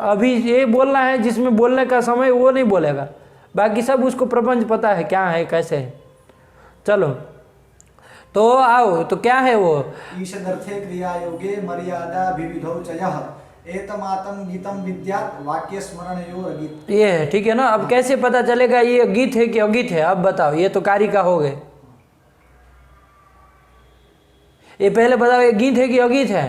अभी ये बोलना है जिसमें बोलने का समय वो नहीं बोलेगा, बाकी सब उसको प्रपंच पता है क्या है कैसे है। चलो तो आओ, तो क्या है वो? ईशदर्थे क्रिया योगे मर्यादा विविधौ चयः एतमातम गीतम विद्यात वाक्य स्मरणयोर गीत। ये है, ठीक है ना। अब कैसे पता चलेगा ये गीत है कि अगीत है? अब बताओ, ये तो कारिका हो गए। ये पहले बताओ ये गीत है कि अगीत है?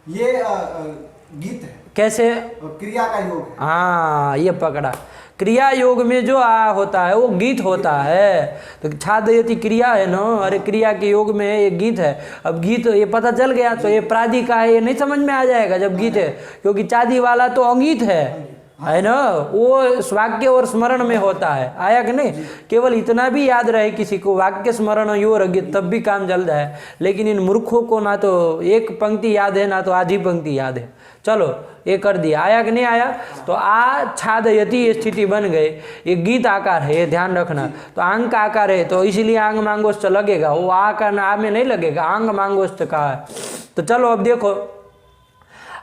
ये गीत है। कैसे? क्रिया का योग है। हाँ, ये पकड़ा। क्रिया योग में जो आ होता है वो गीत होता है। तो छादयति क्रिया है ना, अरे क्रिया के योग में ये गीत है। अब गीत ये पता चल गया तो ये प्रादि का है, ये नहीं समझ में आ जाएगा जब गीत है, क्योंकि चादी वाला तो अंगीत है ना, वो वाक्य और स्मरण में होता है। आया कि नहीं? केवल इतना भी याद रहे किसी को, वाक्य स्मरण योर अगीत, तब भी काम जल्द है। लेकिन इन मूर्खों को ना तो एक पंक्ति याद है ना तो आधी पंक्ति याद है। चलो ये कर दिया। आया कि नहीं आया? तो आ छादयति ये स्थिति बन गई। ये गीत आकार है, ये ध्यान रखना। तो आंग का आकार है तो इसलिए आंग मांगोष्ठ लगेगा, वो आ का आ में नहीं लगेगा, आंग मांगोष्ठ का है। तो चलो अब देखो,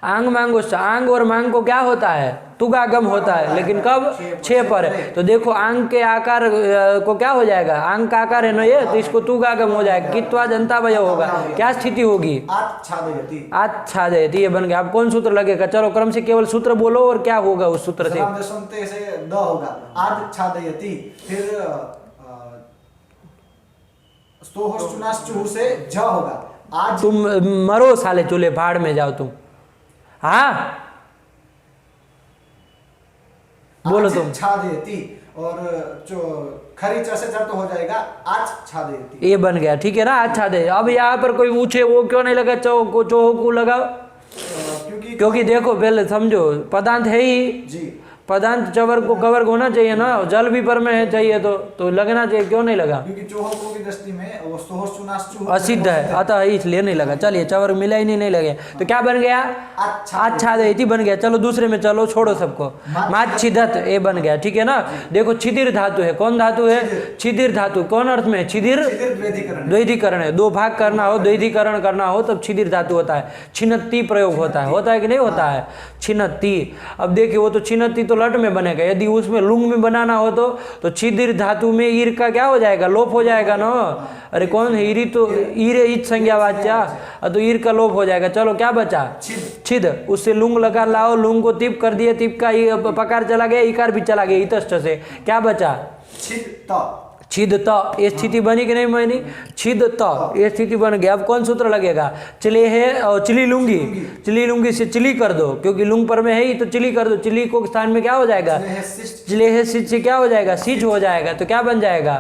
आंग मांगोष्ठ, आंग और मांग को क्या होता है? तुगागम होता है, लेकिन कब? 6 पर है। तो देखो आंग के आकार को क्या हो जाएगा? आंग का आकार है ना ये, तो इसको तुगागम हो जाएगा, कित्वा जनतावय होगा। क्या स्थिति होगी? आच्छादयति, ये बन गया। अब कौन सूत्र लगेगा? चलो क्रम से केवल सूत्र बोलो और क्या होगा उस सूत्र से? सुनते से द होगा, आच्छादयति, फिर स्तोहश्चुनाश्चुः से ज होगा। आज तुम मरो साले, चूल्हे भाड़ में जाओ तुम। हाँ बोलो तुम। छादयति और जो खरी च से जड़ तो हो जाएगा आज छादयति, ये बन गया, ठीक है ना? अच्छा दे। अब यहाँ पर कोई पूछे वो क्यों नहीं लगा चोह को लगाओ? क्योंकि देखो पहले समझो, पदांत है ही जी, पदांत चवर को कवर होना चाहिए ना, जल भी पर में है चाहिए तो लगना चाहिए, क्यों नहीं लगा? क्योंकि चोह को की दृष्टि में वो स्तोहश्चुनाश्चुः असिद्ध है, अतः इसलिए नहीं लगा। चलिए चवर मिला ही नहीं लगे, तो क्या बन गया? आच्छादयति बन गया। चलो दूसरे में चलो, छोड़ो सबको। माच्छिदत ये बन गया, ठीक है ना? देखो छिदिर धातु है, कौन धातु है? छिदिर धातु। कौन अर्थ में? छिदिर द्वैधीकरण है, 2 भाग करना हो, द्वैधीकरण करना हो तब छिदिर धातु होता है। छिन्नति प्रयोग होता है कि नहीं होता है? छिन्नति। अब देखिए वो तो छिन्नति तो लट में बनेगा, यदि उसमें लुंग में बनाना हो तो छिदिर धातु में ईर का क्या हो जाएगा? लोप हो जाएगा ना। अरे कौन है? ईरी तो ईरे ईच संज्ञा वाच्या, तो ईर का लोप हो जाएगा। चलो क्या बचा? छिद। उससे लुंग लगा लाओ, लुंग को तिप कर दिए, तिप का पकार चला गया, इकार भी चला गया इतष्ट से। क्या बचा? छिदत, ये स्थिति बनी कि नहीं बनी? छिदत, ये स्थिति बन गई। अब कौन सूत्र लगेगा? चले है और चिली लूंगी, चिली लूंगी से चिली कर दो, क्योंकि लुंग पर में है ही, तो चिली कर दो। चिली को स्थान में क्या हो जाएगा? चिले है सिच से क्या हो जाएगा? सिच हो जाएगा। तो क्या बन जाएगा?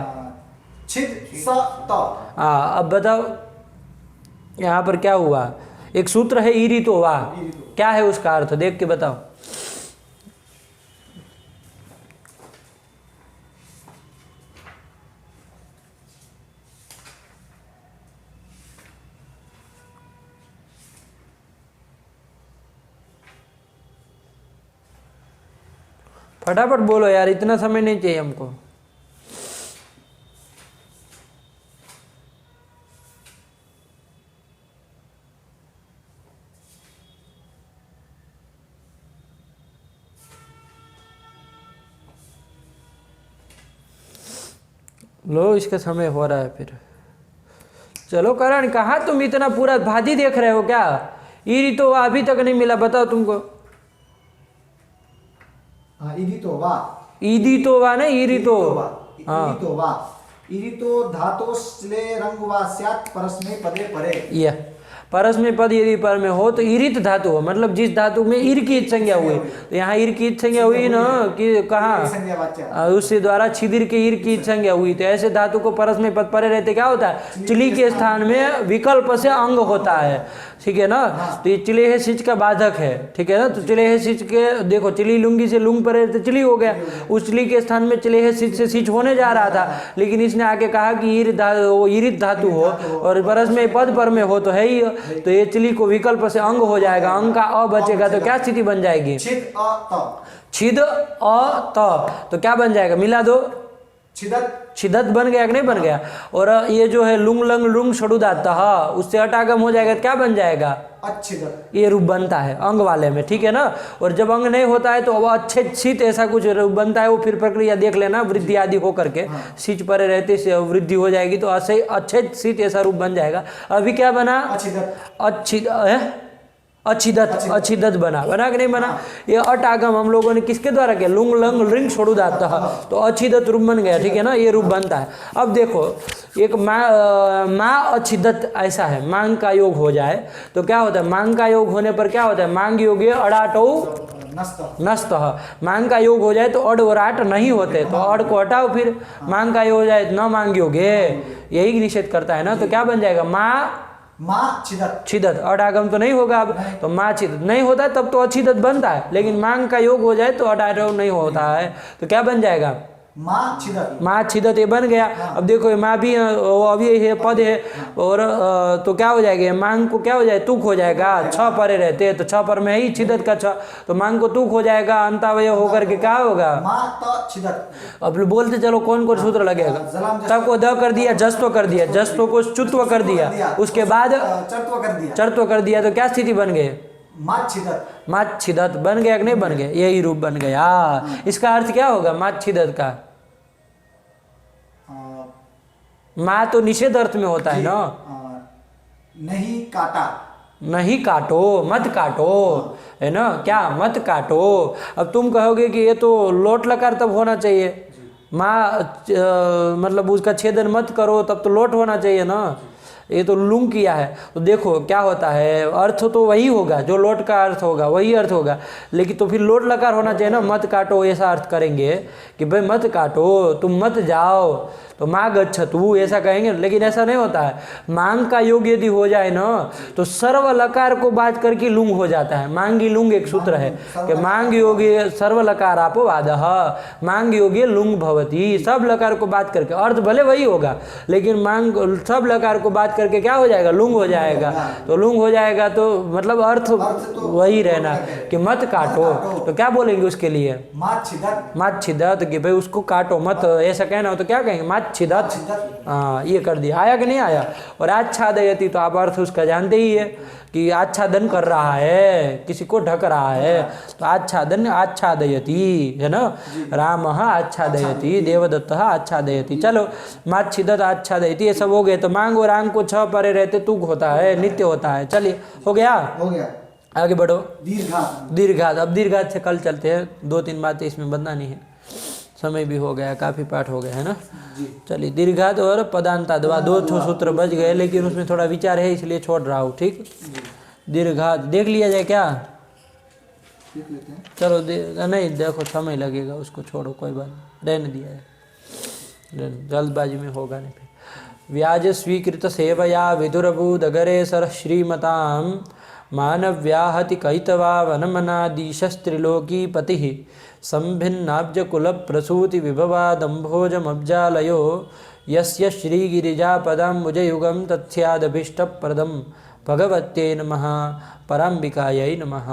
छिद स त। हाँ, अब बताओ यहाँ पर क्या हुआ? एक सूत्र है ईरितो वा, क्या है उसका अर्थ? देख के बताओ। फटाफट बोलो यार, इतना समय नहीं चाहिए हमको। लो, इसका समय हो रहा है फिर। चलो करण, कहाँ तुम इतना पूरा भाजी देख रहे हो क्या? ईरी तो अभी तक नहीं मिला, बताओ तुमको। ईरितो वा, ईदी तो वा ना, ईरी तो। हाँ, ईरितो वा, ईरितो धातो स्ले रंग वा स्यात् परस्मै पदे परे। यह परस में पद यदि पर में हो तो ईरित धातु हो, मतलब जिस धातु में ईर की संज्ञा हुई। तो यहाँ ईर की संज्ञा हुई ना, कि कहाँ? उससे द्वारा छिदिर के ईर की संज्ञा हुई। तो ऐसे धातु को परस में पद परे रहते क्या होता है? चिली के स्थान में विकल्प से अंग होता है, ठीक है ना? तो ये चिले है सिच का बाधक है, ठीक है ना? तो चिले है सिच के देखो, चिली लुंगी से लुंग परे रहते चिली हो गया। उस चिली के स्थान में चिले है सिच से सिच होने जा रहा था, लेकिन इसने आके कहा कि ईरित धातु हो और परस में पद पर में हो तो है ही। तो ये चिली को विकल्प से अंग हो जाएगा, अंग का अ बचेगा, तो क्या स्थिति बन जाएगी? छिद अ त। छिद अ त, तो क्या बन जाएगा? मिला दो, छिदत। छिदत बन गया कि नहीं बन गया? और ये जो है लुंग लंग लुंग षडुदात, उससे अटागम हो जाएगा, तो क्या बन जाएगा? अच्छिदत। ये रूप बनता है अंग वाले में, ठीक है ना? और जब अंग नहीं होता है तो अब अच्छे छित ऐसा कुछ रूप बनता है। वो फिर प्रक्रिया देख लेना, वृद्धि आदि हो करके सिच परे रहते से वृद्धि हो जाएगी, तो ऐसे अच्छे छित ऐसा रूप बन जाएगा। अभी क्या बना? अच्छिदत। अच्छिदत बना कि नहीं बना? ये अट आगम हम लोगों ने किसके द्वारा किया? लुंग लंग लिंग छोड़ू दाता, तो अच्छिदत रूप बन गया, ठीक है ना? ये रूप बनता है। अब देखो, एक माँ अच्छिदत ऐसा है, मांग का योग हो जाए तो क्या होता है? मांग का योग होने पर क्या होता है? मांग योग अड़ाटो नस्त। मांग का योग हो जाए तो अड़ और आट नहीं होते, तो अड़ को हटाओ, फिर मांग का योग हो जाए न मांग योग, यही निषेध करता है ना? तो क्या बन जाएगा? माँ छिदत। अडागम तो नहीं होगा अब, तो माँ छिदत नहीं होता है, तब तो अच्छिदत बनता है। लेकिन मांग का योग हो जाए तो अडागम नहीं होता है, तो क्या बन जाएगा? माँ छिदत, ये बन गया। अब देखो, माँ भी अभी है, पद है, और तो क्या हो जाएगा? मांग को क्या हो जाए? तुक हो जाएगा। छ परे रहते हैं तो छ पर में ही छिदत का छ, तो मांग को तुक हो जाएगा, अंतावय होकर के क्या होगा? अब बोलते चलो कौन कौन सूत्र लगेगा? तब को द कर दिया, जस्तो कर दिया, जस्तो को चुत्व कर दिया, उसके बाद चर्त्व कर दिया, तो क्या स्थिति बन गई? माच्छिदत बन गया कि नहीं बन गया? यही रूप बन गया। इसका अर्थ क्या होगा माच्छिदत का? माँ तो निषेध अर्थ में होता है ना? नहीं काटा, नहीं काटो, मत काटो, है ना? क्या? मत काटो। अब तुम कहोगे कि ये तो लोट लकार तब होना चाहिए, माँ मतलब उसका छेदन मत करो, तब तो लोट होना चाहिए ना? ये तो लुंग किया है। तो देखो क्या होता है, अर्थ तो वही होगा, जो लोट का अर्थ होगा वही अर्थ होगा, लेकिन तो फिर लोट लकार होना चाहिए ना? मत काटो ऐसा अर्थ करेंगे कि भाई मत काटो, तुम मत जाओ, तो माँ गच्छतु ऐसा कहेंगे, लेकिन ऐसा नहीं होता है। मांग का योग यदि हो जाए ना, तो सर्व लकार को बात करके लुंग हो जाता है। मांगी लुंग एक सूत्र है कि मांग योगी सर्व लकार अपवादः, मांग योगी लुंग भवती। सब लकार को बात करके अर्थ भले वही होगा, लेकिन मांग सब लकार को बात करके क्या हो जाएगा? लुंग हो जाएगा। तो लुंग हो जाएगा तो मतलब अर्थ वही रहना कि मत काटो, तो क्या बोलेंगे उसके लिए? माच्छिदत, कि भाई उसको काटो मत, ऐसा कहना हो तो क्या कहेंगे? माच्छिदत। हाँ, ये कर दिया। आया कि नहीं आया? और आच्छादयति, तो आप अर्थ उसका जानते ही है कि आच्छादन कर रहा है, किसी को ढक रहा है, तो आच्छादन आच्छादयति, है ना? रामः आच्छादयति, देवदत्तः आच्छादयति। चलो, माच्छिदत आच्छादयति ये सब हो गए। तो मांग और आंग को छ परे रहते तुक होता है, नित्य होता है। चलिए, हो गया? आगे बढ़ो। दीर्घात। अब दीर्घात से कल चलते हैं, 2-3 बातें इसमें बतानी है। समय भी हो गया, काफ़ी पाठ हो गया है ना। जी चलिए, दीर्घात और पदांताद दो सूत्र बच गए, लेकिन उसमें थोड़ा विचार है इसलिए छोड़ रहा हूँ। ठीक, दीर्घात देख लिया जाए क्या? देख लेते हैं। चलो नहीं देखो, समय लगेगा, उसको छोड़ो, कोई बात नहीं, रहने दिया है, जल्दबाजी में होगा नहीं फिर। व्याज स्वीकृत सेवया विदुरबूदगरे सर श्रीमतां मानव्याहति कैतवा वनमनादीशस्त्रिलोकी पतिः संभिन्नाब्ज कुल प्रसूति विभवादम्भोजमब्जालयो यस्य श्रीगिरिजापदाम्बुजयुगं तत्स्यादभीष्टप्रदं भगवत्यै नमः, पराम्बिकायै नमः।